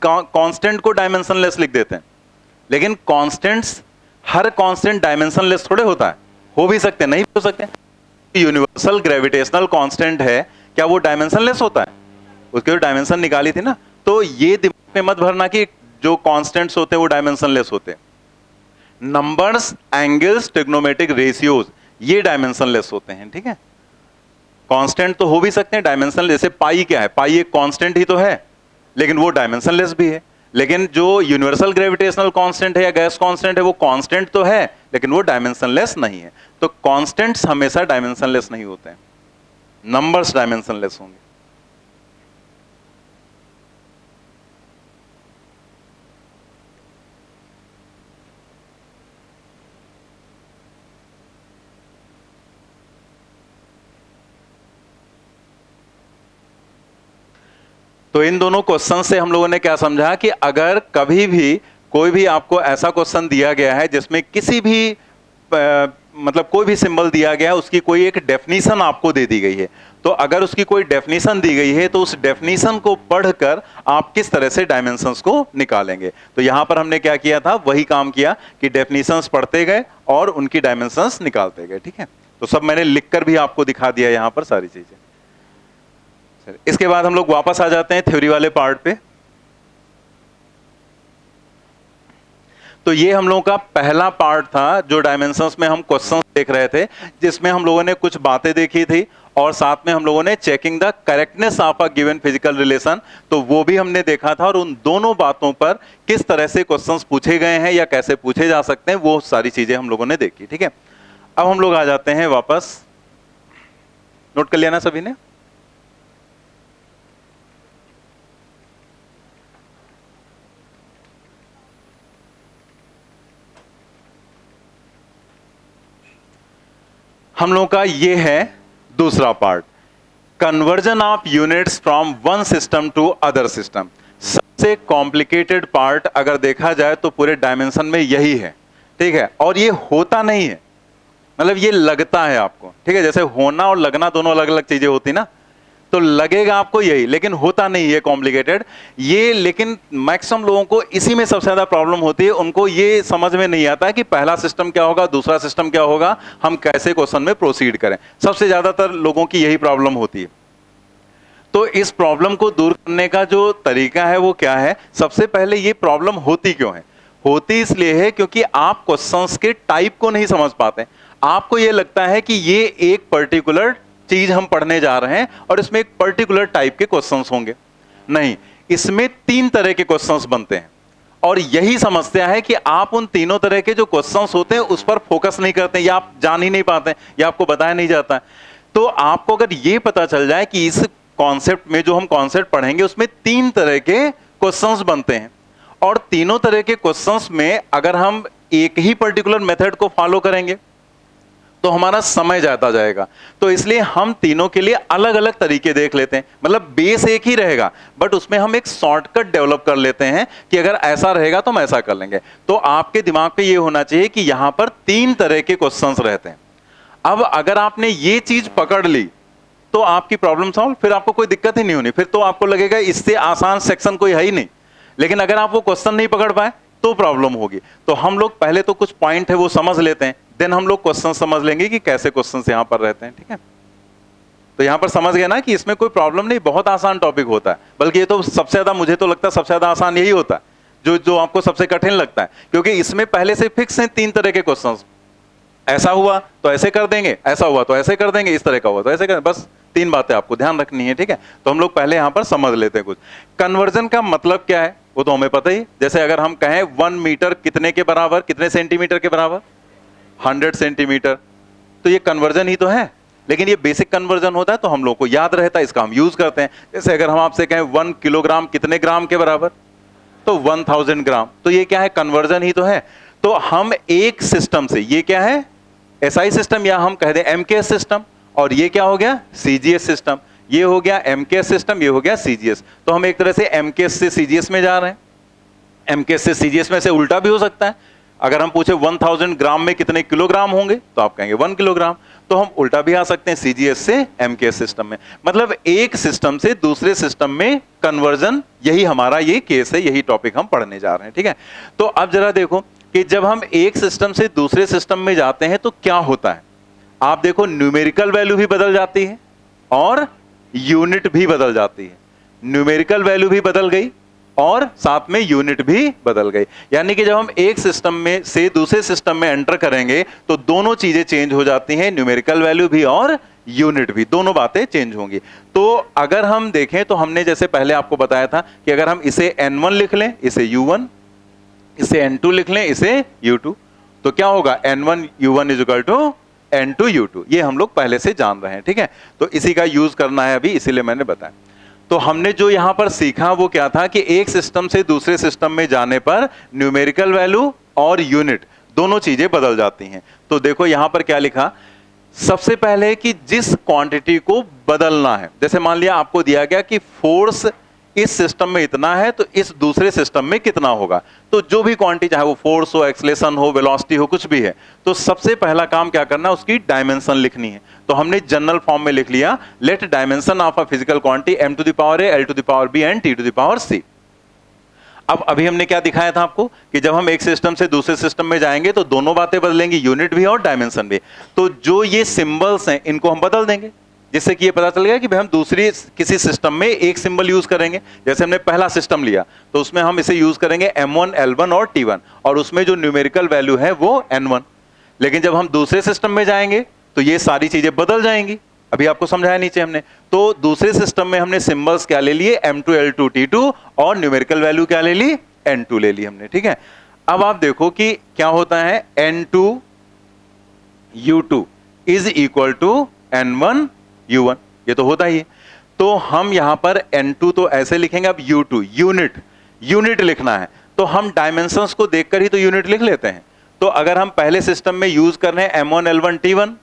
कांस्टेंट को डायमेंशनलेस लिख देते हैं। लेकिन कांस्टेंट्स, हर कांस्टेंट डायमेंशनलेस थोड़े होता है, हो भी सकते हैं नहीं भी हो सकते। यूनिवर्सल ग्रेविटेशनल कांस्टेंट है, क्या वो डायमेंशनलेस होता है, उसके जो डायमेंशन निकाली थी ना। तो ये दिमाग में मत भरना कि जो कांस्टेंट्स होते हैं वो डायमेंशनलेस होते हैं। नंबर्स, एंगल्स, ट्रिग्नोमेट्रिक रेशियोज ये डायमेंशनलेस होते हैं। ठीक है। कांस्टेंट तो हो भी सकते हैं डायमेंशनलेस, जैसे पाई क्या है, पाई एक कांस्टेंट ही तो है लेकिन वो डायमेंशनलेस भी है। लेकिन जो यूनिवर्सल ग्रेविटेशनल कांस्टेंट है या गैस कांस्टेंट है वो कांस्टेंट तो है लेकिन वो डायमेंशनलेस नहीं है। तो कांस्टेंट्स हमेशा डायमेंशनलेस नहीं होते हैं, नंबर्स डायमेंशनलेस होंगे। तो इन दोनों क्वेश्चन से हम लोगों ने क्या समझा कि अगर कभी भी कोई भी आपको ऐसा क्वेश्चन दिया गया है जिसमें किसी भी मतलब कोई भी सिंबल दिया गया है, उसकी कोई एक डेफिनेशन आपको दे दी गई है, तो अगर उसकी कोई डेफिनेशन दी गई है तो उस डेफिनेशन को पढ़कर आप किस तरह से डायमेंशंस को निकालेंगे। तो यहां पर हमने क्या किया था, वही काम किया कि डेफिनेशंस पढ़ते गए और उनकी डायमेंशंस निकालते गए। ठीक है, तो सब मैंने लिखकर भी आपको दिखा दिया यहां पर सारी चीजें। इसके बाद हम लोग वापस आ जाते हैं थ्योरी वाले पार्ट पे। तो ये हम लोगों का पहला पार्ट था जो डायमेंशंस में हम क्वेश्चन देख रहे थे, जिसमें हम लोगों ने कुछ बातें देखी थी और साथ में हम लोगों ने checking the correctness of a given physical relation, तो वो भी हमने देखा था। और उन दोनों बातों पर किस तरह से क्वेश्चंस पूछे गए हैं या कैसे पूछे जा सकते हैं, वो सारी चीजें हम लोगों ने देखी। ठीक है, अब हम लोग आ जाते हैं वापस। नोट कर लिया ना सभी ने? हम लोगों का ये है दूसरा part, conversion of units from one system to other system. सबसे कॉम्प्लिकेटेड पार्ट अगर देखा जाए तो पूरे डायमेंशन में यही है। ठीक है, और ये होता नहीं है, मतलब ये लगता है आपको। ठीक है, जैसे होना और लगना दोनों अलग अलग चीजें होती ना, तो लगेगा आपको यही, लेकिन होता नहीं है कॉम्प्लिकेटेड ये। लेकिन मैक्सिमम लोगों को इसी में सबसे ज्यादा प्रॉब्लम होती है, उनको ये समझ में नहीं आता है कि पहला सिस्टम क्या होगा, दूसरा सिस्टम क्या होगा, हम कैसे क्वेश्चन में प्रोसीड करें। सबसे ज्यादातर लोगों की यही प्रॉब्लम होती है। तो इस प्रॉब्लम को दूर करने का जो तरीका है वो क्या है, सबसे पहले ये प्रॉब्लम होती क्यों है? होती इसलिए है क्योंकि आप क्वेश्चंस के टाइप को नहीं समझ पाते। आपको ये लगता है कि ये एक पर्टिकुलर चीज हम पढ़ने जा रहे हैं और इसमें एक पर्टिकुलर टाइप के क्वेश्चंस होंगे। नहीं, इसमें 3 तरह के क्वेश्चंस बनते हैं और यही समस्या है कि आप उन तीनों तरह के जो क्वेश्चंस होते हैं उस पर फोकस नहीं करते, या आप जान ही नहीं पाते, या आपको बताया नहीं जाता है। तो आपको अगर ये पता चल जाए कि इस कॉन्सेप्ट में जो हम कॉन्सेप्ट पढ़ेंगे उसमें 3 तरह के क्वेश्चंस बनते हैं, और तीनों तरह के क्वेश्चंस में अगर हम एक ही पर्टिकुलर मेथड को फॉलो करेंगे तो हमारा समय जाता जाएगा। तो इसलिए हम तीनों के लिए अलग अलग तरीके देख लेते हैं। मतलब बेस एक ही रहेगा, बट उसमें हम एक शॉर्टकट डेवलप कर लेते हैं कि अगर ऐसा रहेगा तो हम ऐसा कर लेंगे। तो आपके दिमाग पे ये होना चाहिए कि यहां पर 3 तरह के क्वेश्चंस रहते हैं। अब अगर आपने ये चीज पकड़ ली तो आपकी प्रॉब्लम सॉल्व, फिर आपको कोई दिक्कत ही नहीं होनी। फिर तो आपको लगेगा इससे आसान सेक्शन कोई है ही नहीं। लेकिन अगर आप वो क्वेश्चन नहीं पकड़ पाए तो प्रॉब्लम होगी। तो हम लोग पहले तो कुछ पॉइंट है वो समझ लेते हैं, देन हम लोग क्वेश्चन समझ लेंगे कि कैसे क्वेश्चंस यहां पर रहते हैं। ठीक है, तो यहां पर समझ गए ना कि इसमें कोई प्रॉब्लम नहीं, बहुत आसान टॉपिक होता है। बल्कि ये तो सबसे ज्यादा, मुझे तो लगता है सबसे ज्यादा आसान यही होता है, जो जो आपको सबसे कठिन लगता है, क्योंकि इसमें पहले से फिक्स हैं 3 तरह के क्वेश्चन। ऐसा हुआ तो ऐसे कर देंगे, ऐसा हुआ तो ऐसे कर देंगे, इस तरह का हुआ तो ऐसे कर, बस 3 बातें आपको ध्यान रखनी है। ठीक है, तो हम लोग पहले यहां पर समझ लेते हैं कुछ। कन्वर्जन का मतलब क्या है वो तो हमें पता ही। जैसे अगर हम कहें 1 मीटर कितने के बराबर, कितने सेंटीमीटर के बराबर, 100 सेंटीमीटर, तो ये कन्वर्जन ही तो है। लेकिन ये बेसिक कन्वर्जन होता है तो हम लोग को याद रहता है, इसका हम यूज करते हैं। जैसे अगर हम आपसे कहें 1 किलोग्राम कितने ग्राम के बराबर, तो 1000 ग्राम, तो ये क्या है, कन्वर्जन ही तो है। तो हम एक सिस्टम से, ये क्या है, एसआई सिस्टम या हम कह दें एमकेएस सिस्टम, और ये क्या हो गया, सीजीएस सिस्टम। ये हो गया एमकेएस सिस्टम, ये हो गया सीजीएस। तो हम एक तरह से एमकेएस से सीजीएस में जा रहे हैं। एमकेएस से सीजीएस में से उल्टा भी हो सकता है। अगर हम पूछे 1000 ग्राम में कितने किलोग्राम होंगे तो आप कहेंगे 1 किलोग्राम, तो हम उल्टा भी आ सकते हैं सीजीएस से एमकेएस सिस्टम में। मतलब एक सिस्टम से दूसरे सिस्टम में कन्वर्जन, यही हमारा ये केस है, यही टॉपिक हम पढ़ने जा रहे हैं। ठीक है, तो अब जरा देखो कि जब हम एक सिस्टम से दूसरे सिस्टम में जाते हैं तो क्या होता है। आप देखो न्यूमेरिकल वैल्यू भी बदल जाती है और यूनिट भी बदल जाती है। न्यूमेरिकल वैल्यू भी बदल गई और साथ में यूनिट भी बदल गई। यानी कि जब हम एक सिस्टम में से दूसरे सिस्टम में एंटर करेंगे तो दोनों चीजें चेंज हो जाती हैं, न्यूमेरिकल वैल्यू भी और यूनिट भी, दोनों बातें चेंज होंगी। तो अगर हम देखें तो हमने जैसे पहले आपको बताया था कि अगर हम इसे n1 लिख लें, इसे u1, इसे n2 लिख लें, इसे u2, तो क्या होगा, n1 u1 is equal to n2 u2। ये हम लोग पहले से जान रहे हैं। ठीक है, तो इसी का यूज करना है अभी, इसीलिए मैंने बताया। तो हमने जो यहां पर सीखा वो क्या था कि एक सिस्टम से दूसरे सिस्टम में जाने पर न्यूमेरिकल वैल्यू और यूनिट दोनों चीजें बदल जाती हैं। तो देखो यहां पर क्या लिखा, सबसे पहले कि जिस क्वांटिटी को बदलना है, जैसे मान लिया आपको दिया गया कि फोर्स इस सिस्टम में इतना है तो इस दूसरे सिस्टम में कितना होगा। तो जो भी क्वांटिटी, चाहे वो फोर्स हो, एक्सलेशन हो, वेलोसिटी हो, कुछ भी है, तो सबसे पहला काम क्या करना है, उसकी डायमेंशन लिखनी है। तो हमने जनरल फॉर्म में लिख लिया, let dimension of a physical quantity m to the power a, l to the power b and t to the power c। अब अभी हमने क्या दिखाया था आपको कि जब हम एक सिस्टम से दूसरे सिस्टम में जाएंगे तो दोनों बातें बदलेंगी, यूनिट भी और डायमेंशन भी। तो जो ये सिंबल्स हैं इनको हम बदल देंगे, जिससे कि ये पता चल गया कि भाई हम दूसरी किसी सिस्टम में एक सिंबल यूज करेंगे। जैसे हमने पहला सिस्टम लिया तो उसमें हम इसे यूज करेंगे m1, l1 और t1, और उसमें जो न्यूमेरिकल वैल्यू है वो n1। लेकिन जब हम दूसरे सिस्टम में जाएंगे तो ये सारी चीजें बदल जाएंगी। अभी आपको समझाया नीचे हमने। तो दूसरे सिस्टम में हमने सिंबल्स क्या ले लिए, m2, l2, t2, और न्यूमेरिकल वैल्यू क्या ले ली, n2 ले ली हमने। ठीक है, अब आप देखो कि क्या होता है, n2 u2 is equal to n1 u1, ये तो होता ही है। तो हम यहां पर n2 तो ऐसे लिखेंगे, अब u2 यूनिट लिखना है तो हम डायमेंशंस को देखकर ही तो यूनिट लिख लेते हैं। तो अगर हम पहले सिस्टम में यूज कर रहे हैं m1, l1, t1,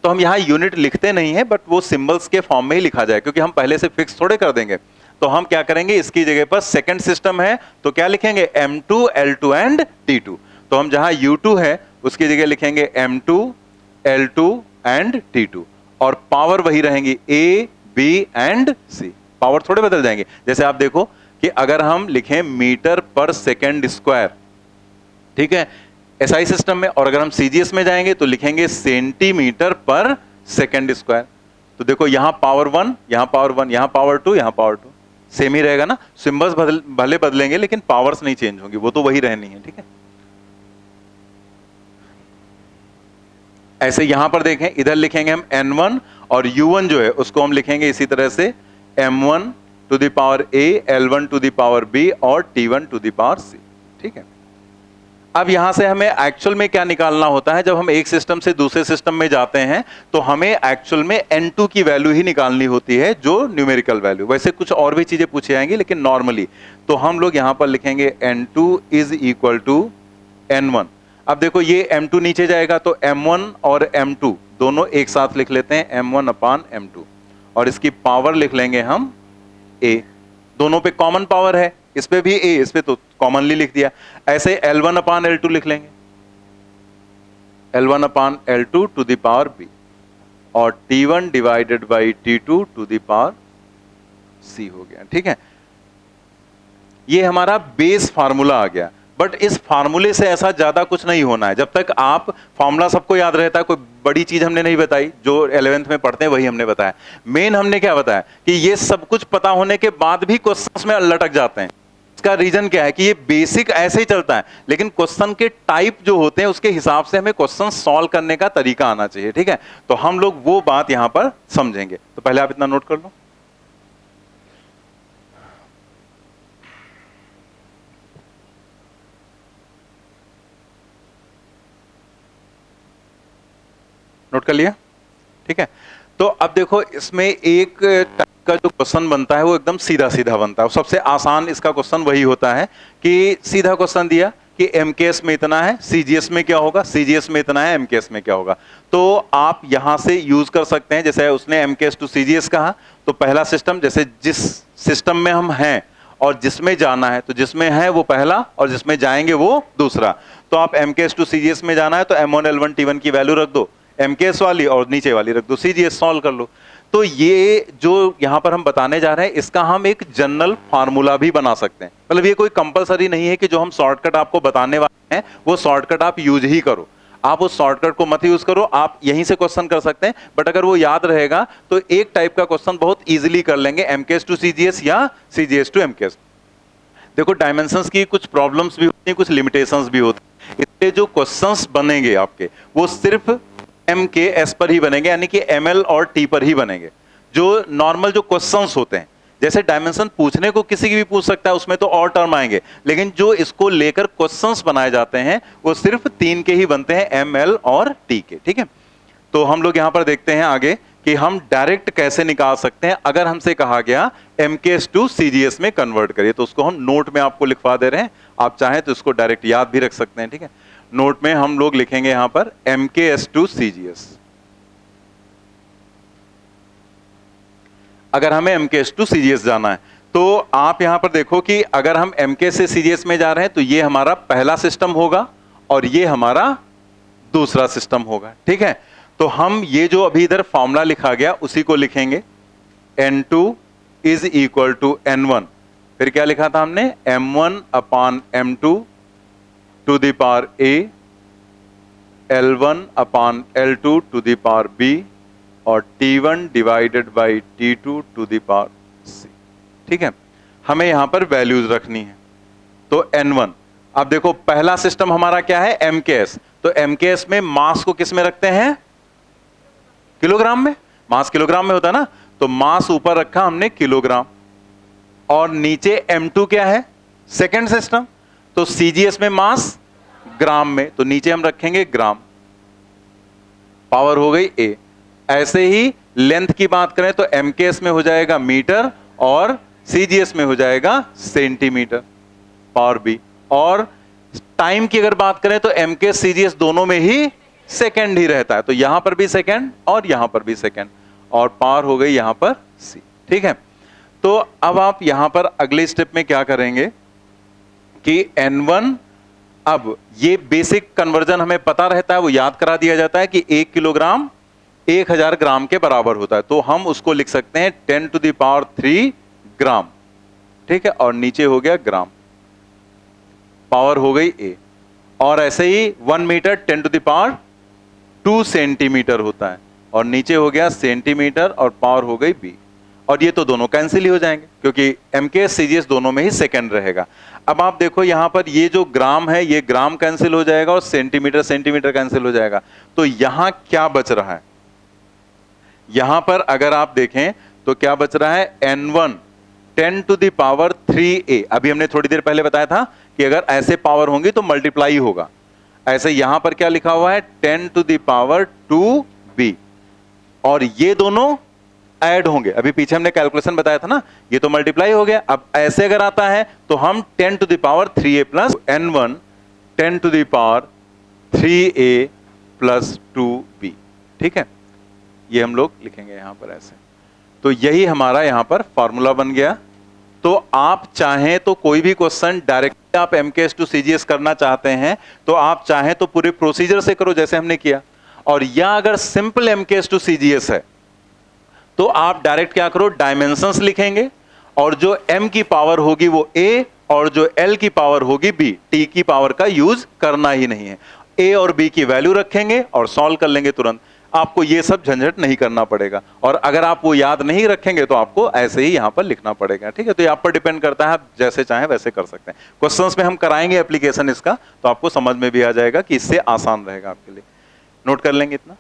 तो हम यहां यूनिट लिखते नहीं है, बट वो सिंबल्स के फॉर्म में ही लिखा जाए, क्योंकि हम पहले से फिक्स थोड़े कर देंगे। तो हम क्या करेंगे, इसकी जगह पर सेकंड सिस्टम है तो क्या लिखेंगे, m2, l2 एंड t2। तो हम जहां u2 है उसकी जगह लिखेंगे m2, l2 एंड t2, और पावर वही रहेंगी a, b and c, power थोड़े बदल जाएंगे। जैसे आप देखो कि अगर हम लिखें मीटर पर सेकेंड स्क्वायर, ठीक है, एसआई सिस्टम में, और अगर हम सीजीएस में जाएंगे तो लिखेंगे सेंटीमीटर पर सेकेंड स्क्वायर। तो देखो यहां पावर 1, यहां पावर 1, यहां पावर 2, यहां पावर 2, सेम ही रहेगा ना। सिंबल्स भले बदलेंगे लेकिन पावर्स नहीं चेंज होंगी, वो तो वही रहनी है। ठीक है, ऐसे यहां पर देखें, इधर लिखेंगे हम n1, और u1 जो है उसको हम लिखेंगे इसी तरह से m1 to the power a, l1 to the power b और t1 to the power c। ठीक है, अब यहां से हमें एक्चुअल में क्या निकालना होता है, जब हम एक सिस्टम से दूसरे सिस्टम में जाते हैं तो हमें एक्चुअल में n2 की वैल्यू ही निकालनी होती है, जो न्यूमेरिकल वैल्यू। वैसे कुछ और भी चीजें पूछी जाएंगी लेकिन नॉर्मली तो हम लोग यहां पर लिखेंगे n2 is equal to n1। अब देखो ये m2 नीचे जाएगा तो m1 और m2 दोनों एक साथ लिख लेते हैं, m1 अपान m2, और इसकी पावर लिख लेंगे हम a। दोनों पे कॉमन पावर है, इस पे भी a, इस पे तो कॉमनली लिख दिया। ऐसे l1 अपान l2 लिख लेंगे, l1 upon l2 to the power b, और t1 divided by t2 to the power c हो गया। ठीक है, ये हमारा बेस फार्मूला आ गया। बट इस फार्मूले से ऐसा ज्यादा कुछ नहीं होना है, जब तक आप फॉर्मूला सबको याद रहता है। कोई बड़ी चीज हमने नहीं बताई, जो 11th में पढ़ते हैं वही हमने बताया। मेन हमने क्या बताया कि ये सब कुछ पता होने के बाद भी क्वेश्चंस में लटक जाते हैं। इसका रीजन क्या है कि ये बेसिक ऐसे ही चलता है, लेकिन क्वेश्चन के टाइप जो होते हैं उसके हिसाब से हमें क्वेश्चन सॉल्व करने का तरीका आना चाहिए। ठीक है, तो हम लोग वो बात यहां पर समझेंगे। तो पहले आप इतना नोट कर लो। नोट कर लिया? ठीक है, तो अब देखो इसमें एक टाइप का जो क्वेश्चन बनता है वो एकदम सीधा सीधा बनता है। सबसे आसान इसका क्वेश्चन वही होता है कि सीधा क्वेश्चन दिया कि एमकेएस में इतना है, सीजीएस में क्या होगा, सीजीएस में इतना है, एमकेएस में क्या होगा। तो आप यहां से यूज कर सकते हैं, जैसे उसने एमकेएस टू सीजीएस कहा तो पहला सिस्टम, जैसे जिस सिस्टम में हम हैं और जिसमें जाना है, तो जिसमें है वो पहला और जिसमें जाएंगे वो दूसरा। तो आप एमकेएस टू सीजीएस में जाना है तो m1, l1, t1 की वैल्यू रख दो, एमकेएस वाली और नीचे वाली रख दो, सीजीएस सॉल्व कर लो। तो ये जो यहां पर हम बताने जा रहे हैं इसका हम एक जनरल फार्मूला भी बना सकते हैं। मतलब ये कोई कंपलसरी नहीं है कि जो हम शॉर्टकट आपको बताने वाले हैं वो शॉर्टकट आप यूज ही करो। आप उस शॉर्टकट को मत यूज करो, आप यहीं से क्वेश्चन कर सकते हैं। बट अगर वो याद रहेगा तो एक टाइप का क्वेश्चन बहुत इजीली कर लेंगे, एमकेएस टू सीजीएस या सीजीएस टू एमकेएस। देखो डायमेंशंस की कुछ प्रॉब्लम्स भी होती हैं, कुछ लिमिटेशंस भी होती हैं, इसलिए जो क्वेश्चंस बनेंगे आपके वो सिर्फ एम के एस पर ही बनेंगे, यानी कि एम एल और टी पर ही बनेंगे। जो नॉर्मल जो क्वेश्चंस होते हैं, जैसे डायमेंशन पूछने को किसी की भी पूछ सकता है, उसमें तो और टर्म आएंगे, लेकिन जो इसको लेकर क्वेश्चंस बनाए जाते हैं वो सिर्फ 3 के ही बनते हैं, एम एल और टी के। ठीक है, तो हम लोग यहां पर देखते हैं आगे कि हम डायरेक्ट कैसे निकाल सकते हैं। अगर हमसे कहा गया एमकेएस टू सीजीएस में कन्वर्ट करिए, तो उसको हम नोट में आपको लिखवा दे रहे हैं, आप चाहें तो इसको डायरेक्ट याद भी रख सकते हैं। ठीक है, नोट में हम लोग लिखेंगे यहां पर एमकेएस टू सीजीएस। अगर हमें एमकेएस टू सीजीएस जाना है तो आप यहां पर देखो कि अगर हम एमके से सीजीएस में जा रहे हैं तो ये हमारा पहला सिस्टम होगा और ये हमारा दूसरा सिस्टम होगा, ठीक है। तो हम ये जो अभी इधर फॉर्मूला लिखा गया उसी को लिखेंगे, N2 is equal to N1, फिर क्या लिखा था हमने, M1 upon M2 to the power A, L1 upon L2 to the power B और T1 divided by T2 to the power C, ठीक है। हमें यहां पर वैल्यूज रखनी है। तो N1, अब देखो पहला सिस्टम हमारा क्या है, MKS, तो MKS में मास को किस में रखते हैं, किलोग्राम में, मास किलोग्राम में होता है ना, तो मास ऊपर रखा हमने किलोग्राम और नीचे M2 क्या है, सेकंड सिस्टम, तो CGS में मास ग्राम में, तो नीचे हम रखेंगे ग्राम, पावर हो गई A। ऐसे ही लेंथ की बात करें तो MKS में हो जाएगा मीटर और CGS में हो जाएगा सेंटीमीटर, पावर B। और टाइम की अगर बात करें तो MKS CGS दोनों में ही सेकंड ही रहता है, तो यहां पर भी सेकंड और यहां पर भी सेकंड, और पावर हो गई यहां पर C, ठीक है। तो अब आप यहां पर अगले स्टेप में क्या करेंगे कि N1, अब ये बेसिक कन्वर्जन हमें पता रहता है, वो याद करा दिया जाता है कि 1 किलोग्राम 1000 ग्राम के बराबर होता है, तो हम उसको लिख सकते हैं 10 टू द पावर 3 ग्राम, ठीक है, और नीचे हो गया ग्राम, पावर हो गई A। और ऐसे ही 1 metre 10 to the power 2 centimetre होता है और नीचे हो गया सेंटीमीटर और पावर हो गई B। और ये तो दोनों कैंसिल ही हो जाएंगे क्योंकि MKS CGS दोनों में ही सेकंड रहेगा। अब आप देखो यहां पर ये जो ग्राम है ये ग्राम कैंसिल हो जाएगा और सेंटीमीटर सेंटीमीटर कैंसिल हो जाएगा, तो यहां क्या बच रहा है, यहां पर अगर आप देखें तो क्या बच रहा है, N1 10 to the power 3A। अभी हमने थोड़ी देर पहले बताया था कि अगर ऐसे पावर होंगी तो मल्टीप्लाई होगा, ऐसे यहां पर क्या लिखा हुआ है 10 टू द पावर 2B, और ये दोनों ऐड होंगे, अभी पीछे हमने कैलकुलेशन बताया था ना, ये तो मल्टीप्लाई हो गया। अब ऐसे अगर आता है तो हम 10 to the power 3A plus N1 10 to the power 3A plus 2B, ठीक है, ये हम लोग लिखेंगे यहां पर ऐसे। तो यही हमारा यहां पर फॉर्मूला बन गया। तो आप चाहें तो कोई भी क्वेश्चन डायरेक्टली आप MKS टू CGS करना चाहते हैं तो आप चाहें तो पूरे प्रोसीजर से करो जैसे हमने किया, और या अगर सिंपल MKS टू CGS है तो आप डायरेक्ट क्या करो, डायमेंशंस लिखेंगे और जो M की पावर होगी वो A और जो L की पावर होगी B, T की पावर का यूज करना ही नहीं है। A और B की वैल्यू रखेंगे और सॉल्व कर लेंगे तुरंत, आपको ये सब झंझट नहीं करना पड़ेगा। और अगर आप वो याद नहीं रखेंगे तो आपको ऐसे ही यहां पर लिखना पड़ेगा, ठीक है। तो ये आप पर डिपेंड करता है, आप जैसे चाहें वैसे कर सकते हैं। क्वेश्चंस में हम कराएंगे एप्लीकेशन इसका, तो आपको समझ में भी आ जाएगा कि इससे आसान रहेगा आपके लिए। नोट कर लेंगे इतना।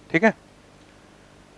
ठीक है,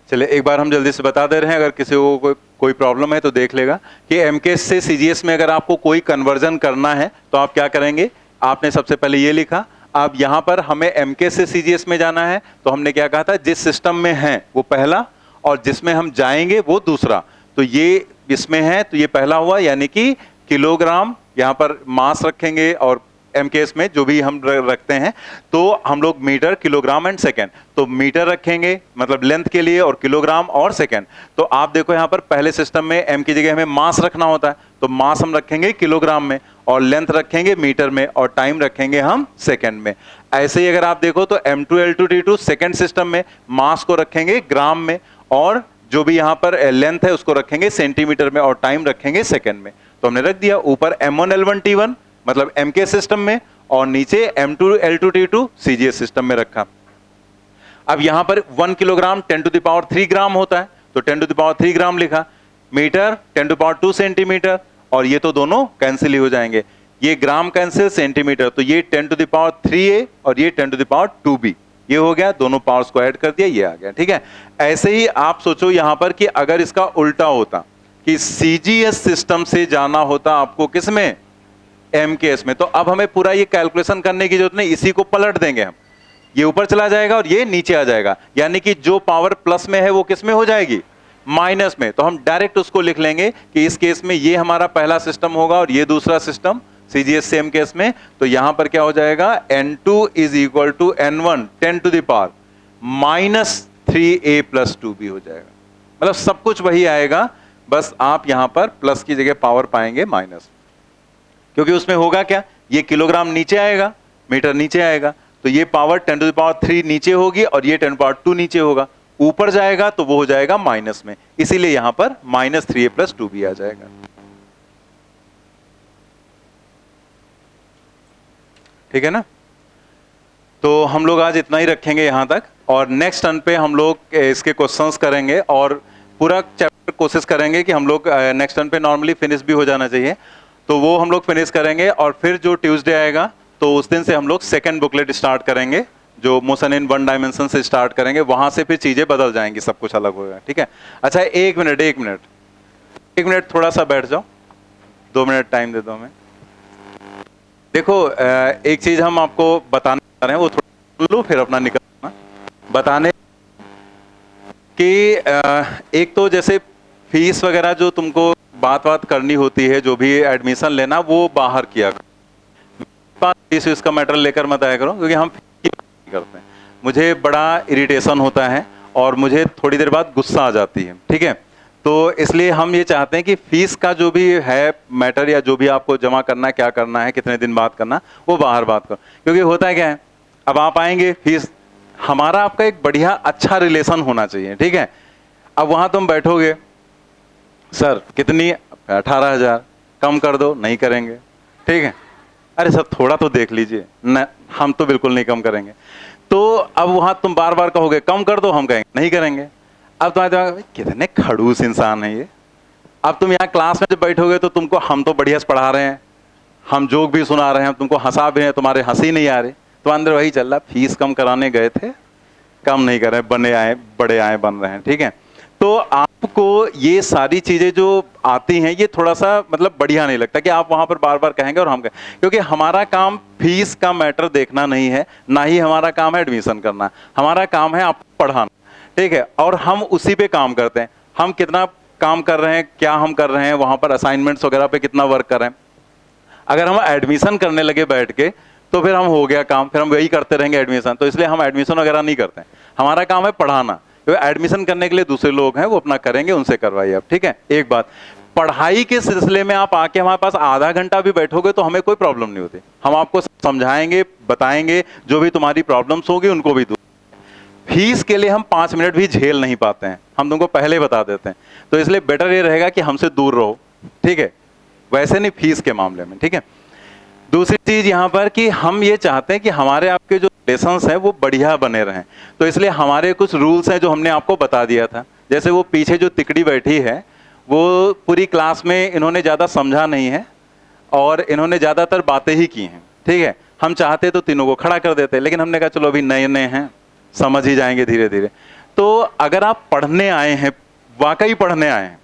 चलिए एक बार हम जल्दी से बता दे रहे हैं, अगर किसी को कोई प्रॉब्लम है तो देख लेगा कि MKS से CGS में अगर आपको कोई कन्वर्जन करना है तो आप क्या करेंगे। आपने सबसे पहले ये लिखा, अब यहां पर हमें MKS से CGS में जाना है तो हमने क्या कहा था, जिस सिस्टम में है वो पहला और जिसमें हम जाएंगे वो दूसरा। तो ये इसमें है तो ये पहला हुआ, यानी कि किलोग्राम, यहां पर मास रखेंगे और MKS में जो भी हम रखते हैं तो हम लोग मीटर, किलोग्राम एंड सेकेंड, तो मीटर रखेंगे मतलब लेंथ के लिए और किलोग्राम और सेकेंड। तो आप देखो यहां पर पहले सिस्टम में M की जगह हमें मास रखना होता है, तो मास हम रखेंगे किलोग्राम में और लेंथ रखेंगे मीटर में और टाइम रखेंगे हम सेकेंड में। ऐसे ही अगर आप देखो तो M2 L2 T2 second system में मास को रखेंगे ग्राम में और जो भी यहां पर लेंथ है उसको रखेंगे सेंटीमीटर में और टाइम रखेंगे सेकेंड में। तो हमने रख दिया ऊपर M1 L1 T1 मतलब MK सिस्टम में और नीचे M2 L2 T2 CGS system में रखा। अब यहां पर 1 किलोग्राम 10 टू द पावर 3 ग्राम होता है, तो 10 टू द पावर 3 ग्राम लिखा, metre 10 to the power 2 centimetre, और ये तो दोनों कैंसिल ही हो जाएंगे, ये ग्राम कैंसिल सेंटीमीटर, तो ये 10 टू द पावर 3A और ये 10 टू द पावर 2B, ये हो गया, दोनों पावर्स को ऐड कर दिया, ये आ गया, ठीक है। ऐसे ही आप सोचो यहां पर कि अगर इसका उल्टा होता कि CGS सिस्टम से जाना होता आपको किसमें, MKS में, तो अब हमें पूरा ये कैलकुलेशन करने की जरूरत नहीं, इसी को पलट देंगे हम, ये ऊपर चला जाएगा और ये नीचे आ जाएगा, यानी कि जो पावर प्लस में है वो किस में हो जाएगी, माइनस में। तो हम डायरेक्ट उसको लिख लेंगे कि इस केस में ये हमारा पहला सिस्टम होगा और ये दूसरा सिस्टम, CGS सेम केस में, तो यहां पर क्या हो जाएगा, N2 is equal to N1 10 to the power -3a plus 2b हो जाएगा। मतलब सब कुछ वही आएगा, बस आप यहां पर प्लस की जगह पावर पाएंगे माइनस, क्योंकि उसमें होगा क्या, ये किलोग्राम नीचे आएगा, मीटर नीचे आएगा, तो ये पावर 10 टू द पावर 3 नीचे होगी और ये 10 टू द पावर 2 नीचे होगा, ऊपर जाएगा तो वो हो जाएगा माइनस में, इसीलिए यहां पर -3a प्लस 2b आ जाएगा। ठीक है ना। तो हम लोग आज इतना ही रखेंगे यहां तक, और नेक्स्ट टर्न पे हम लोग इसके क्वेश्चंस करेंगे और पूरा चैप्टर कोशिश करेंगे कि हम लोग नेक्स्ट टर्न पे नॉर्मली फिनिश भी हो जाना चाहिए, तो वो हम लोग फिनिश करेंगे। और फिर जो ट्यूसडे आएगा तो उस दिन से हम लोग सेकंड बुकलेट स्टार्ट करेंगे, जो मोशन इन वन डायमेंशन से स्टार्ट करेंगे, वहां से फिर चीजें बदल जाएंगी, सब कुछ अलग होगा। ठीक है। अच्छा, एक मिनट थोड़ा सा बैठ जाओ, 2 मिनट टाइम दे दो हमें। देखो एक चीज हम आपको बताने जा रहे हैं, वो थोड़ा लो फिर अपना निकलना बताने कि एक तो जैसे फीस वगैरह जो तुमको बात करनी होती है, जो भी एडमिशन लेना, वो बाहर किया करो, फीस इसका मैटर लेकर मत आया करो, क्योंकि हम करते हैं, मुझे बड़ा इरिटेशन होता है और मुझे थोड़ी देर बाद गुस्सा आ जाती है। ठीक है, तो इसलिए हम ये चाहते हैं कि फीस का जो भी है मैटर, या जो भी आपको जमा करना है, क्या करना है, कितने दिन बाद करना, वो बाहर बात करो। क्योंकि होता है क्या है, अब आप आएंगे, फीस हमारा आपका एक बढ़िया अच्छा रिलेशन होना चाहिए। ठीक है, अब वहां तुम बैठोगे, सर कितनी, 18,000 कम कर दो, नहीं करेंगे। ठीक है, अरे सर थोड़ा तो देख लीजिए, न हम तो बिल्कुल नहीं कम करेंगे। तो अब वहां तुम बार बार कहोगे कम कर दो, हम कहेंगे नहीं करेंगे। अब तुम्हारे दिमाग में कितने खड़ूस इंसान है ये। अब तुम यहाँ क्लास में जब बैठोगे तो तुमको हम तो बढ़िया से पढ़ा रहे हैं, हम जोक भी सुना रहे हैं, तुमको हंसा भी रहे हैं, तुम्हारे हंसी नहीं आ रही, तो अंदर वही चल रहा, फीस कम कराने गए थे, कम नहीं कर रहे, बने आए बड़े आए बन रहे हैं। ठीक है, तो आपको ये सारी चीजें जो आती हैं, ये थोड़ा सा मतलब बढ़िया नहीं लगता कि आप वहां पर बार बार कहेंगे और हम कहें, क्योंकि हमारा काम फीस का मैटर देखना नहीं है, ना ही हमारा काम है एडमिशन करना, हमारा काम है आपको पढ़ाना। ठीक है, और हम उसी पे काम करते हैं, हम कितना काम कर रहे हैं, क्या हम कर रहे हैं, वहां पर असाइनमेंट्स वगैरह पे कितना वर्क कर रहे हैं। अगर हम एडमिशन करने लगे बैठ के, तो फिर हम हो गया काम, फिर हम वही करते रहेंगे एडमिशन, तो इसलिए हम एडमिशन वगैरह नहीं करते हैं, हमारा काम है पढ़ाना। एडमिशन करने के लिए दूसरे लोग हैं, वो अपना करेंगे, उनसे करवाइए आप। ठीक है, एक बात, पढ़ाई के सिलसिले में आप आके हमारे पास आधा घंटा भी बैठोगे तो हमें कोई प्रॉब्लम नहीं होती, हम आपको समझाएंगे, बताएंगे, जो भी तुम्हारी प्रॉब्लम्स होगी उनको भी दूर। फीस के लिए हम 5 मिनट भी झेल नहीं पाते हैं, हम तुमको पहले बता देते हैं, तो इसलिए बेटर ये रहेगा कि हमसे दूर रहो। ठीक है, वैसे नहीं फीस के मामले में। ठीक है, दूसरी चीज यहाँ पर कि हम ये चाहते हैं कि हमारे आपके जो लेसन्स हैं वो बढ़िया बने रहें, तो इसलिए हमारे कुछ रूल्स हैं जो हमने आपको बता दिया था। जैसे वो पीछे जो तिकड़ी बैठी है, वो पूरी क्लास में इन्होंने ज़्यादा समझा नहीं है और इन्होंने ज़्यादातर बातें ही की हैं। ठीक है, हम चाहते तो तीनों को खड़ा कर देते, लेकिन हमने कहा चलो अभी नए नए हैं, समझ ही जाएंगे धीरे धीरे। तो अगर आप पढ़ने आए हैं, वाकई पढ़ने आए हैं,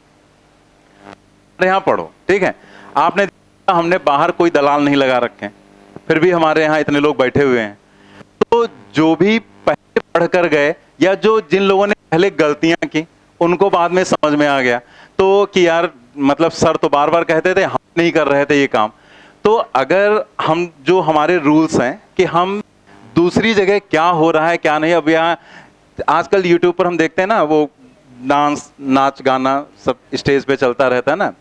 यहाँ पढ़ो। ठीक है, आपने हमने बाहर कोई दलाल नहीं लगा रखे, फिर भी हमारे यहाँ इतने लोग बैठे हुए हैं, तो जो भी पहले पढ़ कर गए या जो जिन लोगों ने पहले गलतियां की उनको बाद में समझ में आ गया, तो कि यार मतलब सर तो बार बार कहते थे, हम नहीं कर रहे थे ये काम। तो अगर हम जो हमारे रूल्स हैं कि हम दूसरी जगह क्या हो रहा है क्या नहीं, अब यहाँ आजकल यूट्यूब पर हम देखते हैं ना, वो डांस नाच गाना सब स्टेज पे चलता रहता है ना,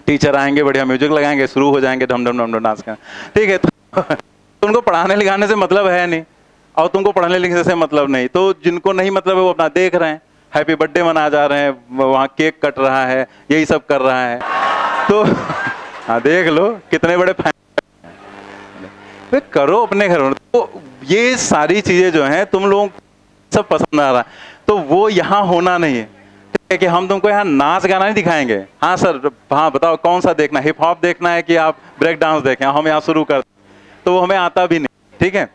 टीचर आएंगे बढ़िया म्यूजिक लगाएंगे, शुरू हो जाएंगे ढम ढम ढम ढम डांस करना। ठीक है, तो उनको पढ़ाने लिखाने से मतलब है नहीं और तुमको पढ़ने लिखने से मतलब नहीं, तो जिनको नहीं मतलब है वो अपना देख रहे हैं, हैप्पी बर्थडे मना जा रहे हैं, वहाँ केक कट रहा है, यही सब कर रहा है। तो हाँ देख लो कितने बड़े फैन, करो अपने घर में। तो ये सारी चीजें जो हैं तुम लोगों को सब पसंद आ रहा है, तो वो यहाँ होना नहीं है कि हम तुमको यहाँ नाच गाना नहीं दिखाएंगे। हाँ सर, हाँ बताओ कौन सा देखना है, हिप हॉप देखना है कि आप ब्रेक डांस देखें, हम यहाँ शुरू कर, तो वो हमें आता भी नहीं। ठीक है,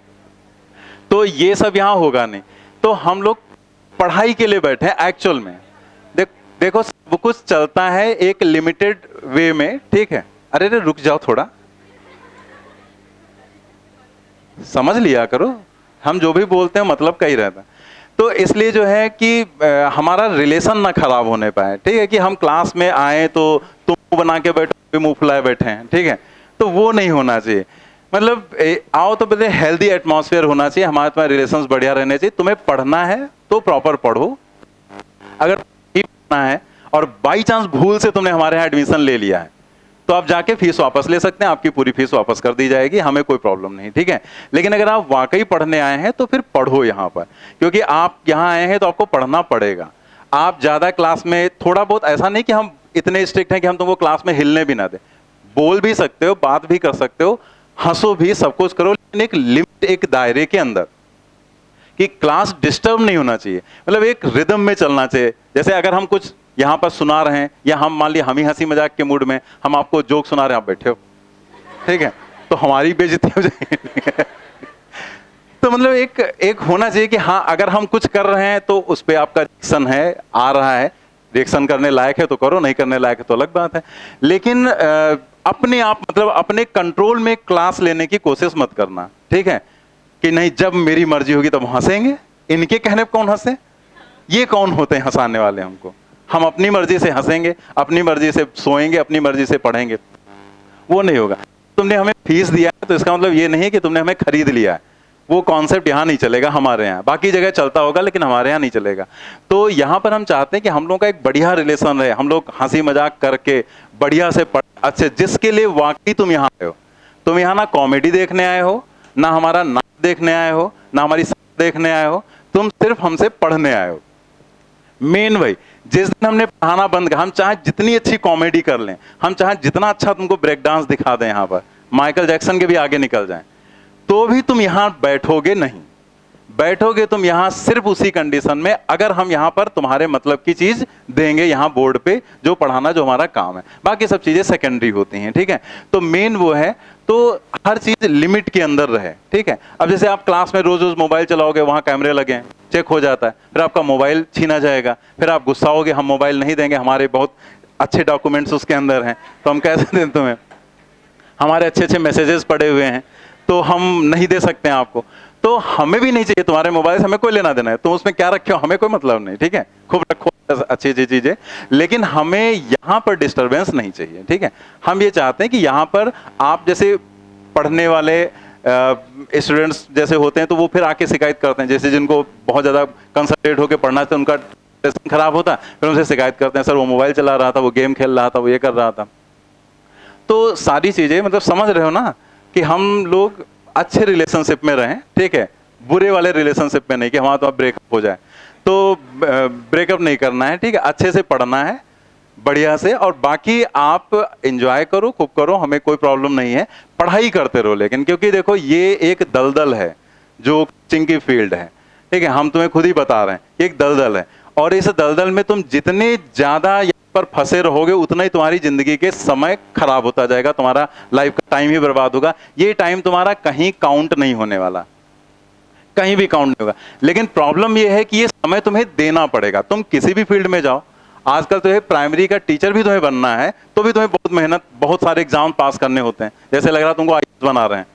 तो ये सब यहाँ होगा नहीं, तो हम लोग पढ़ाई के लिए बैठे हैं एक्चुअल में। देखो सब कुछ चलता है एक लिमिटेड वे में। ठीक है, अरे रुक जाओ थोड़ा, समझ लिया करो, हम जो भी बोलते हैं मतलब का ही रहता है। तो इसलिए जो है कि हमारा रिलेशन ना खराब होने पाए। ठीक है, कि हम क्लास में आए तो तुम बना के बैठो, मुंह फुलाए बैठे हैं। ठीक है, तो वो नहीं होना चाहिए। मतलब आओ तो पहले हेल्दी एटमॉस्फेयर होना चाहिए, हमारे तुम्हारे रिलेशंस बढ़िया रहने चाहिए। तुम्हें पढ़ना है तो प्रॉपर पढ़ो, अगर नहीं पढ़ना है और बाई चांस भूल से तुमने हमारे यहाँ एडमिशन ले लिया है तो आप जाके फीस वापस ले सकते हैं, आपकी पूरी फीस वापस कर दी जाएगी, हमें कोई प्रॉब्लम नहीं, ठीक है। लेकिन अगर आप वाकई पढ़ने आए हैं तो फिर पढ़ो यहाँ पर, क्योंकि आप यहाँ आए हैं तो आपको पढ़ना पड़ेगा। आप ज्यादा क्लास में थोड़ा बहुत, ऐसा नहीं कि हम इतने स्ट्रिक्ट हैं कि हम तुमको क्लास में हिलने भी ना दें, बोल भी सकते हो, बात भी कर सकते हो, हंसो भी, सब कुछ करो, लेकिन एक लिमिट, एक दायरे के अंदर, कि क्लास डिस्टर्ब नहीं होना चाहिए। मतलब एक रिदम में चलना चाहिए। जैसे अगर हम कुछ यहां पर सुना रहे हैं, या हम मान लिया हम ही हंसी मजाक के मूड में हम आपको जोक सुना रहे हैं, आप बैठे हो, ठीक है, तो हमारी बेइज्जती हो जाएगी। तो मतलब एक होना चाहिए कि हाँ, अगर हम कुछ कर रहे हैं तो उस पर आपका रिएक्शन है, आ रहा है, रिएक्शन करने लायक है तो करो, नहीं करने लायक है तो अलग बात है। लेकिन अपने आप, मतलब अपने कंट्रोल में क्लास लेने की कोशिश मत करना, ठीक है, कि नहीं जब मेरी मर्जी होगी तब हंसेंगे, इनके कहने पर कौन हंसे, ये कौन होते हैं हंसाने वाले हमको, हम अपनी मर्जी से हंसेंगे, अपनी मर्जी से सोएंगे, अपनी मर्जी से पढ़ेंगे, वो नहीं होगा। तुमने हमें फीस दिया है तो इसका मतलब ये नहीं है कि तुमने हमें खरीद लिया है, वो कॉन्सेप्ट यहाँ नहीं चलेगा, हमारे यहाँ, बाकी जगह चलता होगा लेकिन हमारे यहाँ नहीं चलेगा। तो यहाँ पर हम चाहते हैं कि हम लोग का एक बढ़िया रिलेशन रहे, हम लोग हंसी मजाक करके बढ़िया से अच्छे, जिसके लिए वाकई तुम यहाँ आए हो। तुम यहाँ ना कॉमेडी देखने आए हो, ना हमारा नाच देखने आए हो, ना हमारी देखने आए हो, तुम सिर्फ हमसे पढ़ने आए हो। मेन वही, जिस दिन हमने पढ़ाना बंद किया, हम चाहे जितनी अच्छी कॉमेडी कर लें, हम चाहे जितना अच्छा तुमको ब्रेक डांस दिखा दें, यहाँ पर माइकल जैक्सन के भी आगे निकल जाएं, तो भी तुम यहां बैठोगे नहीं। बैठोगे तुम यहां सिर्फ उसी कंडीशन में अगर हम यहां पर तुम्हारे मतलब की चीज देंगे, यहां बोर्ड पे जो पढ़ाना, जो हमारा काम है, बाकी सब चीजें सेकेंडरी होती हैं, ठीक है। तो मेन वो है, तो हर चीज लिमिट के अंदर रहे, ठीक है। अब जैसे आप क्लास में रोज रोज मोबाइल चलाओगे, वहां कैमरे लगे हैं, चेक हो जाता है, फिर आपका मोबाइल छीना जाएगा, फिर आप गुस्सा होगे, हम मोबाइल नहीं देंगे, हमारे बहुत अच्छे डॉक्यूमेंट्स उसके अंदर हैं, तो हम कैसे दें तुम्हें, हमारे अच्छे अच्छे मैसेजेस पड़े हुए हैं, तो हम नहीं दे सकते हैं आपको। तो हमें भी नहीं चाहिए तुम्हारे मोबाइल से, हमें कोई लेना देना है, तुम उसमें क्या रखे हो हमें कोई मतलब नहीं, ठीक है, खूब रखो अच्छी अच्छी चीजें, लेकिन हमें यहाँ पर डिस्टरबेंस नहीं चाहिए, ठीक है। हम ये चाहते हैं कि यहाँ पर आप जैसे पढ़ने वाले स्टूडेंट्स जैसे होते हैं, तो वो फिर आके शिकायत करते हैं, जैसे जिनको बहुत ज़्यादा कंसंट्रेट होकर पढ़ना था, उनका लेसन खराब होता, फिर उनसे शिकायत करते हैं, सर वो मोबाइल चला रहा था, वो गेम खेल रहा था, वो ये कर रहा था। तो सारी चीज़ें, मतलब समझ रहे हो ना, कि हम लोग अच्छे रिलेशनशिप में रहें, ठीक है, बुरे वाले रिलेशनशिप में नहीं कि हमारा तो ब्रेकअप हो जाए, तो ब्रेकअप नहीं करना है, ठीक है, अच्छे से पढ़ना है बढ़िया से, और बाकी आप एंजॉय करो, खूब करो, हमें कोई प्रॉब्लम नहीं है, पढ़ाई करते रहो। लेकिन क्योंकि देखो ये एक दलदल है जो कोचिंग की फील्ड है, ठीक है, हम तुम्हें खुद ही बता रहे हैं, एक दलदल है, और इस दलदल में तुम जितने ज्यादा पर फंसे रहोगे उतना ही तुम्हारी जिंदगी के समय खराब होता जाएगा, तुम्हारा लाइफ का टाइम ही बर्बाद होगा। ये टाइम तुम्हारा कहीं काउंट नहीं होने वाला, कहीं भी काउंट नहीं होगा। लेकिन प्रॉब्लम ये है कि ये समय तुम्हें देना पड़ेगा। तुम किसी भी फील्ड में जाओ, आजकल तो प्राइमरी का टीचर भी तुम्हें बनना है तो भी तुम्हें बहुत मेहनत, बहुत सारे एग्जाम पास करने होते हैं। जैसे लग रहा तुमको आईएएस बना रहे हैं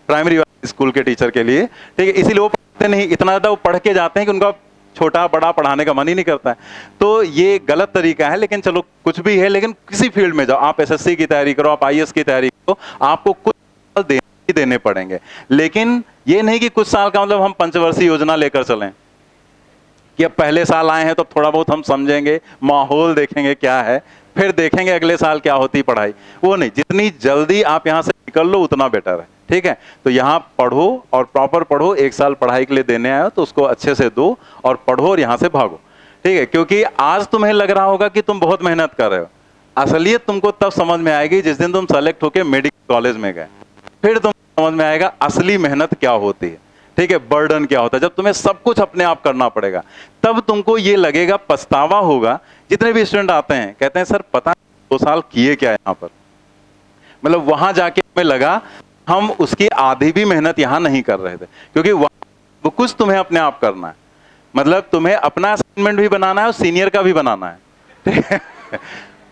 प्राइमरी स्कूल के टीचर के लिए, ठीक है, इसीलिए वो पढ़ते नहीं, इतना ज्यादा वो पढ़ के जाते हैं कि उनका छोटा बड़ा पढ़ाने का मन ही नहीं करता है। तो ये गलत तरीका है, लेकिन चलो कुछ भी है, लेकिन किसी फील्ड में जाओ, आप एसएससी की तैयारी करो, आप आईएएस की तैयारी करो, आपको कुछ साल देने पड़ेंगे। लेकिन ये नहीं कि कुछ साल का मतलब हम पंचवर्षीय योजना लेकर चलें कि अब पहले साल आए हैं तो थोड़ा बहुत हम समझेंगे, माहौल देखेंगे क्या है, फिर देखेंगे अगले साल क्या होती पढ़ाई। वो नहीं, जितनी जल्दी आप यहाँ से निकल लो उतना बेटर है, ठीक है। तो यहाँ पढ़ो और प्रॉपर पढ़ो, एक साल पढ़ाई के लिए देने आए हो तो उसको अच्छे से दो और पढ़ो और यहाँ से भागो, ठीक है। क्योंकि आज तुम्हें लग रहा होगा कि तुम बहुत मेहनत कर रहे हो, असलियत तुमको तब समझ में आएगी जिस दिन तुम सेलेक्ट होकर मेडिकल कॉलेज में गए, फिर तुम समझ में आएगा असली मेहनत क्या होती है, ठीक है, बर्डन क्या होता है। जब तुम्हें सब कुछ अपने आप करना पड़ेगा तब तुमको ये लगेगा, पछतावा होगा। जितने भी स्टूडेंट आते हैं कहते हैं सर पता 2 साल किए क्या यहाँ पर, मतलब वहां जाके हमें लगा हम उसकी आधी भी मेहनत यहाँ नहीं कर रहे थे, क्योंकि वो कुछ तुम्हें अपने आप करना है, मतलब तुम्हें अपना असाइनमेंट भी बनाना है और सीनियर का भी बनाना है, ठीक है।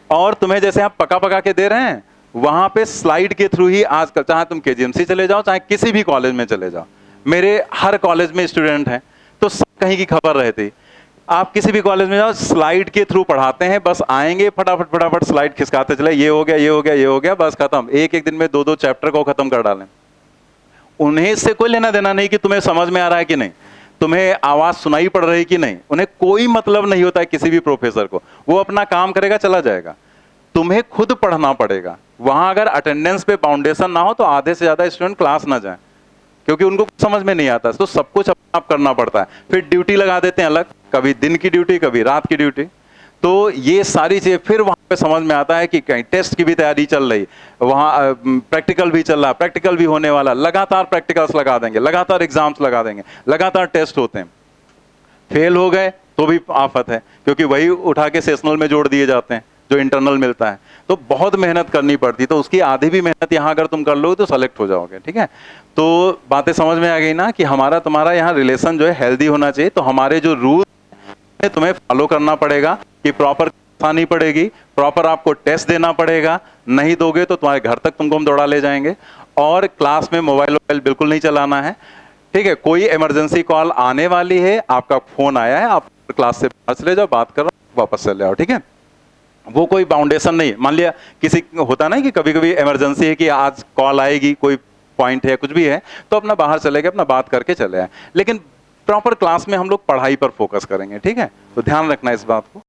और तुम्हें जैसे आप पका पका के दे रहे हैं, वहां पे स्लाइड के थ्रू ही आजकल, चाहे तुम केजीएमसी चले जाओ, चाहे किसी भी कॉलेज में चले जाओ, मेरे हर कॉलेज में स्टूडेंट हैं तो सब कहीं की खबर रहती। आप किसी भी कॉलेज में जाओ, स्लाइड के थ्रू पढ़ाते हैं, बस आएंगे फटाफट फटाफट स्लाइड खिसकाते चले, ये हो गया ये हो गया ये हो गया, बस खत्म। एक एक दिन में 2-2 चैप्टर को खत्म कर डालें। उन्हें इससे कोई लेना देना नहीं कि तुम्हें समझ में आ रहा है कि नहीं, तुम्हें आवाज सुनाई पड़ रही कि नहीं, उन्हें कोई मतलब नहीं होता है किसी भी प्रोफेसर को। वो अपना काम करेगा, चला जाएगा। तुम्हें खुद पढ़ना पड़ेगा। वहां अगर अटेंडेंस पे फाउंडेशन ना हो तो आधे से ज्यादा स्टूडेंट क्लास ना जाए, क्योंकि उनको समझ में नहीं आता। तो सब कुछ अपना आप करना पड़ता है। फिर ड्यूटी लगा देते हैं अलग, कभी दिन की ड्यूटी कभी रात की ड्यूटी। तो ये सारी चीजें फिर वहां पे समझ में आता है कि कहीं टेस्ट की भी तैयारी चल रही, वहां प्रैक्टिकल भी चल रहा, प्रैक्टिकल भी होने वाला, लगातार प्रैक्टिकल्स लगा देंगे, लगातार एग्जाम्स लगा देंगे, लगातार टेस्ट होते हैं। फेल हो गए तो भी आफत है, क्योंकि वही उठा के सेशनल में जोड़ दिए जाते हैं जो इंटरनल मिलता है। तो बहुत मेहनत करनी पड़ती, तो उसकी आधी भी मेहनत यहाँ अगर तुम कर लो तो सेलेक्ट हो जाओगे। ठीक है, तो बातें समझ में आ गई ना कि हमारा तुम्हारा यहाँ रिलेशन जो है हेल्दी होना चाहिए। तो हमारे जो रूल तुम्हें फॉलो करना पड़ेगा कि प्रॉपर आनी पड़ेगी, प्रॉपर आपको टेस्ट देना पड़ेगा। नहीं दोगे तो तुम्हारे घर तक तुमको हम दौड़ा ले जाएंगे। और क्लास में मोबाइल बिल्कुल नहीं चलाना है। ठीक है, कोई इमरजेंसी कॉल आने वाली है, आपका फोन आया है, आप क्लास से बाहर चले जाओ, बात करो, वापस चले आओ। ठीक है, वो कोई बाउंडेशन नहीं। मान लिया किसी होता ना कि कभी कभी इमरजेंसी है कि आज कॉल आएगी, कोई पॉइंट है, कुछ भी है, तो अपना बाहर चले गए, अपना बात करके चले आए। लेकिन प्रॉपर क्लास में हम लोग पढ़ाई पर फोकस करेंगे। ठीक है, तो ध्यान रखना इस बात को।